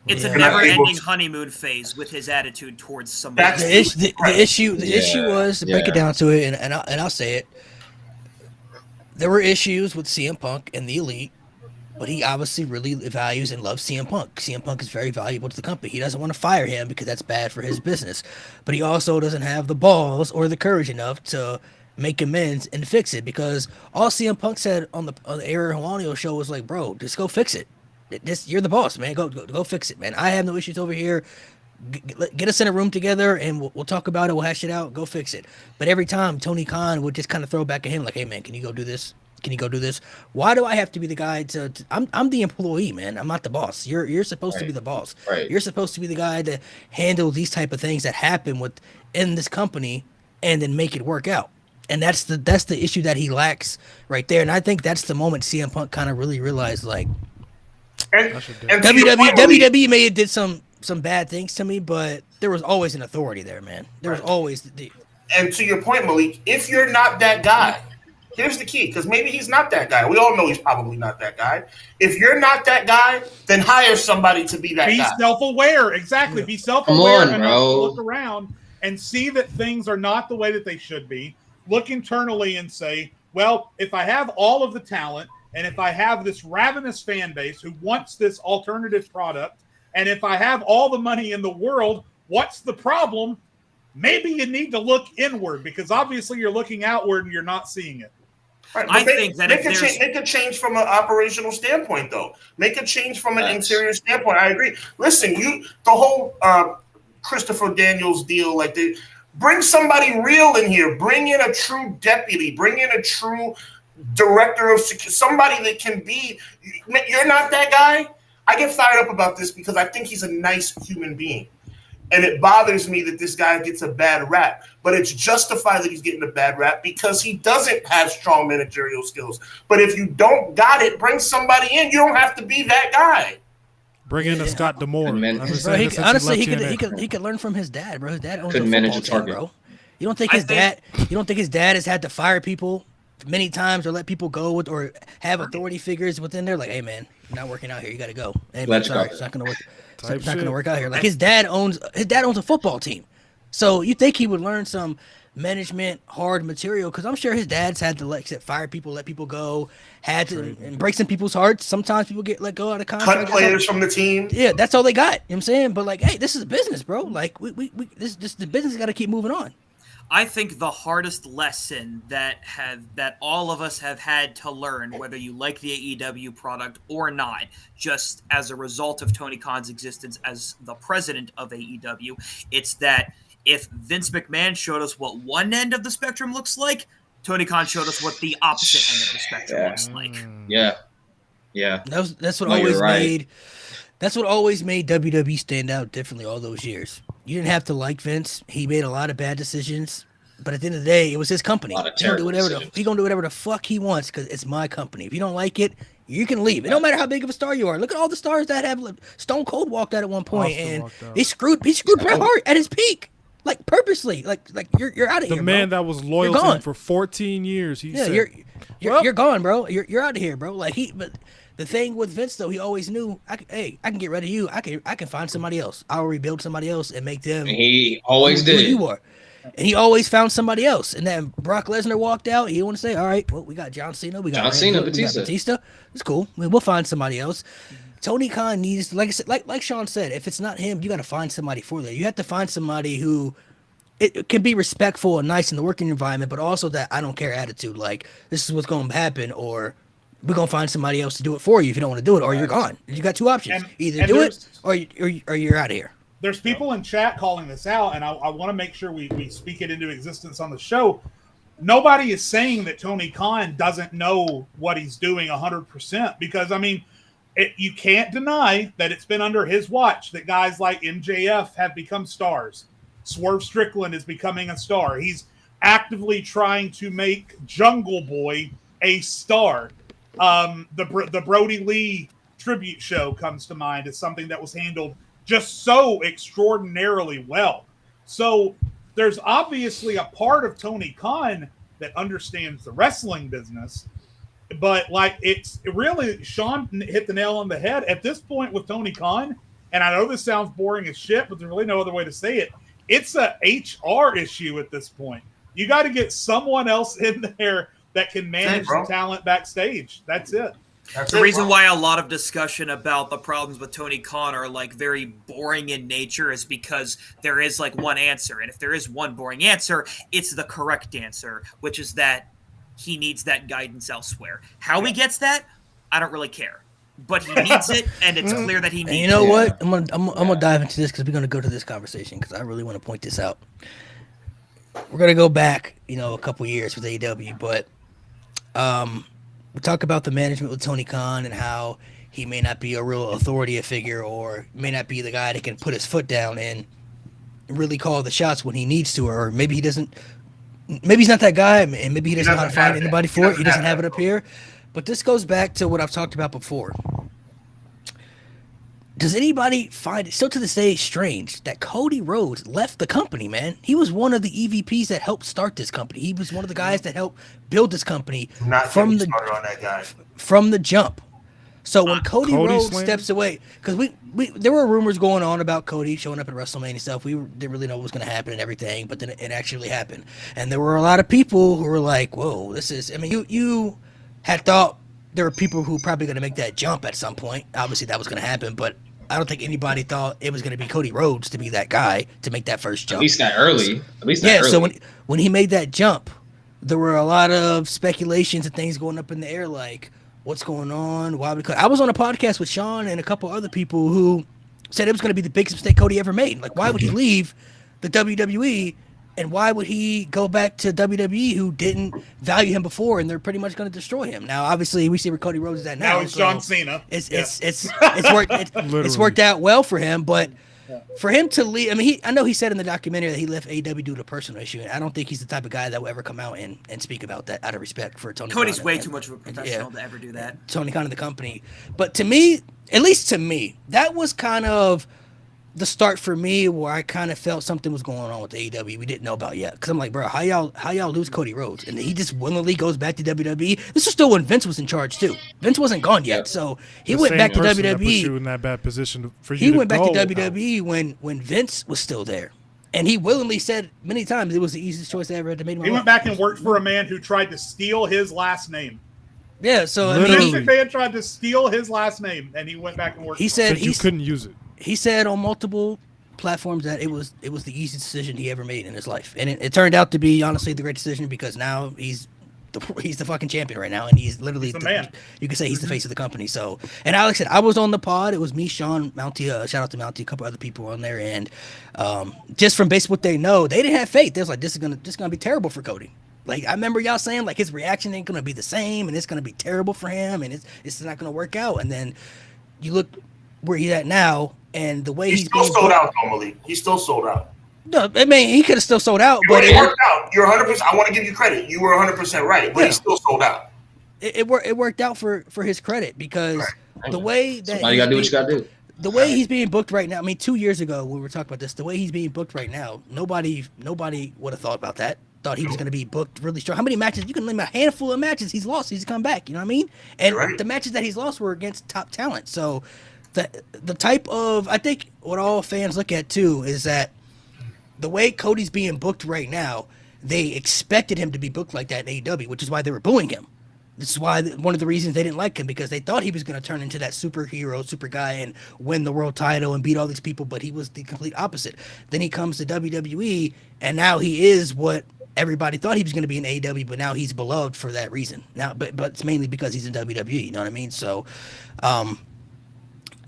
It's a never-ending honeymoon phase with his attitude towards somebody. The issue was, to break it down to it, and I'll say it, there were issues with CM Punk and the Elite, but he obviously really values and loves CM Punk. CM Punk is very valuable to the company. He doesn't want to fire him because that's bad for his business, but he also doesn't have the balls or the courage enough to make amends and fix it, because all CM Punk said on the Ariel Helwani show was like, bro, just go fix it. You're the boss, man. Go fix it, man. I have no issues over here. Get us in a room together and we'll talk about it. We'll hash it out. Go fix it. But every time Tony Khan would just kind of throw it back at him like, hey, man, can you go do this? Can you go do this? Why do I have to be the guy to I'm the employee, man. I'm not the boss. You're supposed to be the boss. Right. You're supposed to be the guy to handle these type of things that happen in this company and then make it work out. And that's the issue that he lacks right there. And I think that's the moment CM Punk kind of really realized, like, And, I should and to your point, WWE may have did some bad things to me, but there was always an authority there, man. There was always and to your point, Malik, if you're not that guy, here's the key, because maybe he's not that guy. We all know he's probably not that guy. If you're not that guy, then hire somebody to be that Be guy. self-aware. Exactly. Yeah. Be self-aware Come on, enough bro. to look around and see that things are not the way that they should be. Look internally and say, well, if I have all of the talent and if I have this ravenous fan base who wants this alternative product, and if I have all the money in the world, what's the problem? Maybe you need to look inward, because obviously you're looking outward and you're not seeing it. Right, I think that make a change from an operational standpoint, though. Make a change from an interior standpoint. I agree. Listen, the whole Christopher Daniels deal, like bring somebody real in here. Bring in a true deputy. Bring in a true director of security. Somebody that can be. You're not that guy. I get fired up about this because I think he's a nice human being. And it bothers me that this guy gets a bad rap, but it's justified that he's getting a bad rap because he doesn't have strong managerial skills. But if you don't got it, bring somebody in. You don't have to be that guy. Bring in a Scott D'Amore. Bro, honestly, he could learn from his dad, bro. His dad owns Couldn't a manage football a team, target. bro. You don't think his dad has had to fire people many times or let people go with, or have authority figures within there? Like, hey man, you're not working out here. You got to go. Hey man, sorry, it's not gonna work. It's not gonna work out here. Like his dad owns a football team, so you think he would learn some management hard material? Because I'm sure his dad's had to fire people, let people go, had to and break some people's hearts. Sometimes people get let go out of contract. Cut players from the team. Yeah, that's all they got. You know what I'm saying? But like, hey, this is business, bro. Like this the business got to keep moving on. I think the hardest lesson that all of us have had to learn, whether you like the AEW product or not, just as a result of Tony Khan's existence as the president of AEW, it's that if Vince McMahon showed us what one end of the spectrum looks like, Tony Khan showed us what the opposite end of the spectrum looks like. Yeah. That's what No, always you're right. made. That's what always made WWE stand out differently all those years. You didn't have to like Vince. He made a lot of bad decisions, but at the end of the day, it was his company. A lot of He gonna do terrible whatever the fuck he wants because it's my company. If you don't like it, you can leave. It don't matter how big of a star you are. Look at all the stars that have. Stone Cold walked out at one point, Austin and walked out. he screwed Bret Hart at his peak, like purposely. Like you're out of here. The man bro. that was loyal to him for 14 years. He said, You're gone, bro. You're out of here, bro. But the thing with Vince though, he always knew, I can get rid of you. I can find somebody else. I'll rebuild somebody else and make them. And he always who did. you are. And he always found somebody else. And then Brock Lesnar walked out. He want to say, all right, well, we got John Cena, we got John Cena, Randy, we got Batista. It's cool. We'll find somebody else. Tony Khan needs, like I said, like Sean said, if it's not him, you got to find somebody for that. You have to find somebody who it can be respectful and nice in the working environment, but also that I don't care attitude. Like, this is what's going to happen, or we're going to find somebody else to do it for you if you don't want to do it, or you're gone. You got two options. Either do it or you're out of here. There's people in chat calling this out, and I want to make sure we speak it into existence on the show. Nobody is saying that Tony Khan doesn't know what he's doing 100%, because, I mean, you can't deny that it's been under his watch that guys like MJF have become stars. Swerve Strickland is becoming a star. He's actively trying to make Jungle Boy a star. The Brody Lee tribute show comes to mind as something that was handled just so extraordinarily well. So there's obviously a part of Tony Khan that understands the wrestling business, but like it really, Sean hit the nail on the head at this point with Tony Khan. And I know this sounds boring as shit, but there's really no other way to say it. It's a HR issue at this point. You got to get someone else in there that can manage the talent backstage. That's it. The reason why a lot of discussion about the problems with Tony Khan are like very boring in nature is because there is like one answer. And if there is one boring answer, it's the correct answer, which is that he needs that guidance elsewhere. How he gets that, I don't really care. But he needs it, and it's clear that he needs it. And you know what? I'm gonna dive into this because we're gonna go to this conversation because I really want to point this out. We're gonna go back, a couple years with AEW, but we talk about the management with Tony Khan and how he may not be a real authority figure or may not be the guy that can put his foot down and really call the shots when he needs to, or maybe he doesn't. Maybe he's not that guy, and maybe he doesn't know how to find anybody for it. He doesn't have it up here. But this goes back to what I've talked about before. does anybody find it still to this day strange that Cody Rhodes left the company, man? He was one of the EVPs that helped start this company. He was one of the guys that helped build this company Not started on that guy. from the jump. So when Cody Rhodes steps away, because we there were rumors going on about Cody showing up at WrestleMania and stuff. We didn't really know what was going to happen and everything, but then it actually happened. And there were a lot of people who were like, "Whoa, this is." I mean, you had thought there were people who were probably going to make that jump at some point. Obviously, that was going to happen, but I don't think anybody thought it was going to be Cody Rhodes to be that guy to make that first jump. At least not early. So when he made that jump, there were a lot of speculations and things going up in the air, like what's going on, why? Because I was on a podcast with Sean and a couple other people who said it was going to be the biggest mistake Cody ever made. Like, why would he leave the WWE? And why would he go back to WWE, who didn't value him before, and they're pretty much going to destroy him? Now, obviously, we see where Cody Rhodes is at now. Now he's John Cena. It's worked out well for him, but for him to leave, I mean, I know he said in the documentary that he left AEW due to a personal issue, and I don't think he's the type of guy that will ever come out and speak about that out of respect for Tony. Cody's Khan way too much of a professional to ever do that. Tony Khan of the company, but to me, at least to me, that was kind of the start for me where I kind of felt something was going on with AEW we didn't know about yet. Because I'm like, bro, how y'all lose Cody Rhodes? And he just willingly goes back to WWE. This was still when Vince was in charge too. Vince wasn't gone yet, so he went back to WWE. Put you in that bad position for you he to went back go to WWE when Vince was still there, and he willingly said many times it was the easiest choice I ever had to make. He went back and worked for a man who tried to steal his last name. Yeah, so I Vince mean, McMahon tried to steal his last name, and he went back and worked. He said you couldn't use it. He said on multiple platforms that it was the easiest decision he ever made in his life, and it turned out to be honestly the great decision, because now he's the fucking champion right now, and he's literally the man. You could say he's the face of the company. So, and Alex said I was on the pod. It was me, Sean, Mountie, shout out to Mountie, a couple other people on there, and just from based what they know, they didn't have faith. They was like, this is gonna be terrible for Cody. Like, I remember y'all saying like his reaction ain't gonna be the same, and it's gonna be terrible for him, and it's not gonna work out. And then you look where he's at now, and the way he's still sold out, Malik. He's still sold out. No, I mean, he could have still sold out, but it worked out. You're 100%. I want to give you credit. You were 100% right, but he still sold out. It worked out for his credit, because the way that you gotta do what you gotta do. The way he's being booked right now. I mean, 2 years ago when we were talking about this, the way he's being booked right now, nobody would have thought about that. Thought he was going to be booked really strong. How many matches? You can name a handful of matches he's lost. He's come back. You know what I mean? And the matches that he's lost were against top talent. So the type of, I think what all fans look at too is that the way Cody's being booked right now, they expected him to be booked like that in AEW, which is why they were booing him. This is why one of the reasons they didn't like him, because they thought he was going to turn into that superhero, super guy, and win the world title and beat all these people, but he was the complete opposite. Then he comes to WWE, and now he is what everybody thought he was going to be in AEW, but now he's beloved for that reason. Now, but it's mainly because he's in WWE. You know what I mean? So,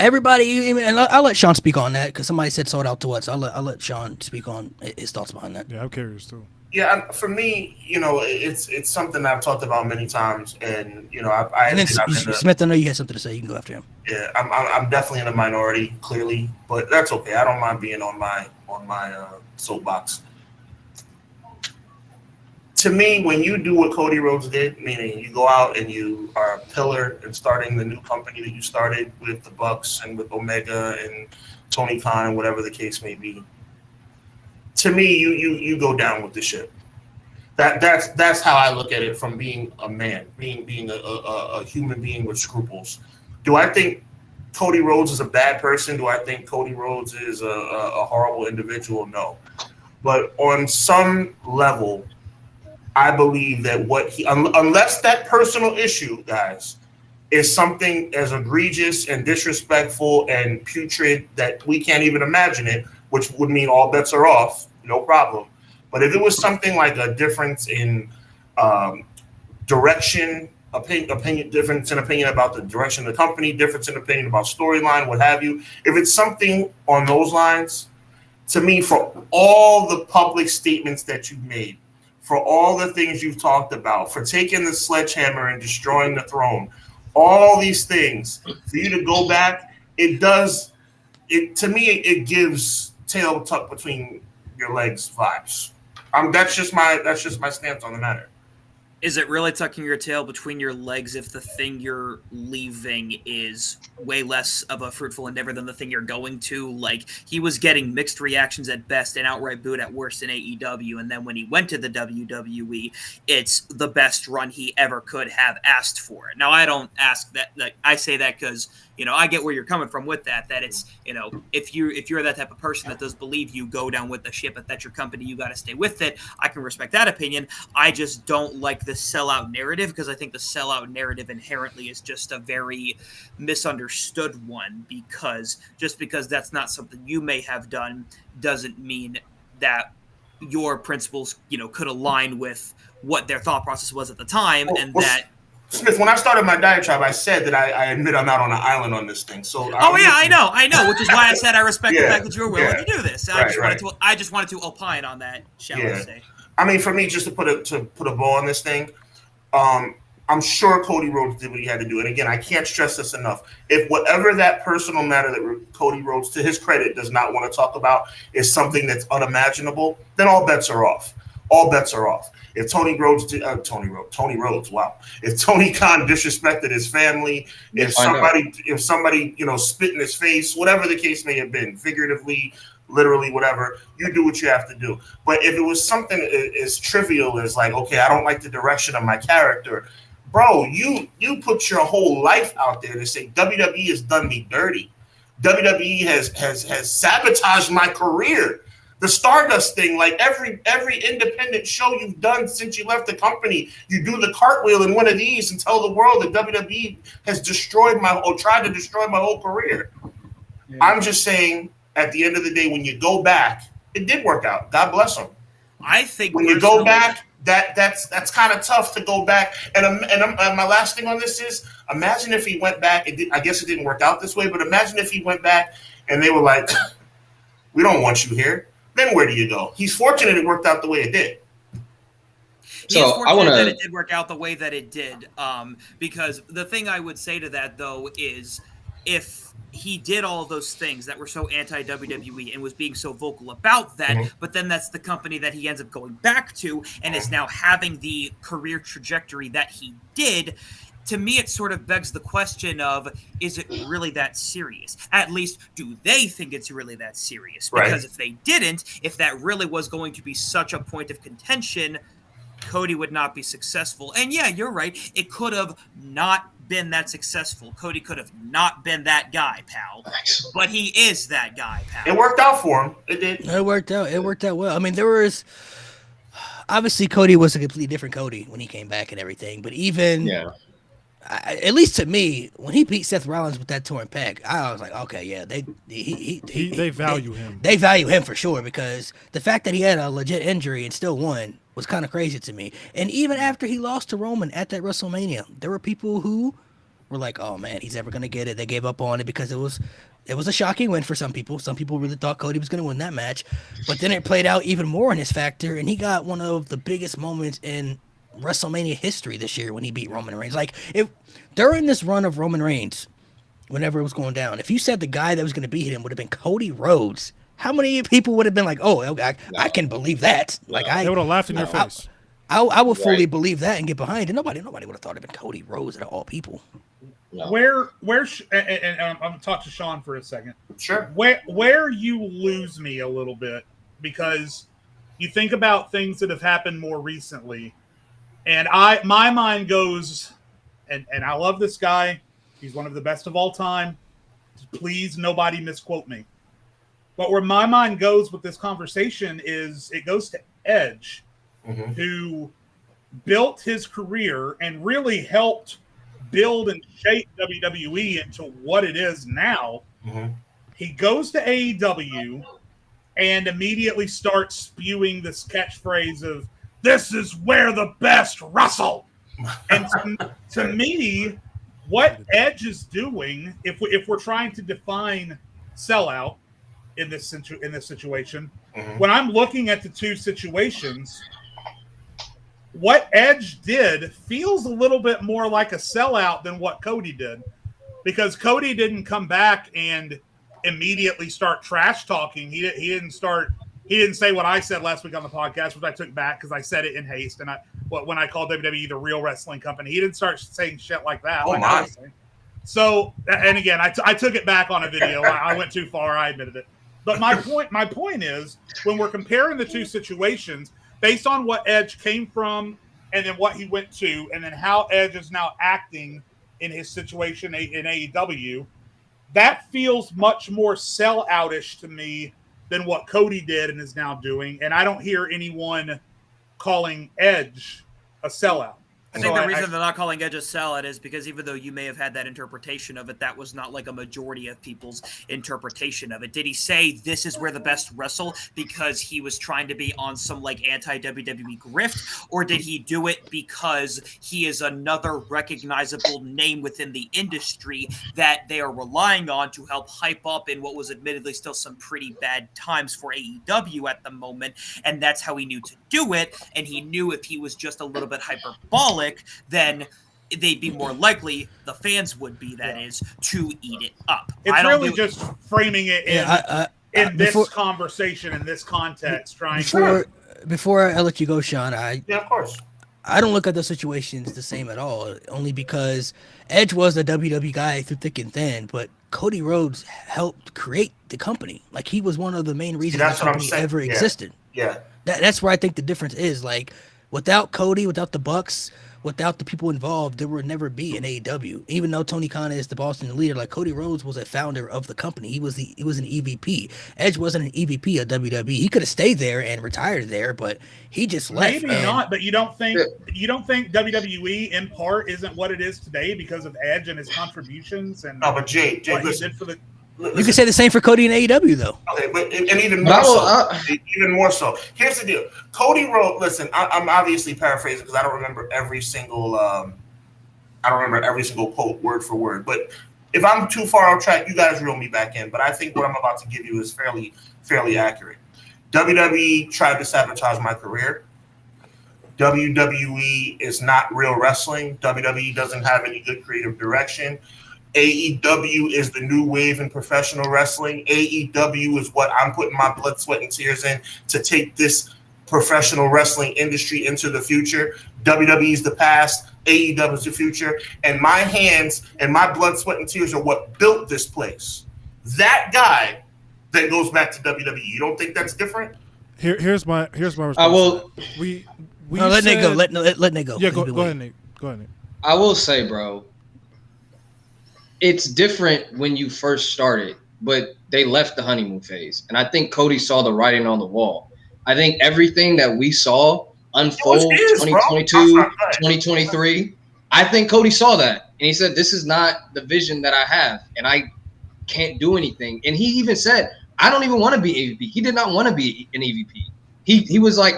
everybody, and I'll let Sean speak on that, because somebody said sold out to what. So I'll let Sean speak on his thoughts behind that. Yeah, I'm curious too. Yeah, for me, it's something I've talked about many times, and Smith, I know you had something to say. You can go after him. Yeah, I'm definitely in a minority, clearly, but that's okay. I don't mind being on my soapbox. To me, when you do what Cody Rhodes did, meaning you go out and you are a pillar in starting the new company that you started with the Bucks and with Omega and Tony Khan and whatever the case may be, to me, you go down with the ship. That's how I look at it, from being a man, being a human being with scruples. Do I think Cody Rhodes is a bad person? Do I think Cody Rhodes is a horrible individual? No. But on some level, I believe that unless that personal issue, guys, is something as egregious and disrespectful and putrid that we can't even imagine it, which would mean all bets are off, no problem. But if it was something like a difference in direction, difference in opinion about the direction of the company, difference in opinion about storyline, what have you, if it's something on those lines, to me, for all the public statements that you've made, for all the things you've talked about, for taking the sledgehammer and destroying the throne, all these things, for you to go back, to me, it gives tail tucked between your legs vibes. That's just my stance on the matter. Is it really tucking your tail between your legs if the thing you're leaving is way less of a fruitful endeavor than the thing you're going to? Like, he was getting mixed reactions at best and outright booed at worst in AEW, and then when he went to the WWE, it's the best run he ever could have asked for. Now, I don't ask that. Like, I say that because, you know, I get where you're coming from with that. That it's, you know, if you're that type of person that does believe you go down with the ship, if that's your company, you got to stay with it. I can respect that opinion. I just don't like the sellout narrative, because I think the sellout narrative inherently is just a very misunderstood one, because just because that's not something you may have done doesn't mean that your principles, you know, could align with what their thought process was at the time. Smith, when I started my diatribe, I said that I admit I'm not on an island on this thing. So I know, which is why I said I respect the fact that you were willing to do this. I just wanted to opine on that, shall we say. I mean, for me, just to put a bow on this thing, I'm sure Cody Rhodes did what he had to do. And again, I can't stress this enough. If whatever that personal matter that Cody Rhodes, to his credit, does not want to talk about is something that's unimaginable, then all bets are off. All bets are off. If Tony Rhodes, wow. If Tony Khan disrespected his family, if somebody, you know, spit in his face, whatever the case may have been, figuratively, literally, whatever, you do what you have to do. But if it was something as trivial as like, okay, I don't like the direction of my character, bro, you put your whole life out there to say WWE has done me dirty. WWE has sabotaged my career. The Stardust thing, like every independent show you've done since you left the company, you do the cartwheel in one of these and tell the world that WWE has tried to destroy my whole career. Yeah. I'm just saying, at the end of the day, when you go back, it did work out. God bless them. I think when you go back, that's kind of tough to go back. And my last thing on this is, imagine if he went back. I guess it didn't work out this way, but imagine if he went back and they were like, "We don't want you here." Then where do you go? He's fortunate it worked out the way it did. So I want that it did work out the way that it did, because the thing I would say to that though is, if he did all of those things that were so anti-WWE and was being so vocal about that, but then that's the company that he ends up going back to and is now having the career trajectory that he did, to me, it sort of begs the question of, is it really that serious? At least, do they think it's really that serious? Because if they didn't, if that really was going to be such a point of contention, Cody would not be successful. And yeah, you're right. It could have not been that successful. Cody could have not been that guy, pal. But he is that guy, pal. It worked out for him. It did. It worked out. It worked out well. I mean, there was... Obviously, Cody was a completely different Cody when he came back and everything. But even... Yeah. At least to me, when he beat Seth Rollins with that torn pec, I was like, okay, yeah, they value him. They value him for sure, because the fact that he had a legit injury and still won was kind of crazy to me. And even after he lost to Roman at that WrestleMania, there were people who were like, oh man, he's never gonna get it. They gave up on it because it was a shocking win for some people. Some people really thought Cody was gonna win that match, but then it played out even more in his factor, and he got one of the biggest moments in WrestleMania history this year when he beat Roman Reigns. Like, if during this run of Roman Reigns, whenever it was going down, if you said the guy that was going to beat him would have been Cody Rhodes, how many people would have been like, "Oh, I can believe that"? Like, they would have laughed in your face. I would fully believe that and get behind it. Nobody would have thought it'd been Cody Rhodes of all people. No. Where and I'm going to talk to Sean for a second. Sure. Where you lose me a little bit, because you think about things that have happened more recently. And my mind goes, and I love this guy. He's one of the best of all time. Please, nobody misquote me. But where my mind goes with this conversation is it goes to Edge, who built his career and really helped build and shape WWE into what it is now. He goes to AEW and immediately starts spewing this catchphrase of, "This is where the best wrestle." And to me, what Edge is doing, if we're trying to define sellout in this situation, when I'm looking at the two situations, what Edge did feels a little bit more like a sellout than what Cody did, because Cody didn't come back and immediately start trash talking. He didn't start he didn't say what I said last week on the podcast, which I took back because I said it in haste. And when I called WWE the real wrestling company, he didn't start saying shit like that. Oh, my. So, and again, I took it back on a video. I went too far. I admitted it. But my point is, when we're comparing the two situations, based on what Edge came from and then what he went to, and then how Edge is now acting in his situation in AEW, that feels much more sell-outish to me than what Cody did and is now doing. And I don't hear anyone calling Edge a sellout. I think the reason they're not calling Edge a sellout is because even though you may have had that interpretation of it, that was not like a majority of people's interpretation of it. Did he say this is where the best wrestle because he was trying to be on some like anti-WWE grift, or did he do it because he is another recognizable name within the industry that they are relying on to help hype up in what was admittedly still some pretty bad times for AEW at the moment, and that's how he knew to do it, and he knew if he was just a little bit hyperbolic, then they'd be more likely, the fans would be, that is, to eat it up. It's really just framing it in this conversation, in this context, trying Before I let you go, Sean, of course. I don't look at those situations the same at all, only because Edge was a WWE guy through thick and thin, but Cody Rhodes helped create the company. Like, he was one of the main reasons the company ever existed. Yeah. That's where I think the difference is. Like, without Cody, without the Bucks, without the people involved, there would never be an AEW. Even though Tony Khan is the boss and the leader, like, Cody Rhodes was a founder of the company. He was an EVP. Edge wasn't an EVP of WWE. He could have stayed there and retired there, but he just left. Maybe not, but you don't think WWE in part isn't what it is today because of Edge and his contributions and no, but Jay, what he listen. did for the. You can say the same for Cody and AEW, though. Okay, but even more so. Even more so. Here's the deal. Cody Rhodes. Listen, I'm obviously paraphrasing because I don't remember every single. Quote word for word. But if I'm too far off track, you guys reel me back in. But I think what I'm about to give you is fairly accurate. WWE tried to sabotage my career. WWE is not real wrestling. WWE doesn't have any good creative direction. AEW is the new wave in professional wrestling. AEW is what I'm putting my blood, sweat, and tears in to take this professional wrestling industry into the future. WWE is the past. AEW is the future. And my hands and my blood, sweat, and tears are what built this place. That guy that goes back to WWE. You don't think that's different? Here's my response. I will. Let Nate go. Let Nate go. Yeah, go ahead, Nate. Go ahead, Nate. I will say, bro, it's different when you first started, but they left the honeymoon phase. And I think Cody saw the writing on the wall. I think everything that we saw unfold 2022, 2023, I think Cody saw that. And he said, this is not the vision that I have, and I can't do anything. And he even said, I don't even want to be AVP. He did not want to be an EVP. He was like,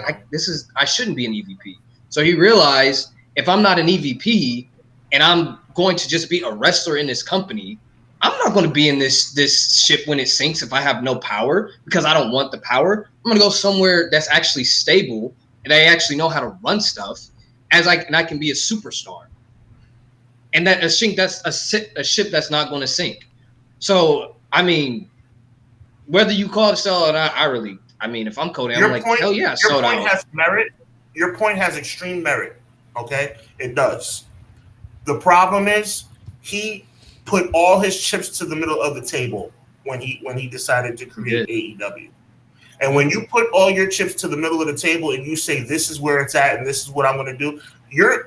I shouldn't be an EVP. So he realized, if I'm not an EVP and I'm going to just be a wrestler in this company, I'm not going to be in this ship when it sinks if I have no power, because I don't want the power. I'm going to go somewhere that's actually stable and they actually know how to run stuff, and I can be a superstar. And that's a ship that's not going to sink. So, I mean, whether you call it a sellout or not, I mean, if I'm Cody, I'm like, hell yeah, sold out. Your point has merit. Your point has extreme merit. Okay, it does. The problem is he put all his chips to the middle of the table when he decided to create AEW. And when you put all your chips to the middle of the table and you say this is where it's at and this is what I'm going to do,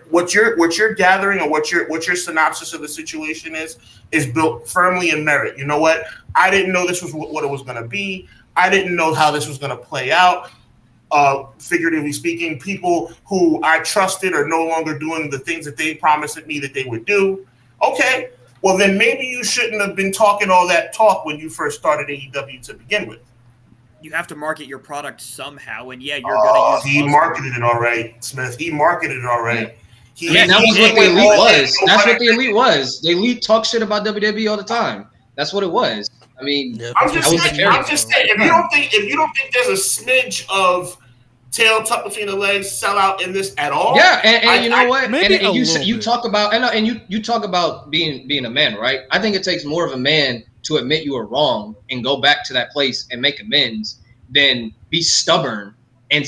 what you're gathering or what your synopsis of the situation is built firmly in merit. You know what? I didn't know this was what it was going to be. I didn't know how this was going to play out. Figuratively speaking, people who I trusted are no longer doing the things that they promised me that they would do. Okay, well then maybe you shouldn't have been talking all that talk when you first started AEW to begin with. You have to market your product somehow, and yeah, you're going to use. He marketed it all right, Smith. He marketed it all right. That was what the elite was. That's what the elite was. The elite talk shit about WWE all the time. That's what it was. I mean, I'm just saying. If you don't think there's a smidge of tail tucked between the legs sellout in this at all, yeah, and you know what? And you bit. talk about you talk about being a man, right? I think it takes more of a man to admit you were wrong and go back to that place and make amends than be stubborn and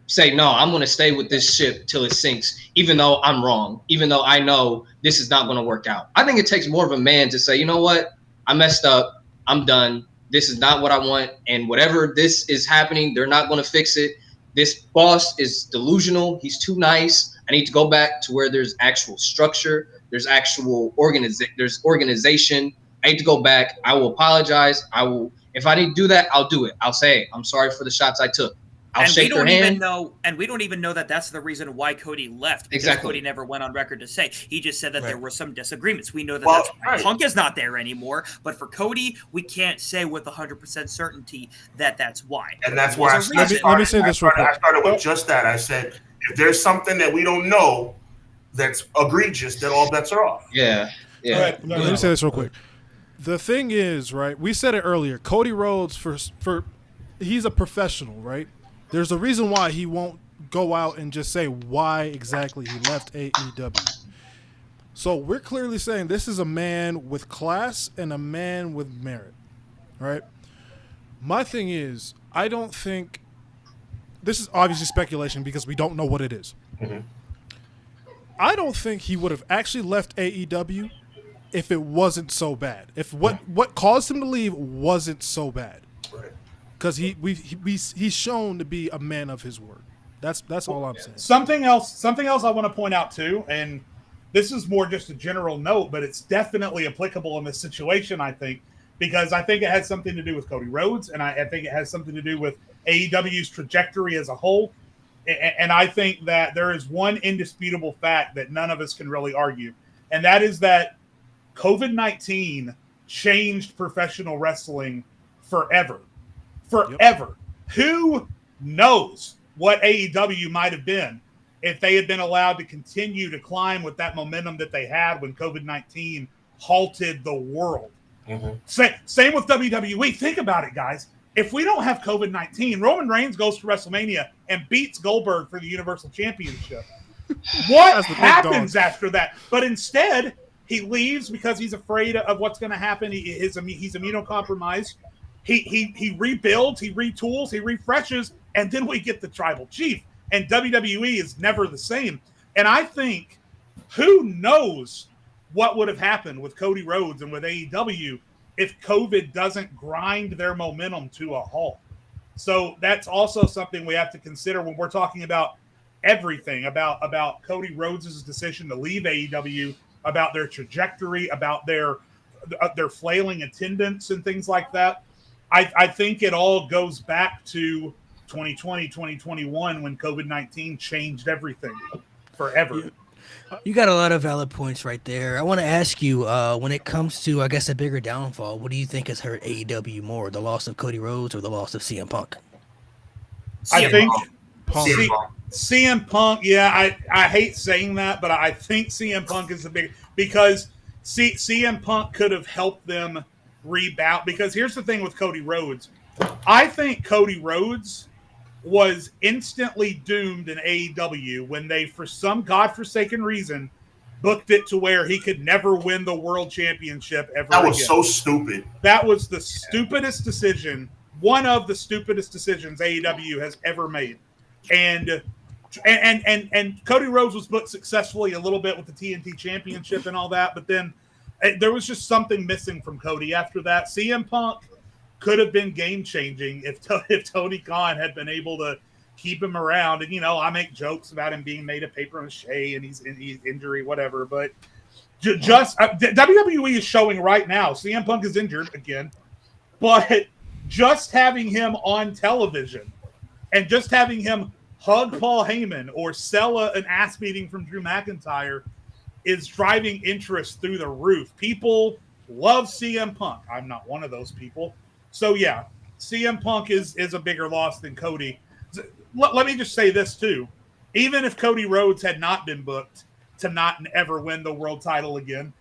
say, no, I'm going to stay with this ship till it sinks, even though I'm wrong, even though I know this is not going to work out. I think it takes more of a man to say, you know what, I messed up, I'm done. This is not what I want. And whatever this is happening, they're not going to fix it. This boss is delusional. He's too nice. I need to go back to where there's actual structure. There's actual organization. I need to go back. I will apologize. If I need to do that, I'll do it. I'll say, I'm sorry for the shots I took. I'll shake their hand. We don't even know that that's the reason why Cody left. Because exactly. Cody never went on record to say. He just said that there were some disagreements. We know that that's why Punk is not there anymore. But for Cody, we can't say with 100% certainty that that's why. And that's why let me say this real quick. I started with just that. I said, if there's something that we don't know that's egregious, then all bets are off. Yeah. Let me say this real quick. The thing is, right, we said it earlier, Cody Rhodes, for he's a professional, right? There's a reason why he won't go out and just say why exactly he left AEW. So we're clearly saying this is a man with class and a man with merit, right? My thing is, I don't think – this is obviously speculation because we don't know what it is. Mm-hmm. I don't think he would have actually left AEW if it wasn't so bad. If what caused him to leave wasn't so bad. Right. Because he's shown to be a man of his word. That's all I'm saying. Something else I want to point out too, and this is more just a general note, but it's definitely applicable in this situation, I think, because I think it has something to do with Cody Rhodes, and I think it has something to do with AEW's trajectory as a whole. And I think that there is one indisputable fact that none of us can really argue, and that is that COVID-19 changed professional wrestling forever. Forever. Yep. Who knows what AEW might have been if they had been allowed to continue to climb with that momentum that they had when COVID-19 halted the world. Mm-hmm. Same with WWE. Think about it, guys. If we don't have COVID-19, Roman Reigns goes to WrestleMania and beats Goldberg for the Universal Championship. What happens after that? But instead, he leaves because he's afraid of what's going to happen. He's immunocompromised. He rebuilds, he retools, he refreshes, and then we get the tribal chief. And WWE is never the same. And I think, who knows what would have happened with Cody Rhodes and with AEW if COVID doesn't grind their momentum to a halt. So that's also something we have to consider when we're talking about everything, about Cody Rhodes' decision to leave AEW, about their trajectory, about their flailing attendance and things like that. I think it all goes back to 2020, 2021 when COVID-19 changed everything forever. You got a lot of valid points right there. I want to ask you, when it comes to, I guess, a bigger downfall, what do you think has hurt AEW more, the loss of Cody Rhodes or the loss of CM Punk? I think CM Punk, yeah, I hate saying that, but I think CM Punk is the big, because CM Punk could have helped them rebound. Because here's the thing with Cody Rhodes. I think Cody Rhodes was instantly doomed in AEW when they, for some godforsaken reason, booked it to where he could never win the world championship ever again. That was so stupid. That was the stupidest decision, one of the stupidest decisions AEW has ever made. And Cody Rhodes was booked successfully a little bit with the TNT championship and all that, but then there was just something missing from Cody after that. CM Punk could have been game-changing if Tony Khan had been able to keep him around. And, I make jokes about him being made of paper mache and he's injury, whatever. But WWE is showing right now, CM Punk is injured again, but just having him on television and just having him hug Paul Heyman or sell an ass beating from Drew McIntyre is driving interest through the roof. People love CM Punk. I'm not one of those people. So, yeah, CM Punk is a bigger loss than Cody. Let me just say this, too. Even if Cody Rhodes had not been booked to not ever win the world title again,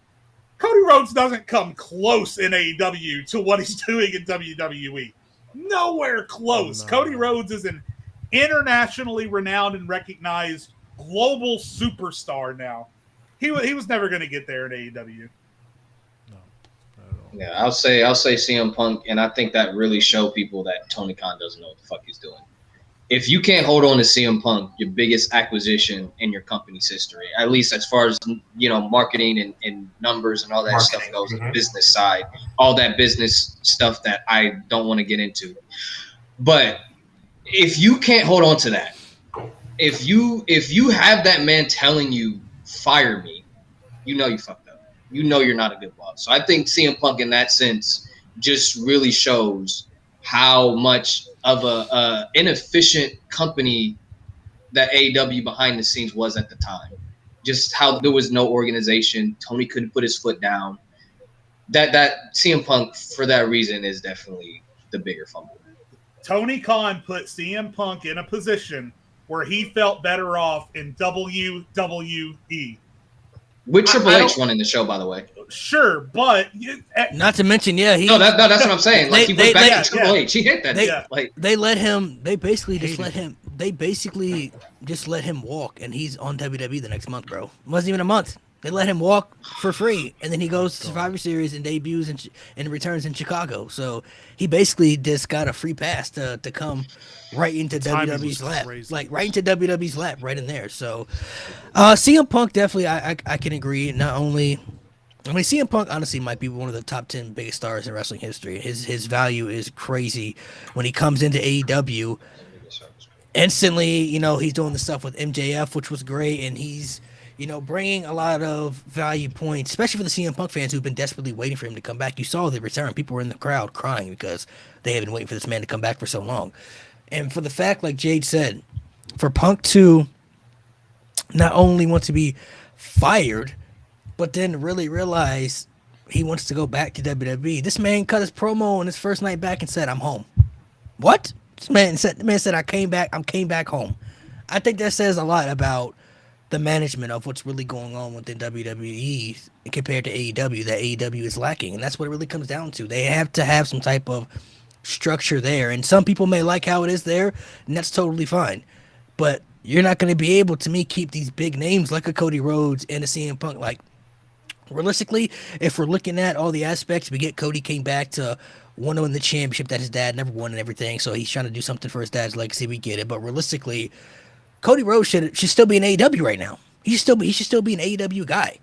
Cody Rhodes doesn't come close in AEW to what he's doing in WWE. Nowhere close. Oh, no. Cody Rhodes is an internationally renowned and recognized global superstar now. He was never going to get there in AEW. No, not at all. Yeah, I'll say CM Punk, and I think that really showed people that Tony Khan doesn't know what the fuck he's doing. If you can't hold on to CM Punk, your biggest acquisition in your company's history, at least as far as marketing and numbers and all that stuff goes, the business side, all that business stuff that I don't want to get into. But if you can't hold on to that, if you have that man telling you fire me, you fucked up. You're not a good boss. So I think CM Punk in that sense just really shows how much of a inefficient company that AEW behind the scenes was at the time. Just how there was no organization. Tony couldn't put his foot down. That CM Punk, for that reason, is definitely the bigger fumble. Tony Khan put CM Punk in a position where he felt better off in WWE. With Triple H running the show, by the way. Sure, but not to mention, that's what I'm saying. Like he went back to Triple H. He hit that. They let him. They basically just let him. They basically just let him walk, and he's on WWE the next month, bro. It wasn't even a month. They let him walk for free, and then he goes to Survivor Series and debuts and returns in Chicago. So he basically just got a free pass to come right into WWE's lap, like right into WWE's lap, right in there. So CM Punk definitely, I can agree. Not only, CM Punk honestly might be one of the top 10 biggest stars in wrestling history. His value is crazy when he comes into AEW. Instantly, he's doing the stuff with MJF, which was great, and he's bringing a lot of value points, especially for the CM Punk fans who've been desperately waiting for him to come back. You saw the return. People were in the crowd crying because they had been waiting for this man to come back for so long. And for the fact, like Jade said, for Punk to not only want to be fired, but then really realize he wants to go back to WWE. This man cut his promo on his first night back and said, "I'm home." What? The man said, "I came back home." I think that says a lot about the management of what's really going on within WWE compared to AEW, that AEW is lacking. And that's what it really comes down to. They have to have some type of structure there. And some people may like how it is there, and that's totally fine. But you're not going to be able to keep these big names like a Cody Rhodes and a CM Punk. Like, realistically, if we're looking at all the aspects, we get Cody came back to want to win the championship that his dad never won and everything. So he's trying to do something for his dad's legacy. We get it. But realistically, Cody Rhodes should still be in AEW right now. He should still be an AEW guy.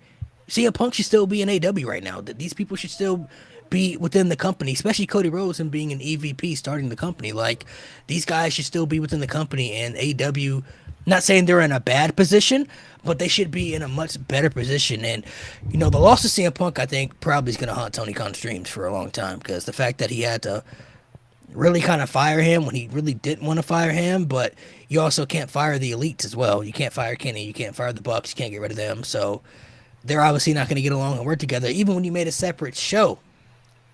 CM Punk should still be in AEW right now. These people should still be within the company, especially Cody Rhodes and being an EVP starting the company. Like, these guys should still be within the company, and AEW, not saying they're in a bad position, but they should be in a much better position. And, the loss of CM Punk, I think, probably is going to haunt Tony Khan's dreams for a long time, because the fact that he had to really kind of fire him when he really didn't want to fire him, but you also can't fire the elites as well. You can't fire Kenny, you can't fire the Bucks, you can't get rid of them. So they're obviously not going to get along and work together. Even when you made a separate show,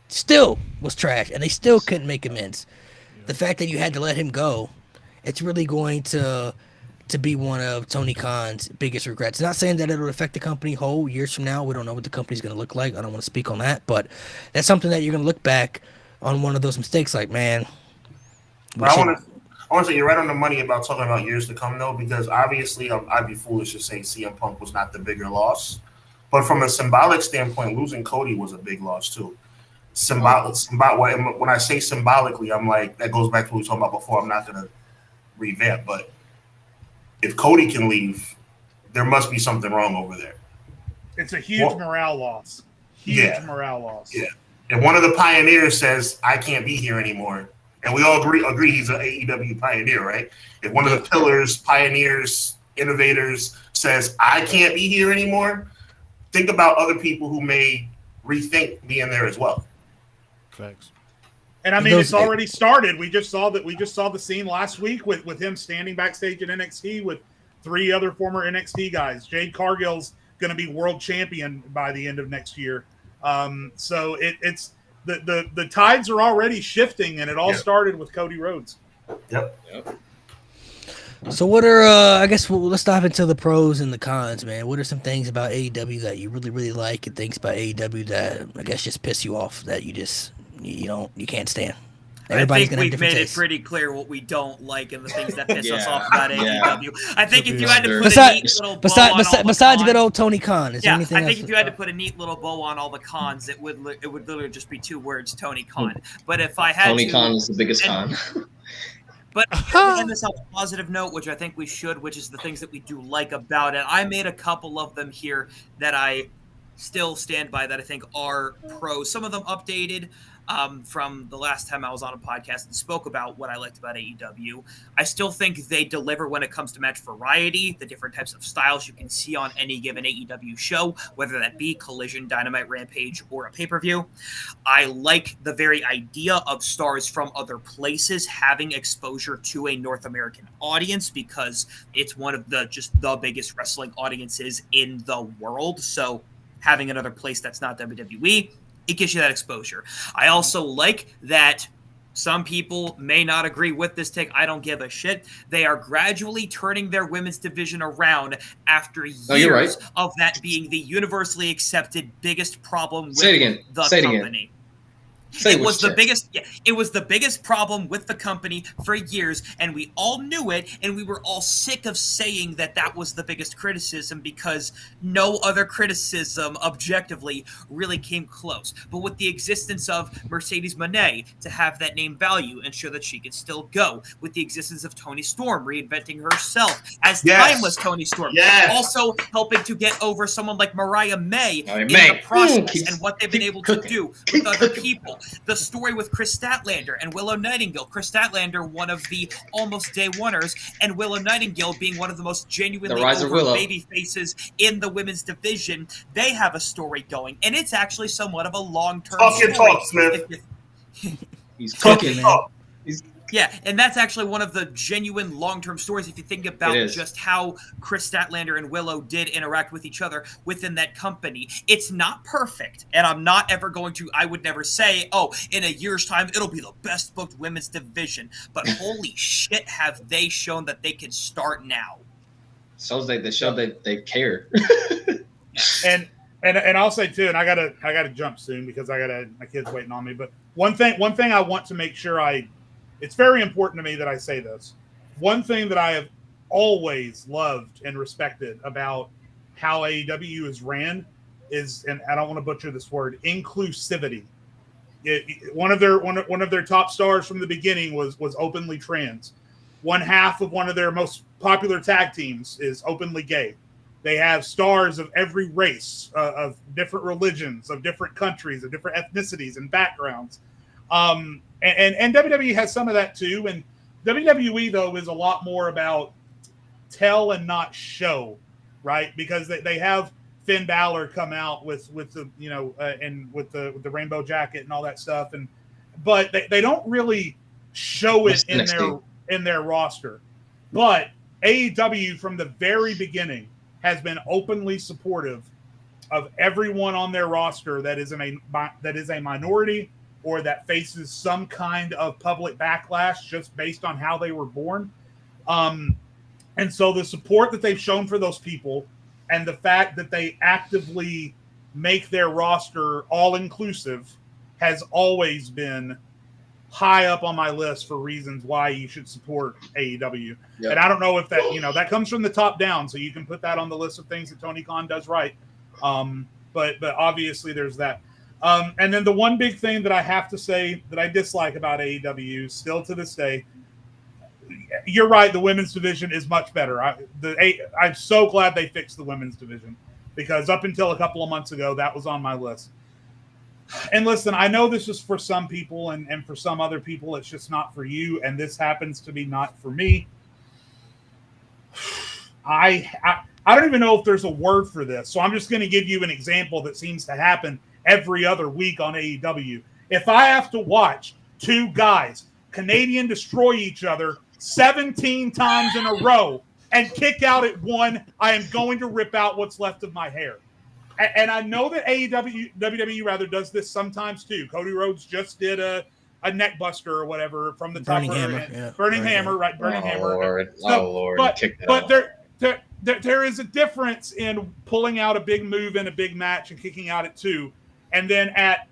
still was trash, and they still couldn't make amends. The fact that you had to let him go, it's really going to be one of Tony Khan's biggest regrets. Not saying that it'll affect the company whole years from now. We don't know what the company's going to look like. I don't want to speak on that, but that's something that you're going to look back on, one of those mistakes, like, man. I want to say you're right on the money about talking about years to come, though, because obviously I'd be foolish to say CM Punk was not the bigger loss. But from a symbolic standpoint, losing Cody was a big loss, too. When I say symbolically, I'm like, that goes back to what we were talking about before. I'm not going to revamp, but if Cody can leave, there must be something wrong over there. It's a huge morale loss. Morale loss. Yeah. If one of the pioneers says, "I can't be here anymore," and we all agree he's an AEW pioneer, right? If one of the pillars, pioneers, innovators says, "I can't be here anymore," think about other people who may rethink being there as well. Thanks. And I mean, it's already started. We just saw the scene last week with him standing backstage in NXT with 3 other former NXT guys. Jade Cargill's going to be world champion by the end of next year. So it's the tides are already shifting, and it all started with Cody Rhodes. Yep. So what are I guess let's dive into the pros and the cons, man. What are some things about AEW that you really, really like, and things about AEW that I guess just piss you off, that you can't stand? Everybody's I think gonna have we've different made tastes. it pretty clear what we don't like and the things that piss us Yeah. off about Yeah. AEW. I think if you had to put a Besides, neat little bow on all the besides good cons, old Tony Khan, is there yeah, anything I think else? if you had to put a neat little bow on all the cons, it would literally just be 2 words, Tony Khan. But if I had Tony to, Khan is the biggest and- con. But to end this on a positive note, which I think we should, which is the things that we do like about it. I made a couple of them here that I still stand by that I think are pros. Some of them updated from the last time I was on a podcast and spoke about what I liked about AEW. I still think they deliver when it comes to match variety, the different types of styles you can see on any given AEW show, whether that be Collision, Dynamite, Rampage, or a pay-per-view. I like the very idea of stars from other places having exposure to a North American audience because it's one of the biggest wrestling audiences in the world. So having another place that's not WWE, it gives you that exposure. I also like that some people may not agree with this take. I don't give a shit. They are gradually turning their women's division around after years of that being the universally accepted biggest problem with the company. It was the biggest problem with the company for years, and we all knew it, and we were all sick of saying that was the biggest criticism because no other criticism objectively really came close. But with the existence of Mercedes Moné to have that name value, ensure that she could still go, with the existence of Toni Storm reinventing herself as timeless Toni Storm, also helping to get over someone like Mariah May in the process and what they've been able to do with other people. The story with Chris Statlander and Willow Nightingale. Chris Statlander, one of the almost day oneers, and Willow Nightingale being one of the most genuinely over baby faces in the women's division. They have a story going, and it's actually somewhat of a long-term story. Talk, Smith. He's cooking, man. Yeah, and that's actually one of the genuine long-term stories if you think about just how Chris Statlander and Willow did interact with each other within that company. It's not perfect, and I would never say, in a year's time, it'll be the best booked women's division. But holy shit, have they shown that they can start now. So they show that they care. And I'll say too, and I gotta jump soon because my kids waiting on me. But one thing I want to make sure it's very important to me that I say this. One thing that I have always loved and respected about how AEW is ran is, and I don't want to butcher this word, inclusivity. One of their top stars from the beginning was openly trans. One half of one of their most popular tag teams is openly gay. They have stars of every race, of different religions, of different countries, of different ethnicities and backgrounds. And WWE has some of that too. And WWE, though, is a lot more about tell and not show, right? Because they have Finn Balor come out with the and with the rainbow jacket and all that stuff, but they don't really show it in their roster. But AEW from the very beginning has been openly supportive of everyone on their roster that is a minority or that faces some kind of public backlash just based on how they were born. And so the support that they've shown for those people and the fact that they actively make their roster all-inclusive has always been high up on my list for reasons why you should support AEW. Yep. And I don't know if that comes from the top down, so you can put that on the list of things that Tony Khan does right. But obviously there's that. And then the one big thing that I have to say that I dislike about AEW still to this day, you're right, the women's division is much better. I'm so glad they fixed the women's division because up until a couple of months ago, that was on my list. And listen, I know this is for some people and for some other people, it's just not for you. And this happens to be not for me. I don't even know if there's a word for this. So I'm just going to give you an example that seems to happen every other week on AEW. If I have to watch two guys, Canadian, destroy each other 17 times in a row and kick out at one, I am going to rip out what's left of my hair. And I know that WWE does this sometimes too. Cody Rhodes just did a neck buster or whatever from the top. Burning Hammer, right? Burning Hammer. Lord. But there is a difference in pulling out a big move in a big match and kicking out at two. And then at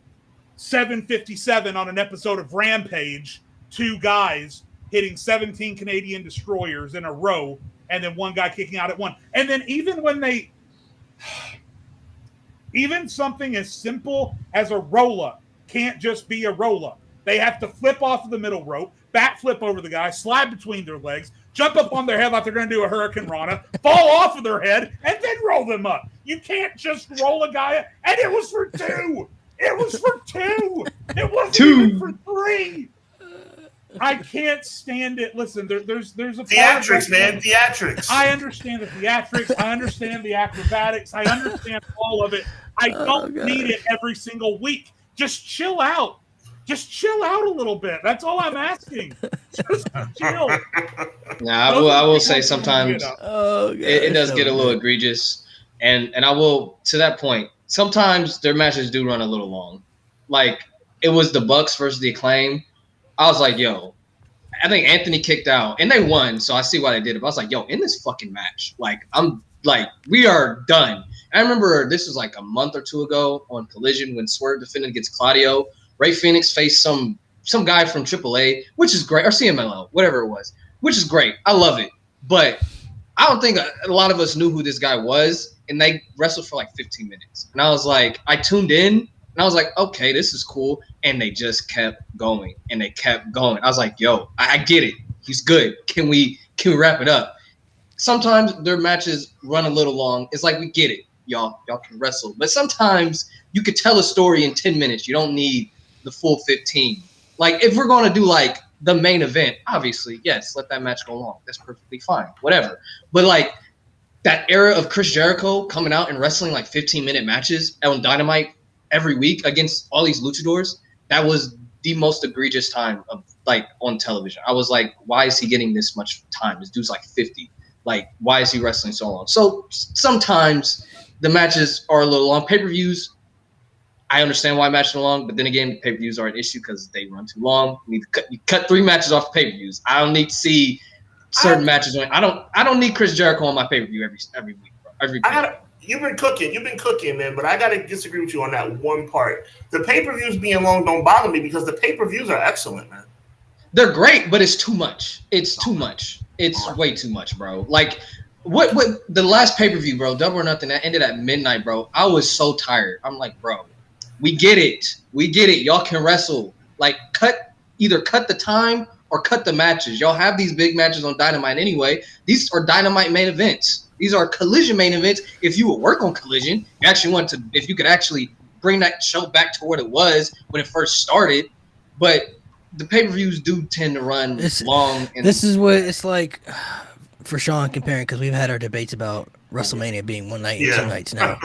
757 on an episode of Rampage, 2 guys hitting 17 Canadian destroyers in a row, and then one guy kicking out at one. And then even something as simple as a roll-up can't just be a roll-up. They have to flip off of the middle rope, backflip over the guy, slide between their legs, jump up on their head like they're going to do a Hurricane Rana, fall off of their head, and then roll them up. You can't just roll a guy, and it was for 2. It was for 2. It wasn't even for 3. I can't stand it. Listen, there's a theatrics, man. Theatrics. I understand the theatrics. I understand the acrobatics. I understand all of it. I don't need it every single week. Just chill out. Just chill out a little bit. That's all I'm asking. Just chill. Now, I will say sometimes it does get a little egregious, and I will, to that point, sometimes their matches do run a little long. Like, it was the Bucks versus the Acclaim. I was like, yo, I think Anthony kicked out, and they won, so I see why they did it. But I was like, yo, in this fucking match, like, we are done. And I remember this was like a month or 2 ago on Collision when Swerve defended against Claudio. Ray Phoenix faced some guy from AAA, which is great, or CMLL, whatever it was, which is great. I love it. But I don't think a lot of us knew who this guy was, and they wrestled for like 15 minutes. And I was like, I tuned in, and I was like, okay, this is cool. And they just kept going, and they kept going. I was like, yo, I get it. He's good. Can we wrap it up? Sometimes their matches run a little long. It's like, we get it. Y'all can wrestle. But sometimes you could tell a story in 10 minutes. You don't need the full 15. Like, if we're going to do like the main event, obviously, yes, let that match go long. That's perfectly fine. Whatever. But like that era of Chris Jericho coming out and wrestling like 15-minute matches on Dynamite every week against all these luchadors, that was the most egregious time of like on television. I was like, why is he getting this much time? This dude's like 50. Like, why is he wrestling so long? So sometimes the matches are a little long. Pay-per-views, I understand why matches are long, but then again, pay-per-views are an issue because they run too long. You cut 3 matches off pay-per-views. I don't need to see certain matches. I don't need Chris Jericho on my pay-per-view every week, bro. You've been cooking, man. But I gotta disagree with you on that one part. The pay-per-views being long don't bother me because the pay-per-views are excellent, man. They're great, but it's too much. It's too much. It's way too much, bro. Like, what the last pay-per-view, bro, Double or Nothing, that ended at midnight, bro. I was so tired. I'm like, bro, we get it. Y'all can wrestle. Like, either cut the time or cut the matches. Y'all have these big matches on Dynamite anyway. These are Dynamite main events. These are Collision main events. If you would work on Collision, if you could actually bring that show back to what it was when it first started. But the pay-per-views do tend to run long. And this is what it's like for Sean comparing, because we've had our debates about WrestleMania being one night and 2 nights now.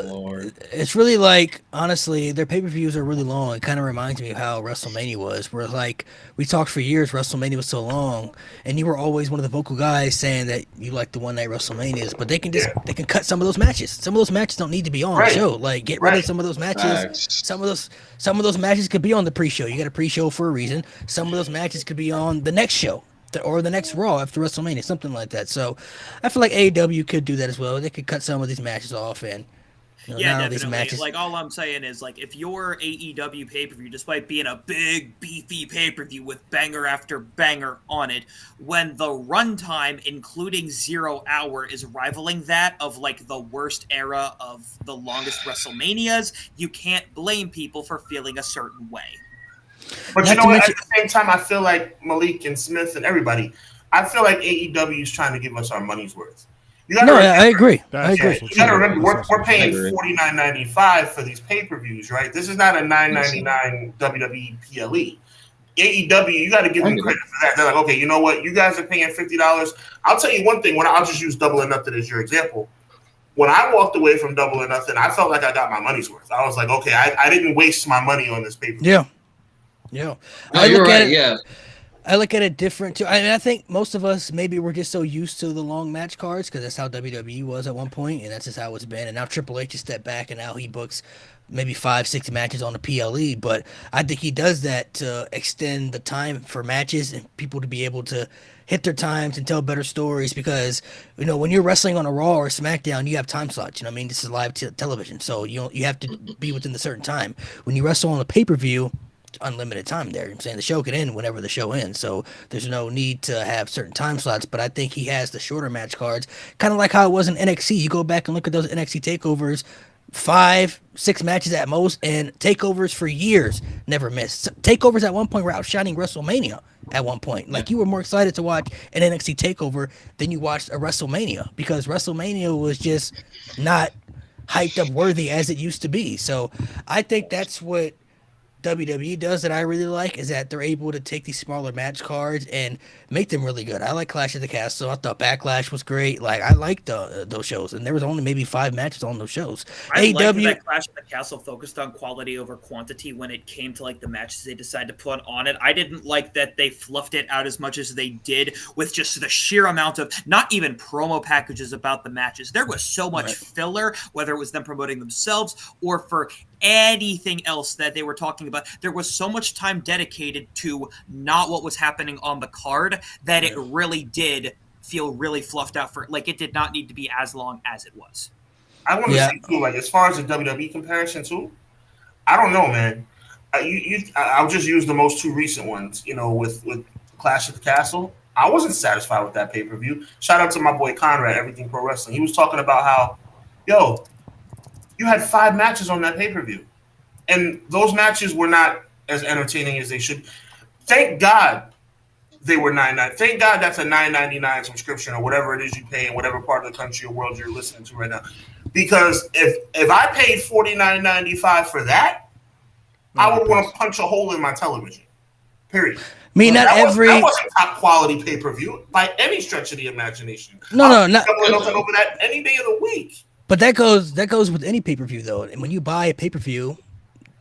Lord. It's really like, honestly, their pay-per-views are really long. It kind of reminds me of how WrestleMania was, where like we talked for years WrestleMania was so long, and you were always one of the vocal guys saying that you like the one night WrestleManias, but they can cut some of those matches. Some of those matches don't need to be on the show. Like, get rid of some of those matches. Some of those matches could be on the pre-show. You got a pre-show for a reason. Some of those matches could be on the next show. Or the next Raw after WrestleMania, something like that. So I feel like AEW could do that as well. They could cut some of these matches off and definitely. These matches. Like, all I'm saying is, like, if your AEW pay-per-view, despite being a big beefy pay-per-view with banger after banger on it, when the runtime, including 0 hour, is rivaling that of like the worst era of the longest WrestleManias, you can't blame people for feeling a certain way. But you know what? At the same time, I feel like Malik and Smith and everybody, I feel like AEW is trying to give us our money's worth. I agree. You got to remember, we're paying $49.95 for these pay-per-views, right? This is not a $9.99 WWE PLE. AEW, you got to give them credit for that. They're like, okay, you know what? You guys are paying $50. I'll tell you one thing. I'll just use Double or Nothing as your example. When I walked away from Double or Nothing, I felt like I got my money's worth. I was like, okay, I didn't waste my money on this pay-per-view. Yeah. No, you're right. Yeah. I look at it different too. I mean, I think most of us maybe we're just so used to the long match cards because that's how WWE was at one point, and that's just how it's been. And now Triple H has stepped back, and now he books maybe 5-6 matches on the PLE. But I think he does that to extend the time for matches and people to be able to hit their times and tell better stories. Because when you're wrestling on a Raw or SmackDown, you have time slots. I mean, this is live television, so you have to be within a certain time. When you wrestle on a pay-per-view, unlimited time there. I'm saying the show can end whenever the show ends, so there's no need to have certain time slots. But I think he has the shorter match cards, kind of like how it was in NXT. You go back and look at those NXT takeovers, 5-6 matches at most, and takeovers for years never missed. Takeovers at one point were outshining WrestleMania at one point. Like, you were more excited to watch an NXT takeover than you watched a WrestleMania, because WrestleMania was just not hyped up worthy as it used to be. So I think that's what WWE does that I really like, is that they're able to take these smaller match cards and make them really good. I like Clash of the Castle. I thought Backlash was great. Like, I liked those shows, and there was only maybe 5 matches on those shows. I liked that Clash of the Castle focused on quality over quantity when it came to like the matches they decided to put on it. I didn't like that they fluffed it out as much as they did with just the sheer amount of not even promo packages about the matches. There was so much filler, whether it was them promoting themselves or for anything else that they were talking about. There was so much time dedicated to not what was happening on the card that it really did feel really fluffed out. For like, it did not need to be as long as it was. I want to say too, like, as far as the WWE comparison too, I don't know, man. I'll just use the most 2 recent ones. With Clash of the Castle, I wasn't satisfied with that pay-per-view. Shout out to my boy Conrad, Everything Pro Wrestling. He was talking about how, you had 5 matches on that pay-per-view, and those matches were not as entertaining as they should. Thank God they were $9.99. Thank God that's a $9.99 subscription or whatever it is you pay in whatever part of the country or world you're listening to right now. Because if I paid $49.95 for that, I would want to punch a hole in my television. Period. I mean, that wasn't top quality pay-per-view by any stretch of the imagination. Not nothing over that any day of the week. But that goes with any pay-per-view though. And when you buy a pay-per-view,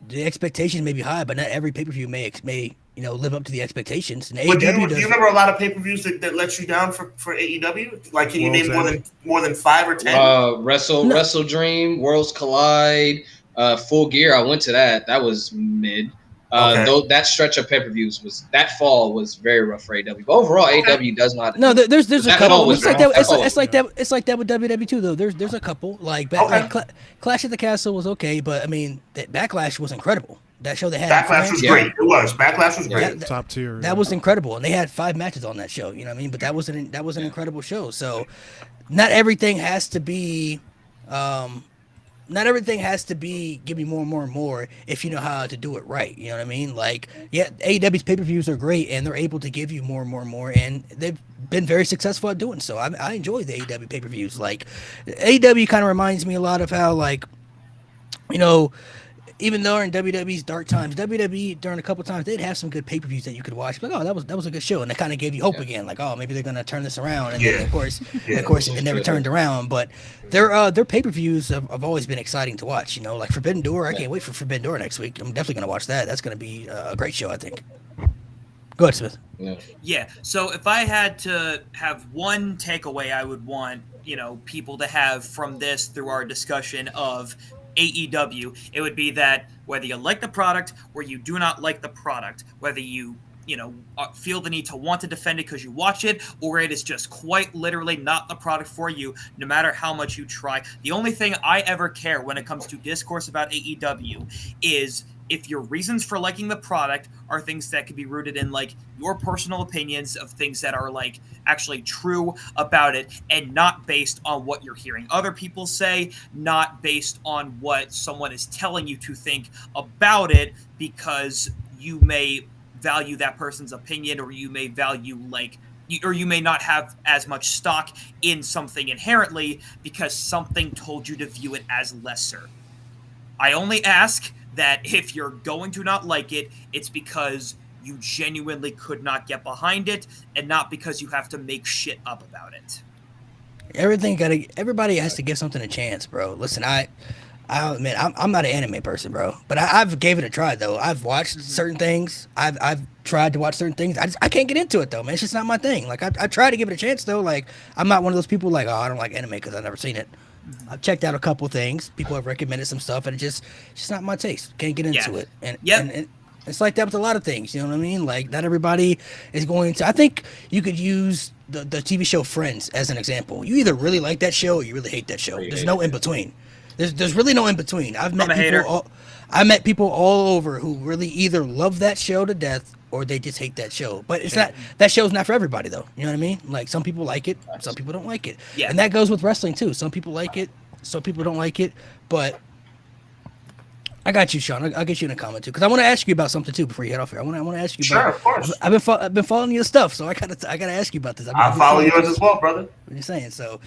the expectations may be high, but not every pay-per-view may live up to the expectations. And but do you remember a lot of pay-per-views that let you down for AEW? Like, can you name more than 5 or 10? Wrestle Dream, Worlds Collide, Full Gear. I went to that. That was mid. That stretch of pay-per-views that fall was very rough for AEW. But overall, AEW does not. No, there's a couple. It's like that with WWE too, though. There's a couple like Clash of the Castle was okay, but I mean, that Backlash was incredible. That show they had. Backlash was great. It was. Backlash was great. Top tier. That was incredible, and they had 5 matches on that show. You know what I mean? But that was an incredible show. So, not everything has to be. Not everything has to be give me more and more and more if you know how to do it right. You know what I mean? Like, AEW's pay-per-views are great, and they're able to give you more and more and more, and they've been very successful at doing so. I enjoy the AEW pay-per-views. Like, AEW kind of reminds me a lot of how, like, even though in WWE's dark times, WWE during a couple times they'd have some good pay-per-views that you could watch. Like, oh, that was a good show, and it kind of gave you hope again. Like, oh, maybe they're gonna turn this around. And then, of course, it never turned around. But their pay-per-views have always been exciting to watch. Like Forbidden Door. I can't wait for Forbidden Door next week. I'm definitely gonna watch that. That's gonna be a great show, I think. Go ahead, Smith. Yeah. So if I had to have one takeaway, I would want people to have from this through our discussion of AEW, it would be that whether you like the product or you do not like the product, whether you feel the need to want to defend it because you watch it, or it is just quite literally not the product for you, no matter how much you try. The only thing I ever care when it comes to discourse about AEW is if your reasons for liking the product are things that could be rooted in like your personal opinions of things that are like actually true about it, and not based on what you're hearing other people say, not based on what someone is telling you to think about it, because you may value that person's opinion, or you may value or you may not have as much stock in something inherently because something told you to view it as lesser. I only ask that if you're going to not like it, it's because you genuinely could not get behind it, and not because you have to make shit up about it. Everybody has to give something a chance, bro. Listen, I admit, I'm not an anime person, bro. But I've gave it a try though. I've watched certain things. I've tried to watch certain things. I can't get into it though, man. It's just not my thing. Like I try to give it a chance though. Like I'm not one of those people like, oh, I don't like anime because I've never seen it. I've checked out a couple things. People have recommended some stuff, and it's just not my taste. Can't get into it. And it's like that with a lot of things. You know what I mean? Like not everybody is going to. I think you could use the TV show Friends as an example. You either really like that show or you really hate that show. There's no in between. There's really no in between. I met people all over who really either love that show to death or they just hate that show. But it's not, that show's not for everybody though. You know what I mean? Like some people like it, some people don't like it. Yeah. And that goes with wrestling too. Some people like it, some people don't like it. But I got you, Sean. I'll get you in a comment too, because I want to ask you about something too before you head off here. I want to ask you about. Sure, of course. I've been following your stuff, so I gotta ask you about this. I'll follow yours as well, brother. What you saying? So,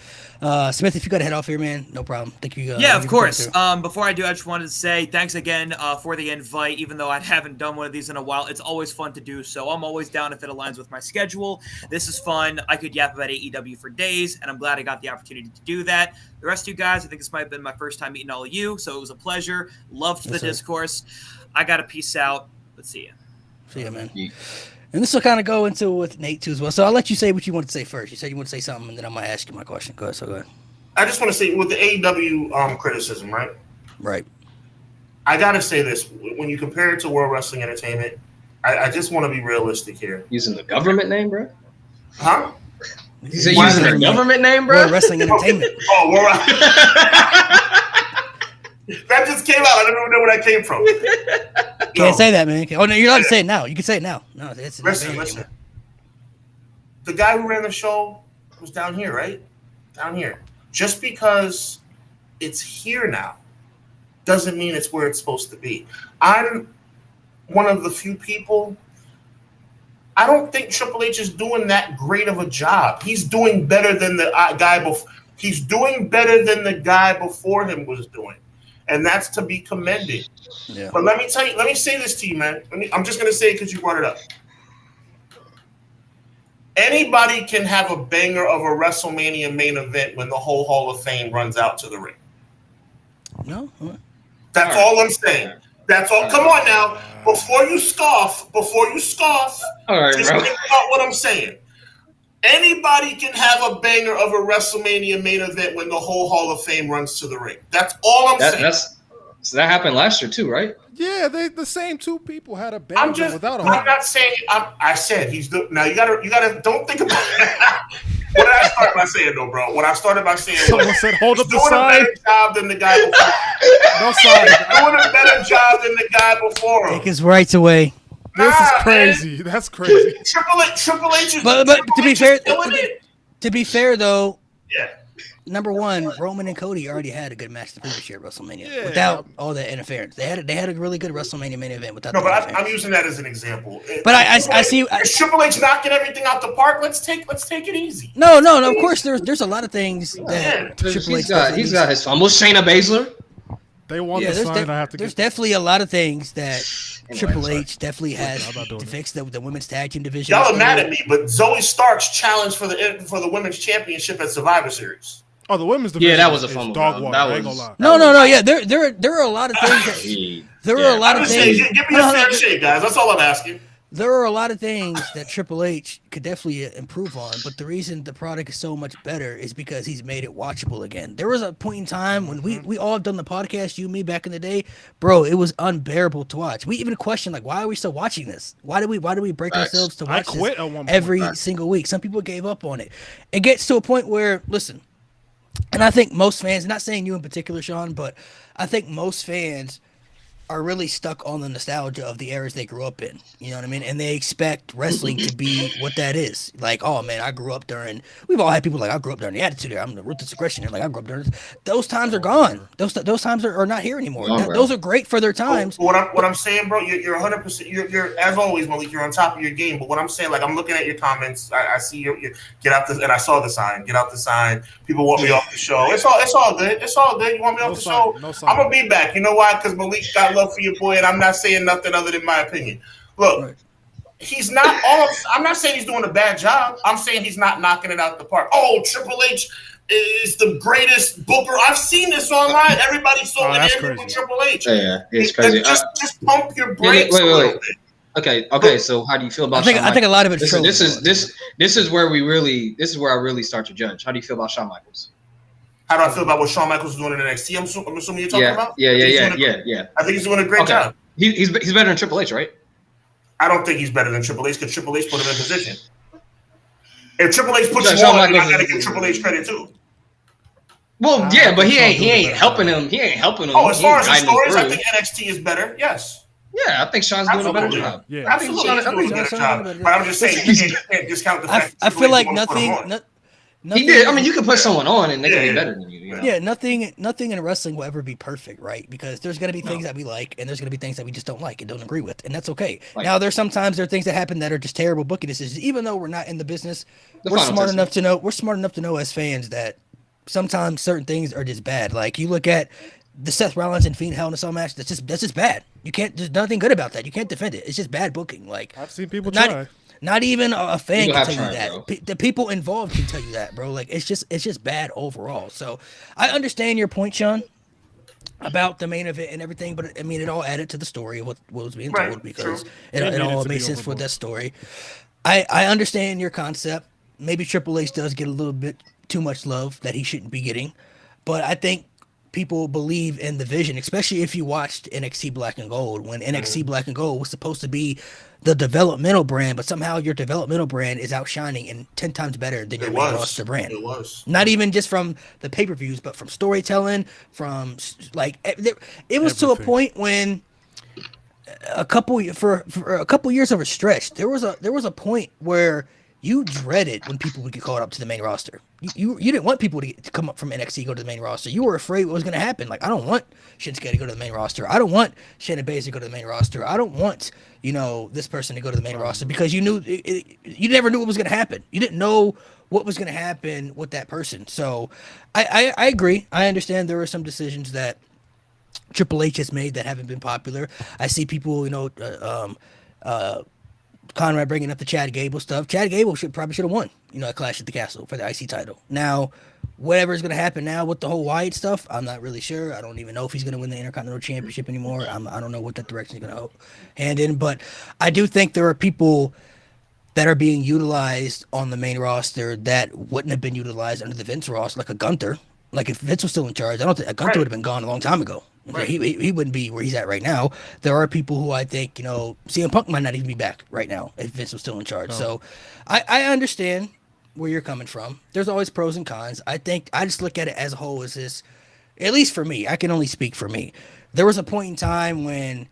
Smith, if you gotta head off here, man, no problem. Thank you. Yeah, of course. Before I do, I just wanted to say thanks again for the invite. Even though I haven't done one of these in a while, it's always fun to do. So I'm always down if it aligns with my schedule. This is fun. I could yap about AEW for days, and I'm glad I got the opportunity to do that. The rest of you guys, I think this might have been my first time meeting all of you, so it was a pleasure. Loved the discourse. I got to peace out. Let's see you. See ya, man. Yeah. And this will kind of go into with Nate too as well. So I'll let you say what you want to say first. You said you want to say something, and then I'm gonna ask you my question. Go ahead. I just want to say with the AEW criticism, right? Right. I gotta say this: when you compare it to World Wrestling Entertainment, I just want to be realistic here. Using the government name, bro? Huh? You said using the government name, bro? World Wrestling Entertainment. That just came out. I don't even know where that came from. Can't say that, man. Oh no, you're allowed to say it now. You can say it now. No, it's listen. The guy who ran the show was down here, right? Down here. Just because it's here now doesn't mean it's where it's supposed to be. I'm one of the few people. I don't think Triple H is doing that great of a job. He's doing better than the guy before. He's doing better than the guy before him was doing. And that's to be commended. Yeah. But let me say this to you, man. I'm just going to say it because you brought it up. Anybody can have a banger of a WrestleMania main event when the whole Hall of Fame runs out to the ring. No. That's all I'm saying. That's all. Come on now. Before you scoff, all right, just think about what I'm saying. Anybody can have a banger of a WrestleMania main event when the whole Hall of Fame runs to the ring. That's all I'm saying. So that happened last year too, right? Yeah, the same two people had a banger without him. I'm not saying. I said he's now. You gotta. Don't think about it. What did I start by saying though, bro? What I started by saying. Someone said, "Hold up the sign." Doing a better job than the guy before. No sign. Doing a better job than the guy before him. Take his rights away. This is crazy. Man. That's crazy. Triple H is. But to be fair though, yeah. Number one, Roman and Cody already had a good match the previous year at WrestleMania without all that interference. They had a really good WrestleMania main event without. No, but I'm using that as an example. But I see. Is Triple H knocking everything out the park? Let's take it easy. No. Of course, there's a lot of things that Triple H. He's got his fumble. Shayna Baszler. They want the sign. I have to. There's definitely a lot of things that Triple H definitely has to fix. The women's tag team division. Y'all are mad at me, but Zoe Stark's challenge for the women's championship at Survivor Series. Oh, the women's division. Yeah, that was a fumble. Dog water. I ain't gonna lie. No. Yeah, there are a lot of things. There are a lot of things. Give me a fair shake, guys. That's all I'm asking. There are a lot of things that Triple H could definitely improve on, but the reason the product is so much better is because he's made it watchable again. There was a point in time when we all have done the podcast, you and me, back in the day, bro. It was unbearable to watch. We even questioned like, why are we still watching this? Why do we break ourselves to watch this every single week? Some people gave up on it. It gets to a point where, listen, and I think most fans, not saying you in particular, Sean, but I think most fans are really stuck on the nostalgia of the eras they grew up in. You know what I mean? And they expect wrestling to be what that is. Like, oh man, I grew up during. We've all had people like, I grew up during the Attitude Era. I'm the Ruthless Aggression Era. Like, I grew up during. Those times are gone. Those times are not here anymore. Those are great for their times. What I'm saying, bro, you're 100%. You're as always, Malik. You're on top of your game. But what I'm saying, like, I'm looking at your comments. I see you get out this, and I saw the sign. Get out the sign. People want me off the show. It's all good. It's all good. You want me off the show? No I'm gonna be back. You know why? Because Malik got love for your boy, and I'm not saying nothing other than my opinion. Look, he's not all. I'm not saying he's doing a bad job. I'm saying he's not knocking it out the park. Oh, Triple H is the greatest booker. I've seen this online. Everybody's so enamored with Triple H. Yeah, it's crazy. Just pump your brakes. Wait. Okay. So how do you feel about? I think a lot of it's true. This is where I really start to judge. How do you feel about Shawn Michaels? How do I feel about what Shawn Michaels is doing in NXT? I'm assuming you're talking about. Yeah. I think he's doing a great job. He's better than Triple H, right? I don't think he's better than Triple H because Triple H put him in position. If Triple H puts him Shawn on, I Michaels gotta give Triple H credit too. Well, yeah, but he ain't helping him. He ain't helping him. Oh, as far as the stories, I think NXT is better. Yes. Yeah, I think Sean's doing a better job. Yeah, absolutely, he's doing a better job. But I'm just saying, you can't discount the fact. I feel like nothing. He did. I mean, you can put someone on and they can be better than you. You know? Yeah, nothing in wrestling will ever be perfect, right? Because there's going to be things that we like, and there's going to be things that we just don't like and don't agree with, and that's okay. Now, there are things that happen that are just terrible booking decisions. Even though we're not in the business, we're smart enough to know as fans that sometimes certain things are just bad. Like you look at the Seth Rollins and Fiend Hell in a Cell match, that's just bad. You can't. There's nothing good about that. You can't defend it. It's just bad booking. Like I've seen people try. Not even a fan can tell you that. The people involved can tell you that, bro. Like it's just bad overall. So I understand your point, Sean, about the main event and everything, but I mean it all added to the story of what was being told because it all made sense for that story. I understand your concept. Maybe Triple H does get a little bit too much love that he shouldn't be getting, but I think people believe in the vision, especially if you watched NXT Black and Gold when NXT Black and Gold was supposed to be the developmental brand, but somehow your developmental brand is outshining and 10 times better than your main roster brand. It was not even just from the pay-per-views, but from storytelling, from like it was to a point when a couple years of a stretch, there was a point where you dreaded when people would get called up to the main roster. You didn't want people to come up from NXT and go to the main roster. You were afraid what was going to happen. Like, I don't want Shinsuke to go to the main roster. I don't want Shayna Baszler to go to the main roster. I don't want, this person to go to the main roster because you never knew what was going to happen. You didn't know what was going to happen with that person. So I agree. I understand there were some decisions that Triple H has made that haven't been popular. I see people, Conrad bringing up the Chad Gable stuff. Chad Gable probably should have won, at Clash at the Castle for the IC title. Now, whatever's going to happen now with the whole Wyatt stuff, I'm not really sure. I don't even know if he's going to win the Intercontinental Championship anymore. I don't know what that direction is going to hand in, but I do think there are people that are being utilized on the main roster that wouldn't have been utilized under the Vince roster, like a Gunther. Like if Vince was still in charge, I don't think Gunther would have been gone a long time ago. Right. He wouldn't be where he's at right now. There are people who I think, CM Punk might not even be back right now if Vince was still in charge. No. So I understand where you're coming from. There's always pros and cons. I think I just look at it as a whole as this, at least for me, I can only speak for me. There was a point in time when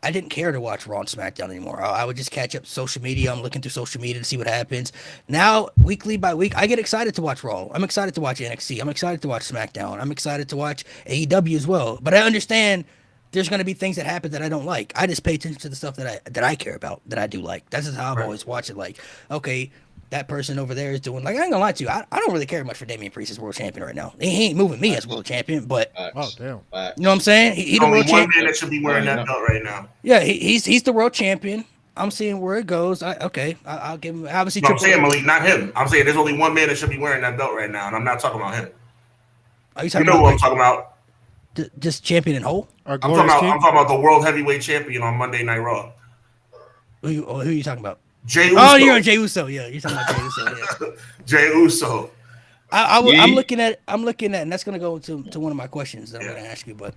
I didn't care to watch Raw and SmackDown anymore. I would just catch up social media. I'm looking through social media to see what happens. Now, weekly by week, I get excited to watch Raw. I'm excited to watch NXT. I'm excited to watch SmackDown. I'm excited to watch AEW as well. But I understand there's going to be things that happen that I don't like. I just pay attention to the stuff that I care about, that I do like. That's just how I've always watched it. Like, okay, that person over there is doing, like, I ain't gonna lie to you. I don't really care much for Damian Priest as world champion right now. He ain't moving me as world champion, but oh damn, you know what I'm saying? He the world champion. One man that should be wearing that belt right now. Yeah, he's the world champion. I'm seeing where it goes. I'll give him. Obviously, no, I'm saying Malik, not him. I'm saying there's only one man that should be wearing that belt right now, and I'm not talking about him. Are you talking who I'm talking about? Just champion in whole. I'm talking about the world heavyweight champion on Monday Night Raw. Who are you talking about? Jey Uso. Oh, you're on Jey Uso. Yeah, you're talking about Jey Uso. Yeah. Jey Uso. I'm looking at, and that's gonna go to one of my questions that I'm gonna ask you. But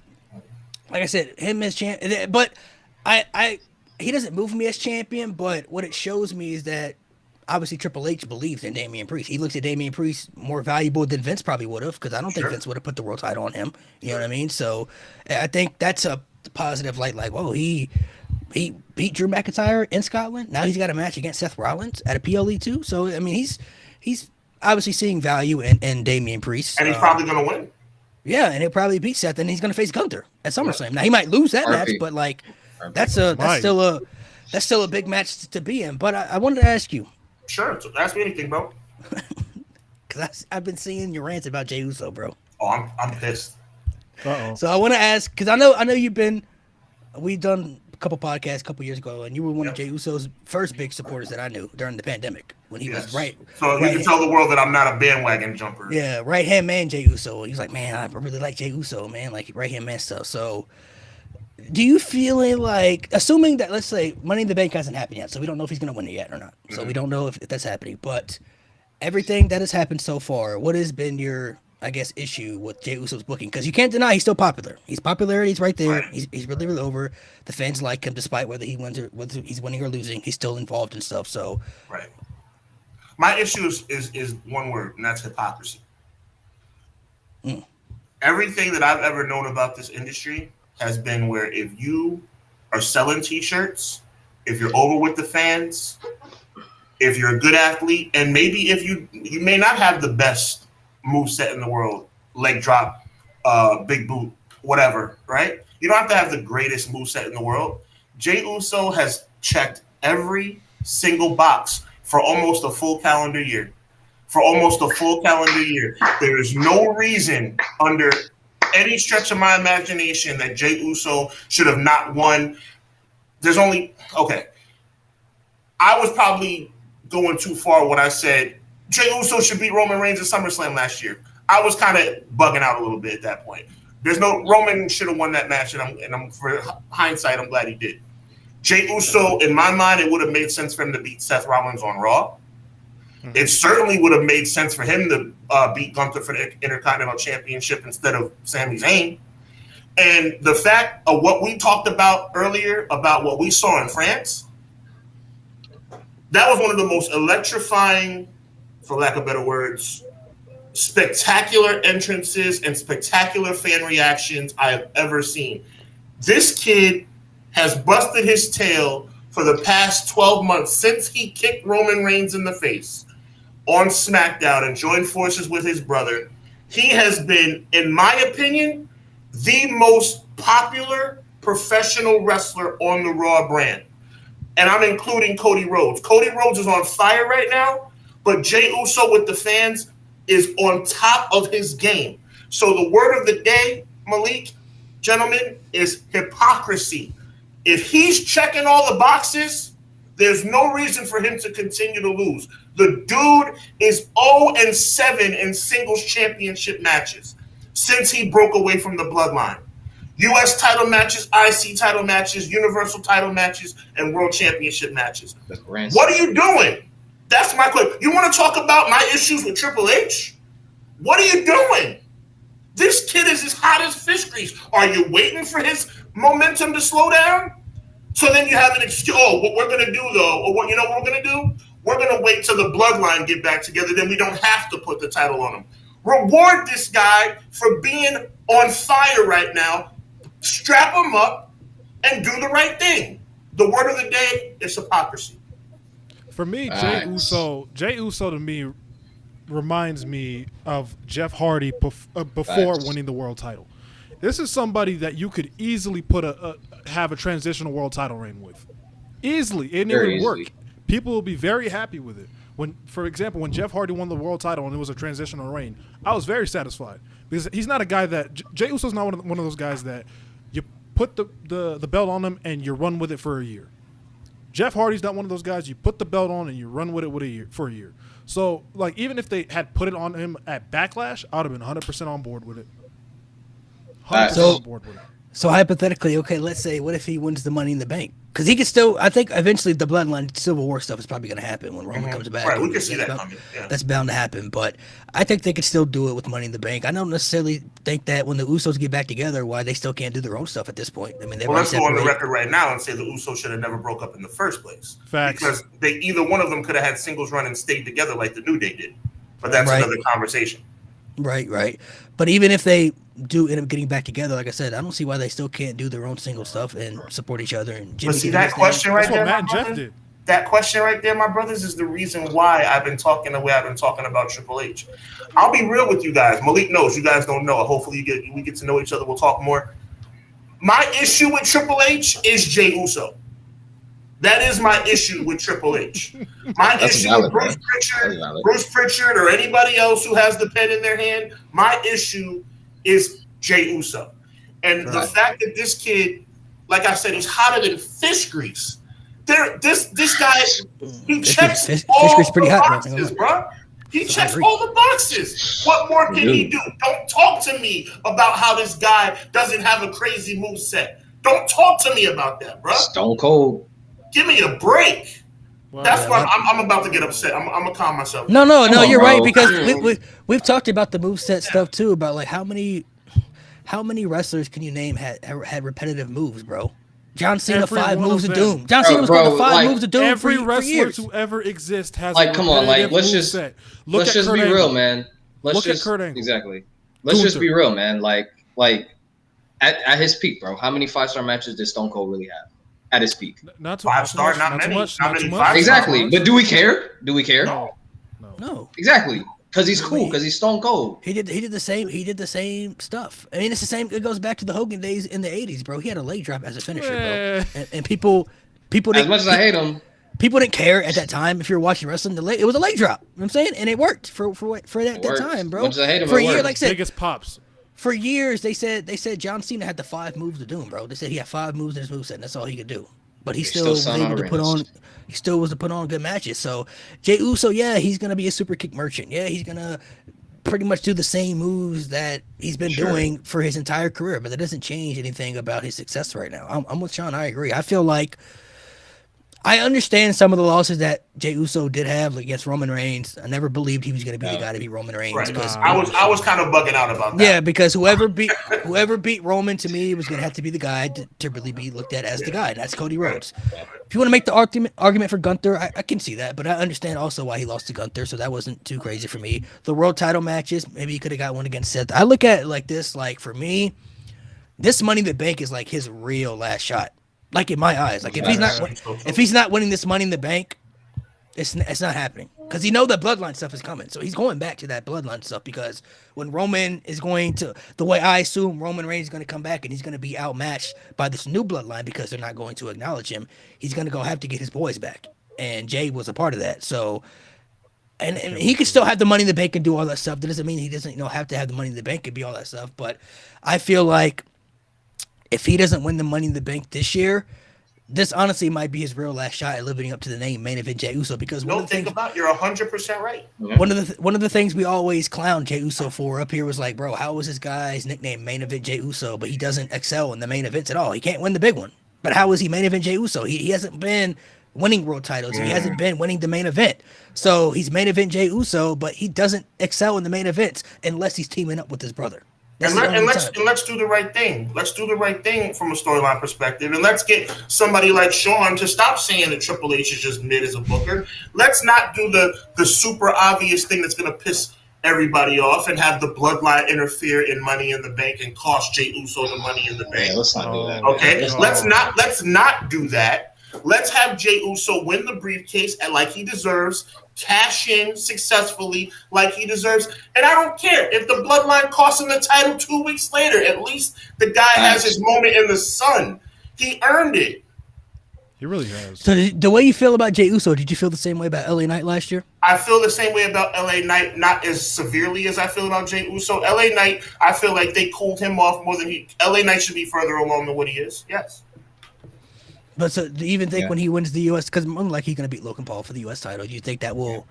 like I said, him as champion, but he doesn't move me as champion. But what it shows me is that obviously Triple H believes in Damian Priest. He looks at Damian Priest more valuable than Vince probably would have, because I don't think Vince would have put the world title on him. You know what I mean? So I think that's a positive light. Like, whoa, he beat Drew McIntyre in Scotland. Now he's got a match against Seth Rollins at a PLE too. So I mean, he's obviously seeing value in Damian Priest, and he's probably gonna win. Yeah, and he'll probably beat Seth, and he's gonna face Gunther at SummerSlam. Now he might lose that match, but like that's still a big match to be in. But I wanted to ask you. Sure, ask me anything, bro. Because I've been seeing your rants about Jey Uso, bro. Oh, I'm pissed. Uh-oh. So I want to ask, because I know you've been. We've done couple podcasts a couple years ago, and you were one of Jey Uso's first big supporters that I knew during the pandemic when he was right. So you can tell the world that I'm not a bandwagon jumper. Yeah, right hand man Jey Uso. He was like, man, I really like Jey Uso, man, like right hand man stuff. So, do you feel like, assuming that, let's say, Money in the Bank hasn't happened yet, so we don't know if he's going to win it yet or not. So we don't know if that's happening. But everything that has happened so far, what has been your, I guess, issue with Jey Uso's booking? Because you can't deny he's still popular. His popularity's right there. Right. He's really, really over. The fans like him despite whether he wins or whether he's winning or losing. He's still involved in stuff. So, right. My issue is one word, and that's hypocrisy. Everything that I've ever known about this industry has been where if you are selling T-shirts, if you're over with the fans, if you're a good athlete, and maybe if you may not have the best moveset in the world, leg drop, big boot, whatever, right? You don't have to have the greatest moveset in the world. Jey Uso has checked every single box for almost a full calendar year. There is no reason under any stretch of my imagination that Jey Uso should have not won. I was probably going too far when I said Jey Uso should beat Roman Reigns at SummerSlam last year. I was kind of bugging out a little bit at that point. Roman should have won that match, and for hindsight, I'm glad he did. Jey Uso, in my mind, it would have made sense for him to beat Seth Rollins on Raw. It certainly would have made sense for him to beat Gunther for the Intercontinental Championship instead of Sami Zayn. And the fact of what we talked about earlier about what we saw in France, that was one of the most electrifying, for lack of better words, spectacular entrances and spectacular fan reactions I have ever seen. This kid has busted his tail for the past 12 months since he kicked Roman Reigns in the face on SmackDown and joined forces with his brother. He has been, in my opinion, the most popular professional wrestler on the Raw brand. And I'm including Cody Rhodes. Cody Rhodes is on fire right now, but Jey Uso with the fans is on top of his game. So the word of the day, Malik, gentlemen, is hypocrisy. If he's checking all the boxes, there's no reason for him to continue to lose. The dude is 0-7 in singles championship matches since he broke away from the bloodline. U.S. title matches, IC title matches, Universal title matches, and World Championship matches. What are you doing? That's my question. You want to talk about my issues with Triple H? What are you doing? This kid is as hot as fish grease. Are you waiting for his momentum to slow down? So then you have an excuse. Oh, what we're going to do, though, or what, you know what we're going to do? We're going to wait till the bloodline get back together. Then we don't have to put the title on him. Reward this guy for being on fire right now. Strap him up and do the right thing. The word of the day is hypocrisy. For me, Jey Uso to me reminds me of Jeff Hardy before winning the world title. This is somebody that you could easily have a transitional world title reign with. Easily. And it would work. People will be very happy with it. For example, when Jeff Hardy won the world title and it was a transitional reign, I was very satisfied. Because he's not a guy that Jey Uso's not one of those guys that you put the belt on him and you run with it for a year. Jeff Hardy's not one of those guys you put the belt on and you run with it for a year. So, like, even if they had put it on him at Backlash, I would have been 100% on board with it. 100% on board with it. So hypothetically, okay, let's say, what if he wins the Money in the Bank? Because he could still, I think eventually the Bloodline Civil War stuff is probably going to happen when Roman comes back. Right, we can see that coming. Yeah. That's bound to happen. But I think they could still do it with Money in the Bank. I don't necessarily think that when the Usos get back together, why they still can't do their own stuff at this point. I mean, let's go on the record right now and say the Usos should have never broke up in the first place. Facts. Because either one of them could have had singles run and stayed together like the New Day did. But that's another conversation. Right. But even if they do end up getting back together, like I said, I don't see why they still can't do their own single stuff and support each other. And Jimmy, but see, that question right there, Matt and Jeff did. That question right there, my brothers, is the reason why I've been talking the way I've been talking about Triple H. I'll be real with you guys. Malik knows. You guys don't know. Hopefully we get to know each other. We'll talk more. My issue with Triple H is Jey Uso. That is my issue with Triple H. My issue with Bruce Pritchard, or anybody else who has the pen in their hand, my issue is Jey Uso. And the fact that this kid like I said, he's hotter than fish grease. This guy, he checks fish all grease pretty the hot, bro. boxes, bro. He checks all the boxes. What more can he do? Don't talk to me about how this guy doesn't have a crazy moveset. Don't talk to me about that, bro. Stone Cold. Give me a break. Wow. That's why I'm about to get upset. I'm gonna calm myself. No, you're bro. right, because we've talked about the moveset stuff too, about like how many wrestlers can you name had repetitive moves, bro? John Cena, Every 5 one moves of of them. doom. John Cena was going to 5 like, moves of doom Every for wrestler years. to ever exist has Like, a come on, like, let's just moveset. let's just be real, man. Let's Look at just Kurt Angle. exactly. Let's just be real, man. Like at his peak, bro. How many 5-star matches did Stone Cold really have at his peak? Not too 5-star, much, not too many. much, Not not too many much. 5-star. Exactly. But do we care? Do we care? No. Exactly. Because he's cool. Because he's Stone Cold. He did the same stuff. I mean, it's the same. It goes back to the Hogan days in the 80s, bro. He had a leg drop as a finisher, bro. And people As much as I hate him, people didn't care at that time. If you were watching wrestling, it was a leg drop. You know what I'm saying, and it worked for that worked. time, bro. As much as I hate him, for it a year, worked. like I said, Biggest pops. for years they said John Cena had the 5 moves of doom, bro. They said he had 5 moves in his moveset, and that's all he could do. But he still was selling able to put on. arenas. He still was to put on good matches. So Jey Uso, yeah, he's gonna be a super kick merchant. Yeah, he's gonna pretty much do the same moves that he's been doing for his entire career. But that doesn't change anything about his success right now. I'm with Sean. I agree. I feel like I understand some of the losses that Jey Uso did have against Roman Reigns. I never believed he was going to be the guy to beat Roman Reigns. Right. Cause, I was kind of bugging out about that. yeah, because whoever beat Roman to me was going to have to be the guy to really be looked at as the guy. And that's Cody Rhodes. If you want to make the argument for Gunther, I can see that, but I understand also why he lost to Gunther, so that wasn't too crazy for me. The world title matches, maybe he could have got one against Seth. I look at it like this, like for me, this Money in the Bank is like his real last shot. Like in my eyes, like if he's not winning this Money in the Bank, it's not happening, because the bloodline stuff is coming. So he's going back to that bloodline stuff, because when Roman is going to, the way I assume Roman Reigns is going to come back and he's going to be outmatched by this new bloodline because they're not going to acknowledge him, he's going to have to get his boys back. And Jay was a part of that. So, and he can still have the Money in the Bank and do all that stuff. That doesn't mean he doesn't have to have the Money in the Bank and be all that stuff. But I feel like if he doesn't win the Money in the Bank this year, this honestly might be his real last shot at living up to the name Main Event Jey Uso, because You're 100% right. One of the things we always clown Jey Uso for up here was like, bro, how was this guy's nickname Main Event Jey Uso, but he doesn't excel in the main events at all. He can't win the big one. But how is he Main Event Jey Uso? He hasn't been winning world titles. He hasn't been winning the main event. So he's Main Event Jey Uso, but he doesn't excel in the main events unless he's teaming up with his brother. And let's do the right thing. Let's do the right thing from a storyline perspective, and let's get somebody like Sean to stop saying that Triple H is just mid as a booker. Let's not do the super obvious thing that's going to piss everybody off and have the bloodline interfere in Money in the Bank and cost Jey Uso the Money in the Bank. Yeah, let's not do that. Okay, let's not do that. Let's have Jey Uso win the briefcase and like he deserves, cash in successfully like he deserves. And I don't care if the bloodline costs him the title 2 weeks later. At least the guy has his moment in the sun. He earned it. He really has. So the way you feel about Jey Uso, did you feel the same way about LA Knight last year? I feel the same way about LA Knight, not as severely as I feel about Jey Uso. LA Knight, I feel like they cooled him off more than LA Knight should be further along than what he is. Yes. But so do you even think when he wins the U.S., because unlike he's going to beat Logan Paul for the U.S. title, do you think that will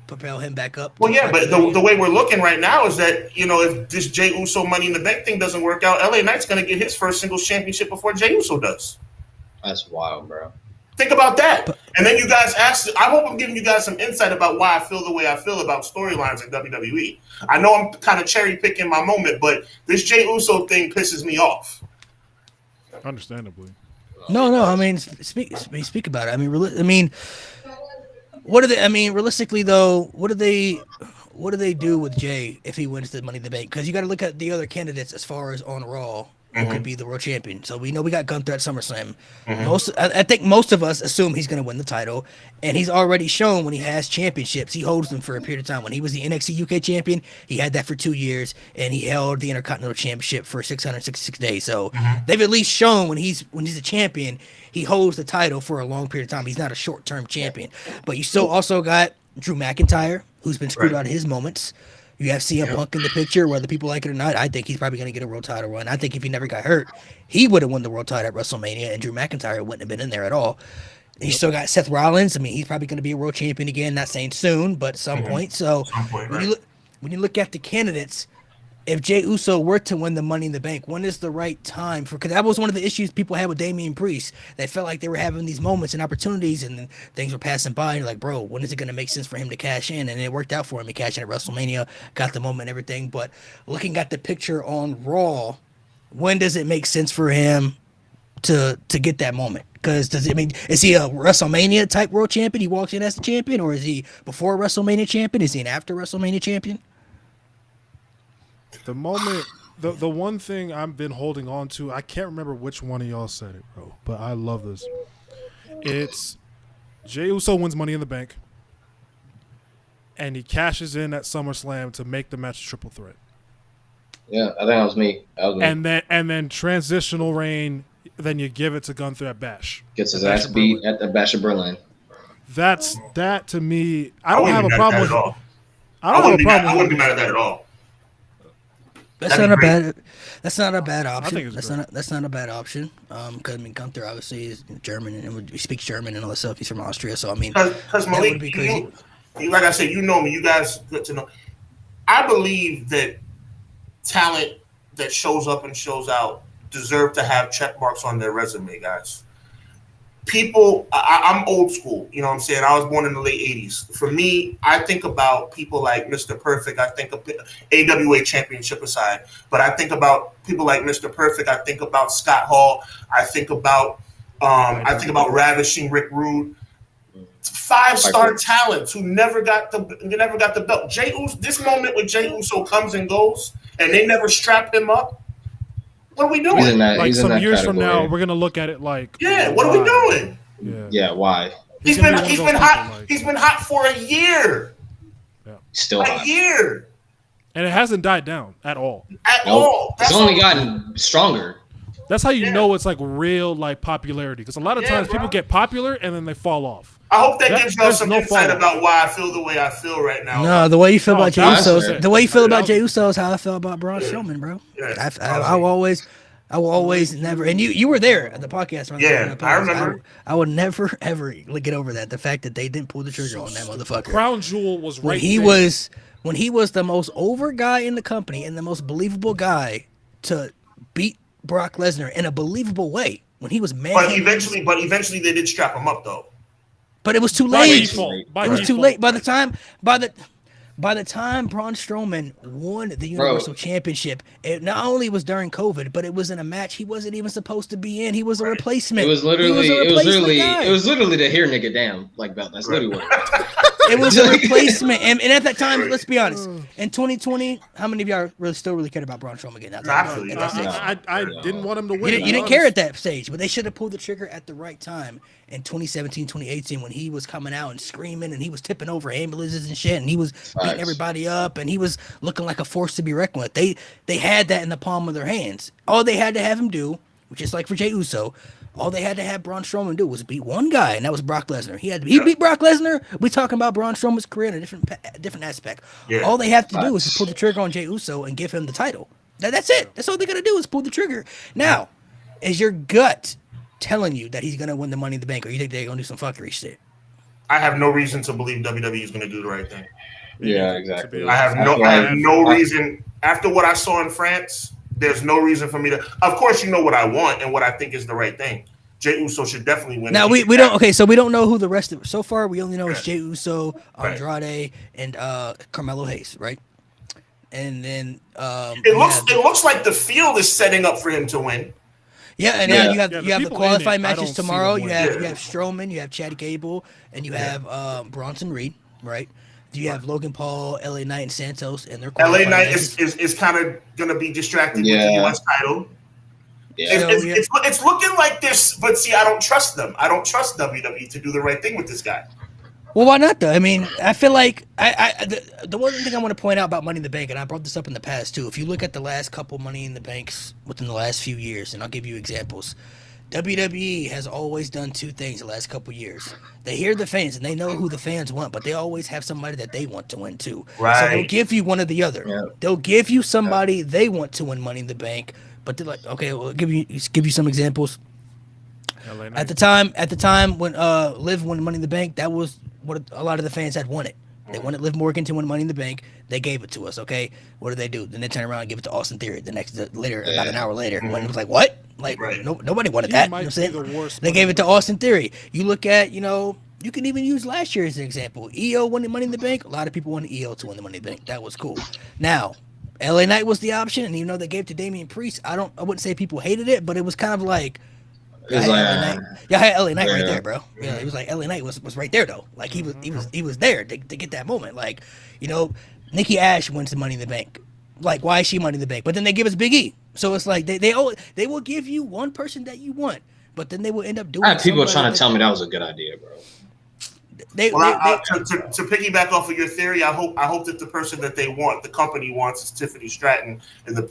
propel him back up? Well, yeah, but the way we're looking right now is that, if this Jey Uso Money in the Bank thing doesn't work out, LA Knight's going to get his first singles championship before Jey Uso does. That's wild, bro. Think about that. And then you guys asked, I hope I'm giving you guys some insight about why I feel the way I feel about storylines in WWE. I know I'm kind of cherry picking my moment, but this Jey Uso thing pisses me off. Understandably. No. I mean, speak about it. I mean, what do they? I mean, realistically though, what do they do with Jay if he wins the Money in the Bank? Because you got to look at the other candidates as far as on Raw who could be the world champion. So we know we got Gunther at SummerSlam. I think most of us assume he's going to win the title, and he's already shown when he has championships, he holds them for a period of time. When he was the NXT UK champion, he had that for 2 years, and he held the Intercontinental Championship for 666 days. So they've at least shown when he's a champion, he holds the title for a long period of time. He's not a short-term champion. But you still also got Drew McIntyre, who's been screwed out of his moments. You have CM Punk in the picture, whether people like it or not. I think he's probably going to get a world title run. I think if he never got hurt, he would have won the world title at WrestleMania, and Drew McIntyre wouldn't have been in there at all. He still got Seth Rollins. I mean, he's probably going to be a world champion again. Not saying soon, but at some point. So when you look at the candidates, if Jey Uso were to win the Money in the Bank, when is the right time for? Because that was one of the issues people had with Damian Priest. They felt like they were having these moments and opportunities, and then things were passing by. And you're like, bro, when is it going to make sense for him to cash in? And it worked out for him. He cashed in at WrestleMania, got the moment and everything. But looking at the picture on Raw, when does it make sense for him to get that moment? Because is he a WrestleMania type world champion? He walks in as the champion, or is he before WrestleMania champion? Is he an after WrestleMania champion? The moment, the one thing I've been holding on to, I can't remember which one of y'all said it, bro, but I love this. It's Jey Uso wins Money in the Bank, and he cashes in at SummerSlam to make the match a triple threat. Yeah, I think that was me. And then transitional reign, then you give it to Gunther at Bash. Gets his ass beat at the Bash of Berlin. That to me, I don't have a problem with it. I wouldn't be mad at that at all. That's not a bad option. I think it's that's not a bad option. Because Gunther obviously is German and he speaks German and all that stuff. He's from Austria, so I mean, because Malik, you, like I said, you know me. You guys get to know. I believe that talent that shows up and shows out deserve to have check marks on their resume, guys. People, I'm old school, you know what I'm saying? I was born in the late 80s. For me, I think about people like Mr. Perfect. I think of AWA championship aside, but I think about people like Mr. Perfect. I think about Scott Hall. I think about Ravishing Rick Rude. 5-star talents who never got the belt. Jey Uso, this moment when Jey Uso comes and goes and they never strap him up. What are we doing? Like some years from now, we're gonna look at it like, what are we doing? Yeah, why? He's been hot. Like, he's been hot for a year. Yeah. Still hot. A year. And it hasn't died down at all. It's only gotten stronger. That's how you know it's like real like popularity. Because a lot of times people get popular and then they fall off. I hope that gives y'all some insight about why I feel the way I feel right now. No, the way you feel about Jey Uso, the way you feel about Jey Uso is how I feel about Braun Strowman, bro. Yeah. I will always never, and you were there at the podcast. I remember. I would never ever get over that. The fact that they didn't pull the trigger on that motherfucker. Crown Jewel was when he was the most over guy in the company and the most believable guy to beat Brock Lesnar in a believable way. When he was mad. But eventually they did strap him up though. But it was too late. It was too late. By the time Braun Strowman won the Universal Championship, it not only was during COVID, but it was in a match he wasn't even supposed to be in. He was a replacement. It was literally the here nigga damn like belt. That's literally what it was a replacement. And at that time, let's be honest, in 2020, how many of y'all still really cared about Braun Strowman again? I didn't want him to win. You didn't care at that stage, but they should have pulled the trigger at the right time in 2017, 2018 when he was coming out and screaming and he was tipping over ambulances and shit and he was beating everybody up and he was looking like a force to be reckoned with. They had that in the palm of their hands. All they had to have him do, which is like for Jey Uso, all they had to have Braun Strowman do was beat one guy, and that was Brock Lesnar. He beat Brock Lesnar. We're talking about Braun Strowman's career in a different aspect. Yeah. All they have to do is just pull the trigger on Jey Uso and give him the title. That's it. That's all they got to do is pull the trigger. Now, is your gut telling you that he's going to win the Money in the Bank, or you think they're going to do some fuckery shit? I have no reason to believe WWE is going to do the right thing. Yeah, exactly. I have no reason. After what I saw in France, there's no reason for me to. Of course, you know what I want and what I think is the right thing. Jey Uso should definitely win. Now we don't. Okay, so we don't know who the rest of. So far, we only know it's Jey Uso, Andrade, and Carmelo Hayes, right? And then it looks like the field is setting up for him to win. Yeah, and now you have the qualifying matches tomorrow. You have Strowman, you have Chad Gable, and you have Bronson Reed, right? You have Logan Paul, LA Knight, and Santos, and their LA Knight is kind of going to be distracted with the U.S. title. Yeah. It's looking like this, but see, I don't trust them. I don't trust WWE to do the right thing with this guy. Well, why not, though? I mean, I feel like the one thing I want to point out about Money in the Bank, and I brought this up in the past, too, if you look at the last couple Money in the Banks within the last few years, and I'll give you examples, WWE has always done two things the last couple years. They hear the fans and they know who the fans want, but they always have somebody that they want to win too. Right. So they'll give you one or the other. Yeah. They'll give you somebody they want to win Money in the Bank, but they're like, okay, we'll give you some examples. LA At the time when Liv won Money in the Bank, that was what a lot of the fans had wanted. They wanted Liv Morgan to win Money in the Bank. They gave it to us. Okay, what do? Then they turn around and give it to Austin Theory about an hour later. When it was like, what? Like nobody wanted that. You know what I'm saying? They gave it to Austin Theory. You look at, you can even use last year as an example. EO won the Money in the Bank. A lot of people wanted EO to win the Money in the Bank. That was cool. Now, LA Knight was the option, and they gave it to Damian Priest. I wouldn't say people hated it, but it was kind of like. I had LA Knight right there, bro. Yeah, it was like LA Knight was right there though. Like he was there to get that moment. Like, Nikki Ash wins the Money in the Bank. Like, why is she Money in the Bank? But then they give us Big E. So it's like they will give you one person that you want, but then they will end up doing. I had people trying to tell me that was a good idea, bro. To piggyback off of your theory, I hope that the person that they want, the company wants, is Tiffany Stratton, and the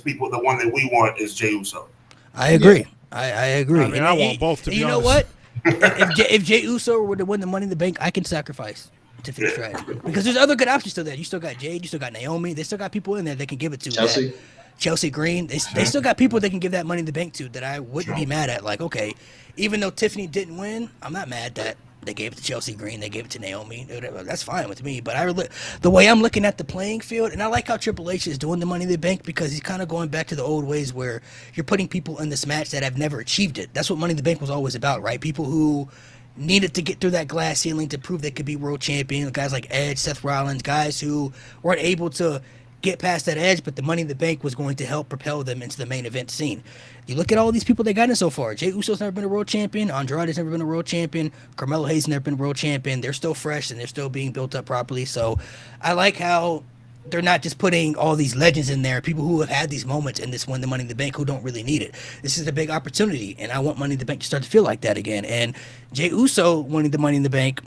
one that we want is Jey Uso. I agree. I agree. I mean, I want both to be honest. You know what? if Jey Uso were to win the Money in the Bank, I can sacrifice Tiffany Stratton because there's other good options still there. You still got Jade, you still got Naomi. They still got people in there they can give it to. Chelsea Green. They still got people they can give that Money in the Bank to that I wouldn't be mad at. Like, okay, even though Tiffany didn't win, I'm not mad that they gave it to Chelsea Green. They gave it to Naomi. That's fine with me. But the way I'm looking at the playing field, and I like how Triple H is doing the Money in the Bank because he's kind of going back to the old ways where you're putting people in this match that have never achieved it. That's what Money in the Bank was always about, right? People who needed to get through that glass ceiling to prove they could be world champion. Guys like Edge, Seth Rollins, guys who weren't able to get past that edge, but the Money in the Bank was going to help propel them into the main event scene. You look at all these people they got in so far. Jey Uso's never been a world champion. Andrade's never been a world champion. Carmelo Hayes never been a world champion. They're still fresh and they're still being built up properly. So I like how they're not just putting all these legends in there, people who have had these moments in this win the Money in the Bank who don't really need it. This is a big opportunity, and I want Money in the Bank to start to feel like that again. And Jey Uso winning the Money in the Bank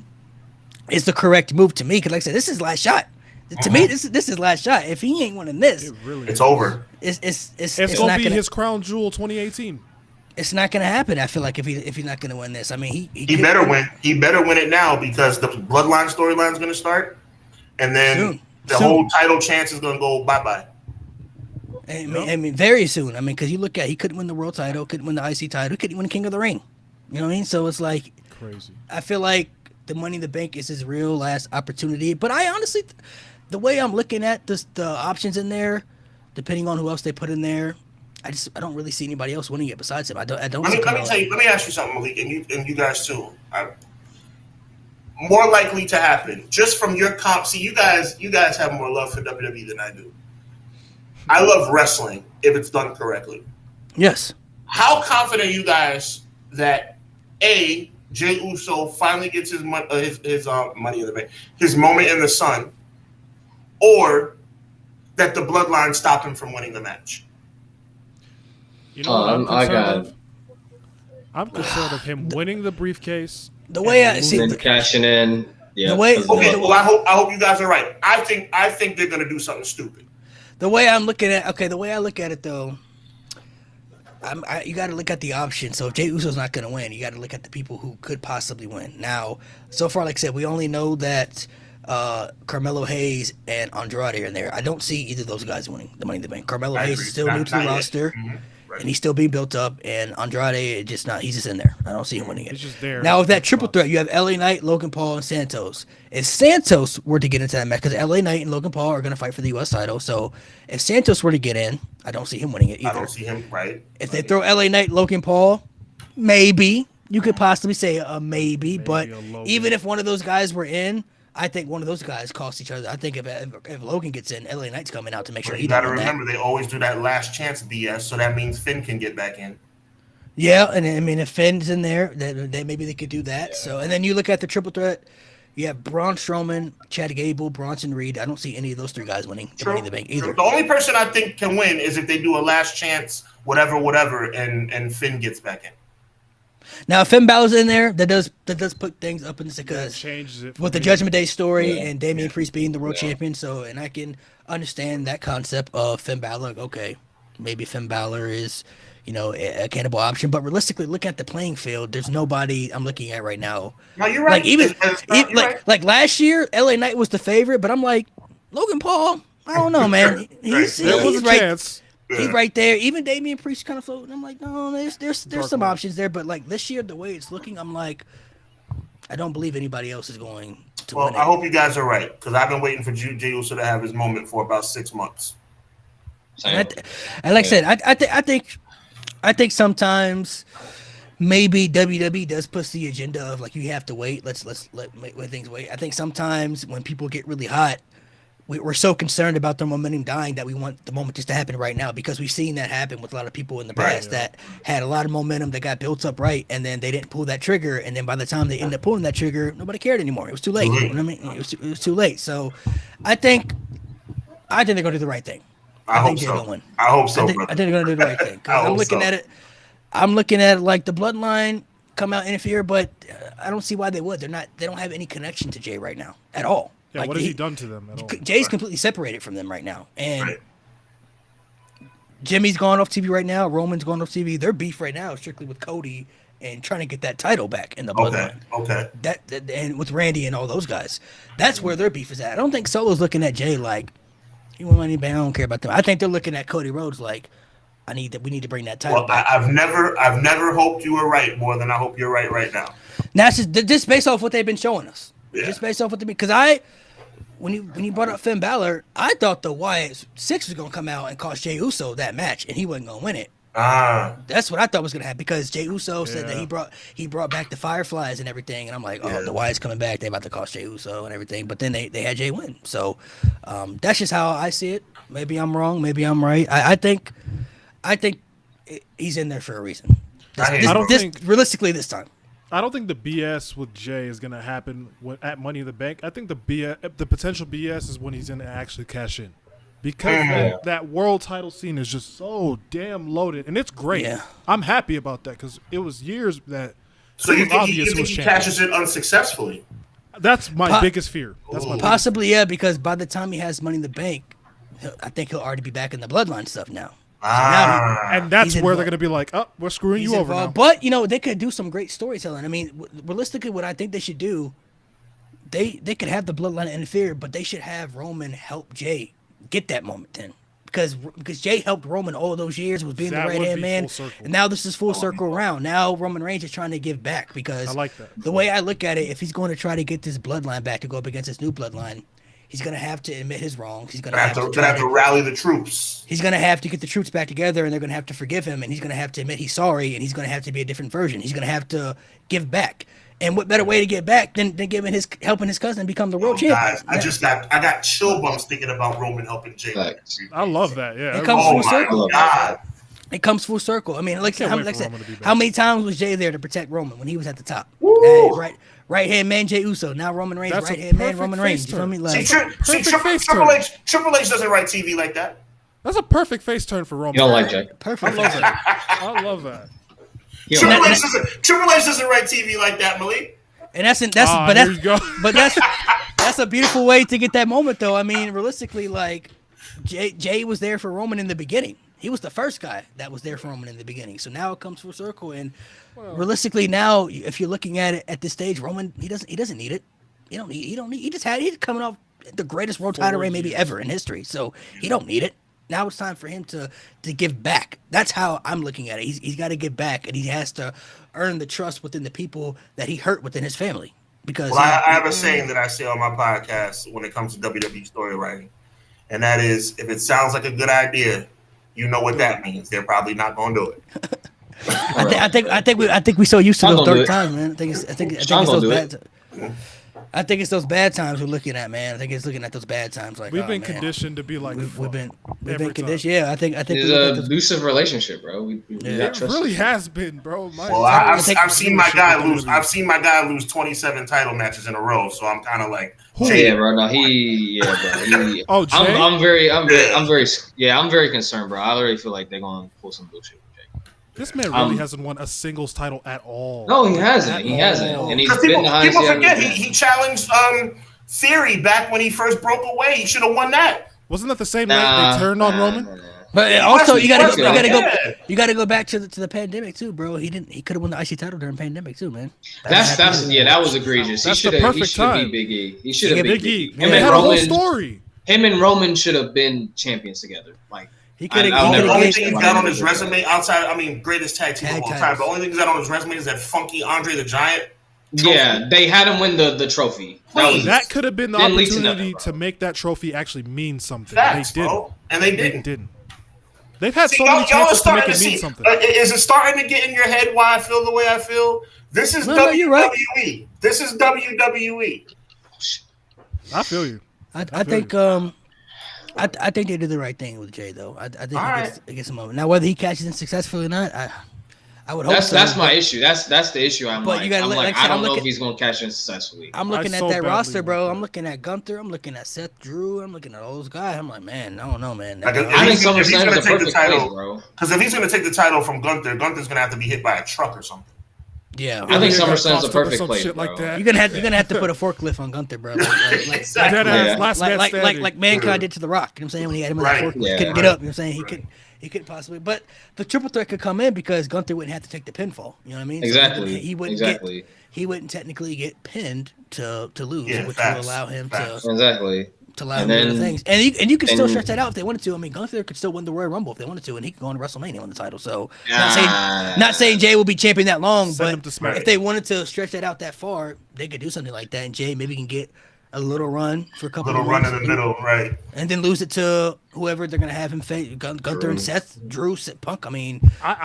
is the correct move to me because, like I said, this is his last shot. To me, this is his last shot. If he ain't winning this, it's over. It's gonna be his crown jewel 2018. It's not gonna happen. I feel like if he's not gonna win this, I mean he better win. He better win it now because the Bloodline storyline is gonna start, and then the whole title chance is gonna go bye. I mean, very soon. I mean, because you look at he couldn't win the world title, couldn't win the IC title, couldn't win the King of the Ring. You know what I mean? So it's like crazy. I feel like the Money in the Bank is his real last opportunity. But I honestly. The way I'm looking at the options in there, depending on who else they put in there, I don't really see anybody else winning it besides him. I don't. Let me tell you. Let me ask you something, Malik, and you guys too. More likely to happen, just from your comp. See, you guys have more love for WWE than I do. I love wrestling if it's done correctly. Yes. How confident are you guys that Jey Uso finally gets his Money in the Bank, his moment in the sun? Or that the Bloodline stopped him from winning the match. You know what I'm concerned of him winning the briefcase. The way I see it, cashing in. Yeah. Well, I hope you guys are right. I think they're gonna do something stupid. The way I look at it though, you got to look at the options. So if Jey Uso's not gonna win, you got to look at the people who could possibly win. Now, so far, like I said, we only know that. Carmelo Hayes and Andrade are in there. I don't see either of those guys winning the Money in the Bank. Carmelo Hayes is still new to the roster, and he's still being built up. And Andrade he's just in there. I don't see him winning it. He's just there. Now, with that triple threat, you have LA Knight, Logan Paul, and Santos. If Santos were to get into that match, because LA Knight and Logan Paul are going to fight for the U.S. title, so if Santos were to get in, I don't see him winning it either. I don't see him, right. If they throw LA Knight, Logan Paul, maybe. You could possibly say maybe, but even if one of those guys were in, I think one of those guys cost each other. I think if Logan gets in, LA Knight's coming out to make sure he. You got to remember, they always do that last chance BS, so that means Finn can get back in. Yeah, and I mean if Finn's in there, then maybe they could do that. Yeah. So, and then you look at the triple threat. You have Braun Strowman, Chad Gable, Bronson Reed. I don't see any of those three guys winning the Money in the Bank either. The only person I think can win is if they do a last chance, whatever, and Finn gets back in. Now, if Finn Balor's in there, that does put things up in the because changes it with the Judgment Day story and Damian Priest being the world champion. So, and I can understand that concept of Finn Balor. Okay, maybe Finn Balor is, a cannibal option. But realistically, look at the playing field. There's nobody I'm looking at right now. No, you're right. Like last year, LA Knight was the favorite, but I'm like, Logan Paul, I don't know, man. He's right. Chance. He's right there. Even Damian Priest kind of floating. I'm like, no, there's some options there, but like this year, the way it's looking, I'm like, I don't believe anybody else is going to win it. I hope you guys are right, because I've been waiting for Jey Uso to have his moment for about 6 months. And like I said, I think sometimes maybe WWE does push the agenda of like you have to wait. Let things wait. I think sometimes when people get really hot, we're so concerned about their momentum dying that we want the moment just to happen right now, because we've seen that happen with a lot of people in the past that had a lot of momentum that got built up right, and then they didn't pull that trigger, and then by the time they ended up pulling that trigger, nobody cared anymore. It was too late. You know what I mean? It was too late. So I think they're gonna do the right thing. I hope so. I think they're gonna do the right thing. I'm looking at it. I'm looking at it like the Bloodline come out and interfere, but I don't see why they would. They don't have any connection to Jay right now at all. Yeah, like, what has he done to them at all? Jay's completely separated from them right now, and Jimmy's gone off TV right now. Roman's gone off TV. Their beef right now is strictly with Cody and trying to get that title back in the Bloodline. Okay. That and with Randy and all those guys, that's where their beef is at. I don't think Solo's looking at Jay like, you want money back? I don't care about them. I think they're looking at Cody Rhodes like, we need to bring that title back. I've never hoped you were right more than I hope you're right now. Now it's just based off what they've been showing us. Yeah. Just based off what because when you brought up Finn Balor, I thought the Wyatt 6 was gonna come out and cost Jey Uso that match, and he wasn't gonna win it. That's what I thought was gonna happen, because Jey Uso said that he brought back the Fireflies and everything, and I'm like, the Wyatt's coming back, they about to cost Jey Uso and everything, but then they had Jey win. So that's just how I see it. Maybe I'm wrong, maybe I'm right. I think he's in there for a reason. Realistically this time. I don't think the BS with Jay is going to happen at Money in the Bank. I think the potential BS is when he's going to actually cash in, because that world title scene is just so damn loaded, and it's great. Yeah. I'm happy about that, because it was years that. So you think he cashes in unsuccessfully? That's my biggest fear. Possibly, yeah, because by the time he has Money in the Bank, I think he'll already be back in the Bloodline stuff now. And that's where they're going to be like, oh, we're screwing you over now. But, they could do some great storytelling. I mean, realistically, what I think they should do, they could have the Bloodline interfere, but they should have Roman help Jay get that moment then. Because Jay helped Roman all those years, was being the right-hand man. And now this is full circle around. Now Roman Reigns is trying to give back, because I like that. The way I look at it, if he's going to try to get this Bloodline back to go up against this new Bloodline, he's going to have to admit his wrongs. He's going to have to rally the troops. He's going to have to get the troops back together, and they're going to have to forgive him, and he's going to have to admit he's sorry, and he's going to have to be a different version. He's going to have to give back. And what better way to get back than helping his cousin become the world champion? Guys, I got chill bumps thinking about Roman helping Jay. I love that. Yeah. It comes full circle. It comes full circle. I mean, how many times was Jay there to protect Roman when he was at the top? Right hand man Jey Uso. Now Roman Reigns. Right hand man Roman Reigns. You feel me? Triple H doesn't write TV like that. That's a perfect face turn for Roman. You don't like Jay? Perfect. I love that. Triple H doesn't write TV like that, Malik. And that's a beautiful way to get that moment, though. I mean, realistically, like Jay was there for Roman in the beginning. He was the first guy that was there for Roman in the beginning. So now it comes full circle, and realistically, now if you're looking at it at this stage, Roman he doesn't need it. He's coming off the greatest world title reign maybe ever in history. So he don't need it. Now it's time for him to give back. That's how I'm looking at it. He's got to give back, and he has to earn the trust within the people that he hurt within his family. Because I have a saying that I say on my podcast when it comes to WWE story writing, and that is, if it sounds like a good idea, you know what that means. They're probably not going to do it. I think we so used to those dark times, man. I think it's those bad. I think it's those bad times we're looking at, man. I think it's looking at those bad times. Like we've been conditioned to be like we've been conditioned. Yeah, I think it's an abusive relationship, bro. It really has been, bro. I've seen my guy lose. I've seen my guy lose 27 title matches in a row. So I'm kind of like, yeah, bro. No, Jay. I'm very concerned, bro. I already feel like they're gonna pull some bullshit. This man really hasn't won a singles title at all. No, he hasn't. And he's been the highest. People forget he challenged Theory back when he first broke away. He should have won that. Wasn't that the same night they turned on Roman? But also, you gotta go back to the pandemic too, bro. He could have won the IC title during pandemic too, man. That was egregious. That's he should have beat Big E. He should have beat Big E. They had a whole story. Him and Roman should have been champions together. Like the only thing he's got on his resume outside, greatest tag team of all time. The only thing he's got on his resume is that funky Andre the Giant trophy. Yeah, they had him win the trophy. That could have been the opportunity to make that trophy actually mean something. Facts, they didn't. Bro. And they didn't. They've had so many chances to make it mean something. Is it starting to get in your head why I feel the way I feel? This is WWE. Right. This is WWE. I feel you. I think I think they did the right thing with Jay though. I think he gets a moment. Now whether he catches it successfully or not, I would hope so. That's my issue. That's the issue. I don't know if he's gonna catch it successfully. I'm looking at that roster, bro. I'm looking at Gunther. I'm looking at Seth Drew. I'm looking at all those guys. I'm like, man, I don't know, man. I think SummerSlam is a perfect place, bro. Because if he's gonna take the title from Gunther, Gunther's gonna have to be hit by a truck or something. Yeah, I think SummerSlam's a perfect place, bro. Like that. You're gonna have to put a forklift on Gunther, bro. Like Mankind did to The Rock. You know what I'm saying? When he had him in the forklift, he couldn't get up. You know what I'm saying? He couldn't possibly. But the triple threat could come in because Gunther wouldn't have to take the pinfall. You know what I mean? Exactly. So he wouldn't technically get pinned to lose, which would allow him to allow him to do things. And you could still stretch that out if they wanted to. Gunther could still win the Royal Rumble if they wanted to, and he could go on to WrestleMania on the title. So not saying Jay will be champion that long, but if they wanted to stretch that out that far, they could do something like that, and Jay maybe can get a little run for a couple of run in the middle, right? And then lose it to whoever they're gonna have him face, Gunther and Seth, Drew, Punk. I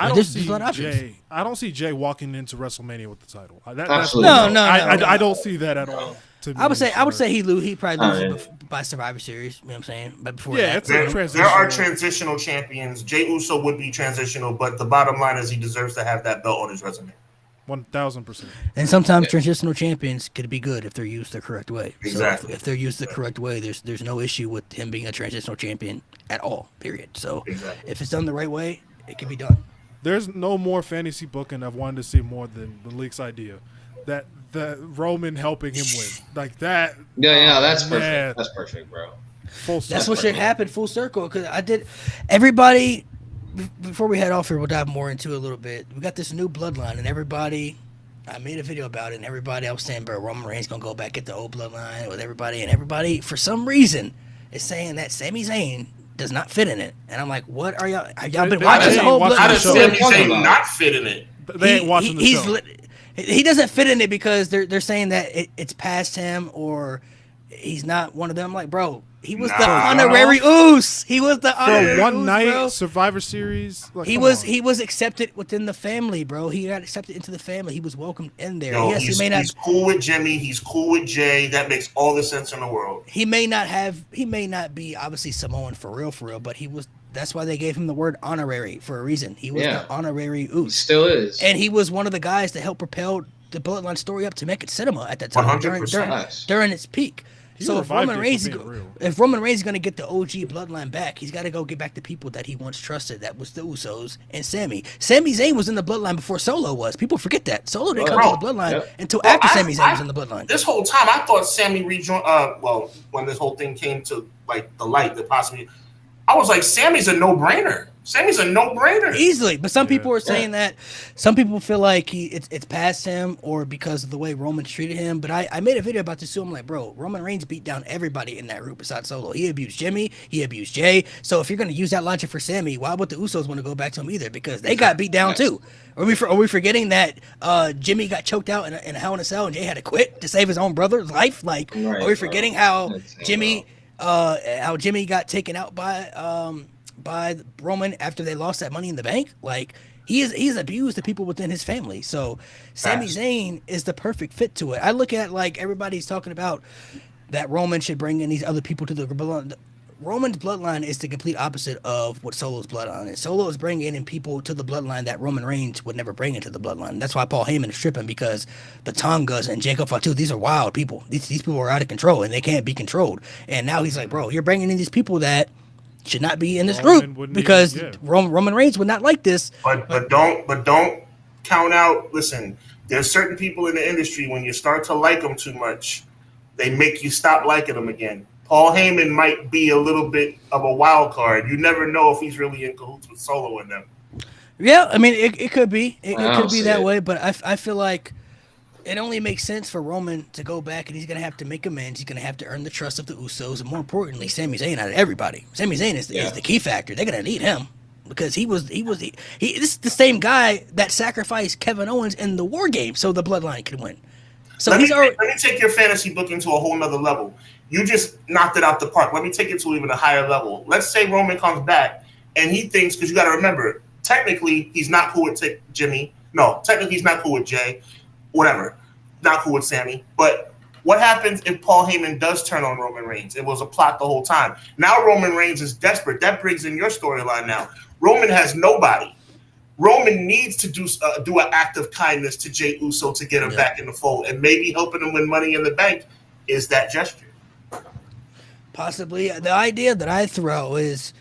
don't see Jay. I don't see Jay walking into WrestleMania with the title. No. I don't see that at all. I would say he probably loses by Survivor Series. You know what I'm saying? But before that, there are transitional champions. Jay Uso would be transitional, but the bottom line is he deserves to have that belt on his resume. 1000%. And sometimes transitional champions could be good if they're used the correct way. Exactly. So if they're used the correct way, there's no issue with him being a transitional champion at all. Period. So if it's done the right way, it can be done. There's no more fantasy booking I've wanted to see more than the Leak's idea. That Roman helping him win like that. Yeah, that's perfect. That's perfect, bro. That's what should happen full circle. Because everybody. Before we head off here, we'll dive more into it a little bit. We got this new bloodline, and I made a video about it, and I was saying, bro, Roman Reigns gonna go back at the old bloodline with everybody, and everybody, for some reason, is saying that Sami Zayn does not fit in it. And I'm like, what are y'all? Have y'all been watching the whole bloodline? How does Sami Zayn not fit in it? They ain't watching the show. He doesn't fit in it because they're saying that it's past him or he's not one of them. Like, bro, he was the honorary Uso. He was the honorary for one night bro. Survivor Series. Like, he was accepted within the family, bro. He got accepted into the family. He was welcomed in there. Yo, he's cool with Jimmy. He's cool with Jay. That makes all the sense in the world. He may not be obviously Samoan for real, but he was. That's why they gave him the word honorary for a reason. He was the honorary Uso. He still is. And he was one of the guys that helped propel the Bloodline story up to make it cinema at that time 100%. during its peak. So if Roman Reigns is going to get the OG Bloodline back, he's got to go get back the people that he once trusted. That was the Usos and Sami. Sami Zayn was in the Bloodline before Solo was. People forget that. Solo didn't come to the Bloodline until after Sami Zayn was in the Bloodline. This whole time, I thought Sami rejoined. When this whole thing came to the light, that possibly, I was like, Sami's a no-brainer. Sammy's a no-brainer. Easily. But some people are saying that some people feel like it's past him or because of the way Roman's treated him. But I made a video about this too. I'm like, bro, Roman Reigns beat down everybody in that group besides Solo. He abused Jimmy. He abused Jay. So if you're going to use that logic for Sami, why would the Usos want to go back to him either? Because they got beat down too. Are we forgetting that Jimmy got choked out in a Hell in a Cell and Jay had to quit to save his own brother's life? Like, are we forgetting how Jimmy got taken out by Roman after they lost that Money in the Bank? Like, he's abused the people within his family. So Sami Zayn is the perfect fit to it. I look at, like, everybody's talking about that Roman should bring in these other people to the bloodline. Roman's bloodline is the complete opposite of what Solo's bloodline is. Solo is bringing in people to the bloodline that Roman Reigns would never bring into the bloodline. That's why Paul Heyman is tripping, because the Tongas and Jacob Fatu, these are wild people. These people are out of control and they can't be controlled. And now he's like, bro, you're bringing in these people that should not be in this group because Roman Reigns would not like this. But don't count out. Listen, there's certain people in the industry, when you start to like them too much, they make you stop liking them again. Paul Heyman might be a little bit of a wild card. You never know if he's really in cahoots with Solo and them. Yeah, I mean, it could be. It could be that way, but I feel like it only makes sense for Roman to go back, and he's going to have to make amends. He's going to have to earn the trust of the Usos, and more importantly, Sami Zayn out of everybody. Sami Zayn is the key factor. They're going to need him because this is the same guy that sacrificed Kevin Owens in the War Games so the Bloodline could win. So let me take your fantasy booking to a whole nother level. You just knocked it out the park. Let me take it to even a higher level. Let's say Roman comes back, and he thinks, because you got to remember, technically, he's not cool with Jimmy. No, technically, he's not cool with Jay. Whatever. Not cool with Sammy. But what happens if Paul Heyman does turn on Roman Reigns? It was a plot the whole time. Now Roman Reigns is desperate. That brings in your storyline now. Roman has nobody. Roman needs to do an act of kindness to Jey Uso to get him back in the fold. And maybe helping him win Money in the Bank is that gesture. Possibly. The idea that I throw is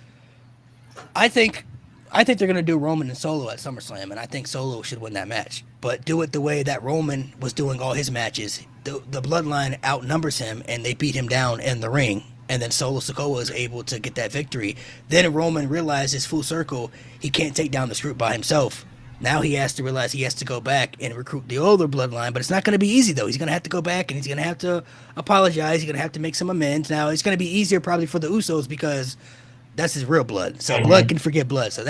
I think they're going to do Roman and Solo at SummerSlam, and I think Solo should win that match. But do it the way that Roman was doing all his matches. The Bloodline outnumbers him, and they beat him down in the ring. And then Solo Sikoa is able to get that victory. Then Roman realizes full circle he can't take down this group by himself. Now he has to realize he has to go back and recruit the older Bloodline. But it's not going to be easy, though. He's going to have to go back, and he's going to have to apologize. He's going to have to make some amends. Now, it's going to be easier probably for the Usos because that's his real blood. So blood can forget blood. So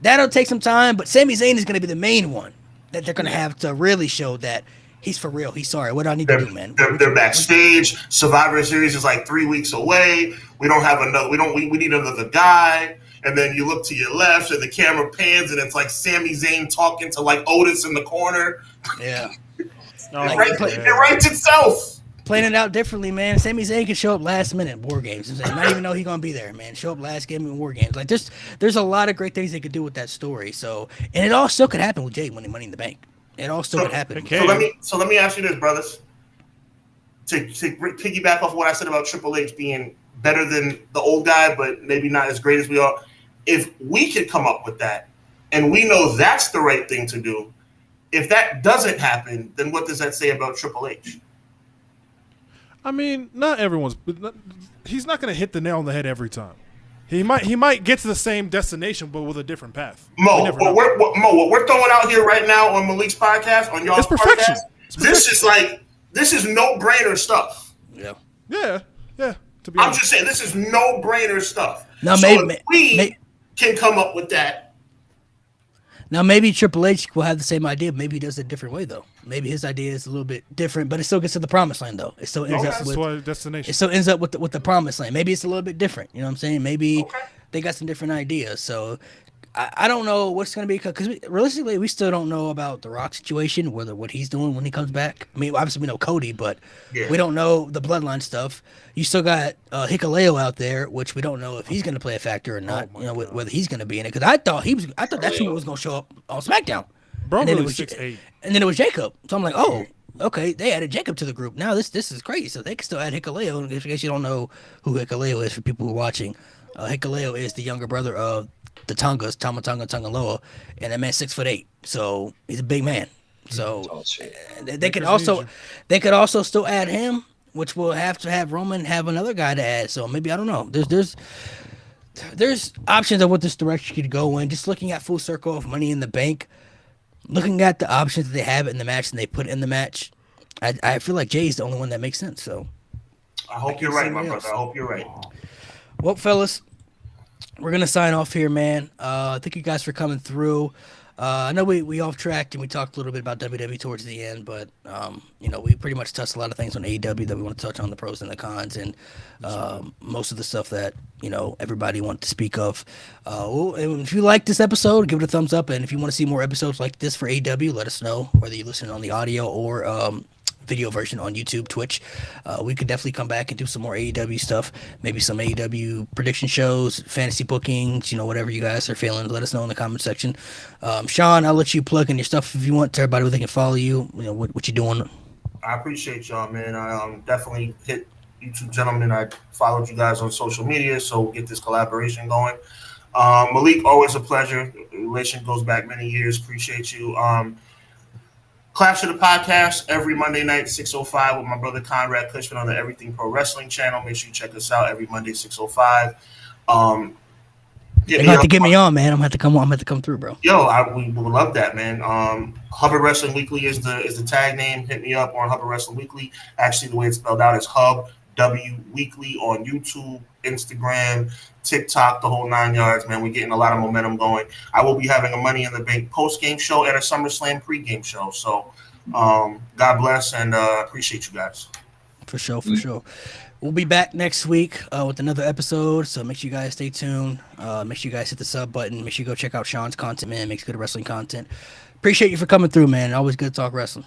that'll take some time. But Sami Zayn is going to be the main one that they're going to have to really show that he's for real. He's sorry. What do I need to do, man? They're backstage. Survivor Series is like 3 weeks away. We don't have another. We need another guy. And then you look to your left, and the camera pans, and it's like Sami Zayn talking to like Otis in the corner. Yeah, it writes itself. Playing it out differently, man. Sami Zayn can show up last minute in War Games. Not even know he's gonna be there, man. Show up last game in War Games. Like there's a lot of great things they could do with that story. So, and it all still could happen with Jay winning Money in the Bank. It all still could happen. So let me ask you this, brothers. To piggyback off what I said about Triple H being better than the old guy, but maybe not as great as we are. If we could come up with that, and we know that's the right thing to do, if that doesn't happen, then what does that say about Triple H? I mean, not everyone's. He's not going to hit the nail on the head every time. He might get to the same destination, but with a different path. What we're throwing out here right now on Malik's podcast, on y'all's podcast, this is no-brainer stuff. Yeah. I'm just saying, this is no-brainer stuff. Now, if we can come up with that. Now, maybe Triple H will have the same idea. Maybe he does it a different way, though. Maybe his idea is a little bit different, but it still gets to the promised land, though. It still ends up with the promised land. Maybe it's a little bit different. You know what I'm saying? Maybe they got some different ideas. So I don't know what's going to be, because realistically, we still don't know about the Rock situation, what he's doing when he comes back. I mean, obviously we know Cody, but we don't know the Bloodline stuff. You still got Hikuleo out there, which we don't know if he's going to play a factor or not. Whether he's going to be in it, because I thought that's who was going to show up on SmackDown. Bro, and then really 6'8", and then it was Jacob. So I'm like, okay, they added Jacob to the group. Now this is crazy. So they can still add Hikuleo. In case you don't know who Hikuleo is, for people who are watching, Hikuleo is the younger brother of the Tongas, Tama Tonga Tongaloa, and that man's 6'8". So he's a big man. So they could also still add him, which will have to have Roman have another guy to add. So maybe, I don't know. There's options of what this direction could go in. Just looking at full circle of Money in the Bank, looking at the options that they have in the match and they put in the match, I feel like Jay's the only one that makes sense. So I hope you're right, my brother. I hope you're right. Well, fellas, we're going to sign off here, man. Thank you guys for coming through. I know we off tracked and we talked a little bit about WWE towards the end, but we pretty much touched a lot of things on AEW that we want to touch on, the pros and the cons, and most of the stuff that everybody wanted to speak of. If you like this episode, give it a thumbs up, and if you want to see more episodes like this for AEW, let us know, whether you listen on the audio or video version on YouTube, Twitch. We could definitely come back and do some more AEW stuff, maybe some AEW prediction shows, fantasy bookings, whatever you guys are feeling. Let us know in the comment section. Sean, I'll let you plug in your stuff if you want to everybody where they can follow you, what you're doing. I appreciate y'all, man. I definitely hit YouTube gentlemen. I followed you guys on social media, so we'll get this collaboration going. Malik, always a pleasure. The relation goes back many years. Appreciate you. Clash of the Podcast every Monday night, 6:05 with my brother Conrad Cushman on the Everything Pro Wrestling channel. Make sure you check us out every Monday, 6:05. You're gonna have to get me on, man. I'm gonna have to come on. I'm gonna have to come through, bro. Yo, we would love that, man. Hubbard Wrestling Weekly is the tag name. Hit me up on Hubbard Wrestling Weekly. Actually, the way it's spelled out is Hub W Weekly on YouTube, Instagram, TikTok, the whole 9 yards, man. We're getting a lot of momentum going. I will be having a Money in the Bank post-game show and a SummerSlam pre-game show. So God bless and appreciate you guys. For sure. We'll be back next week with another episode, so make sure you guys stay tuned. Make sure you guys hit the sub button. Make sure you go check out Sean's content, man. Makes good wrestling content. Appreciate you for coming through, man. Always good to talk wrestling.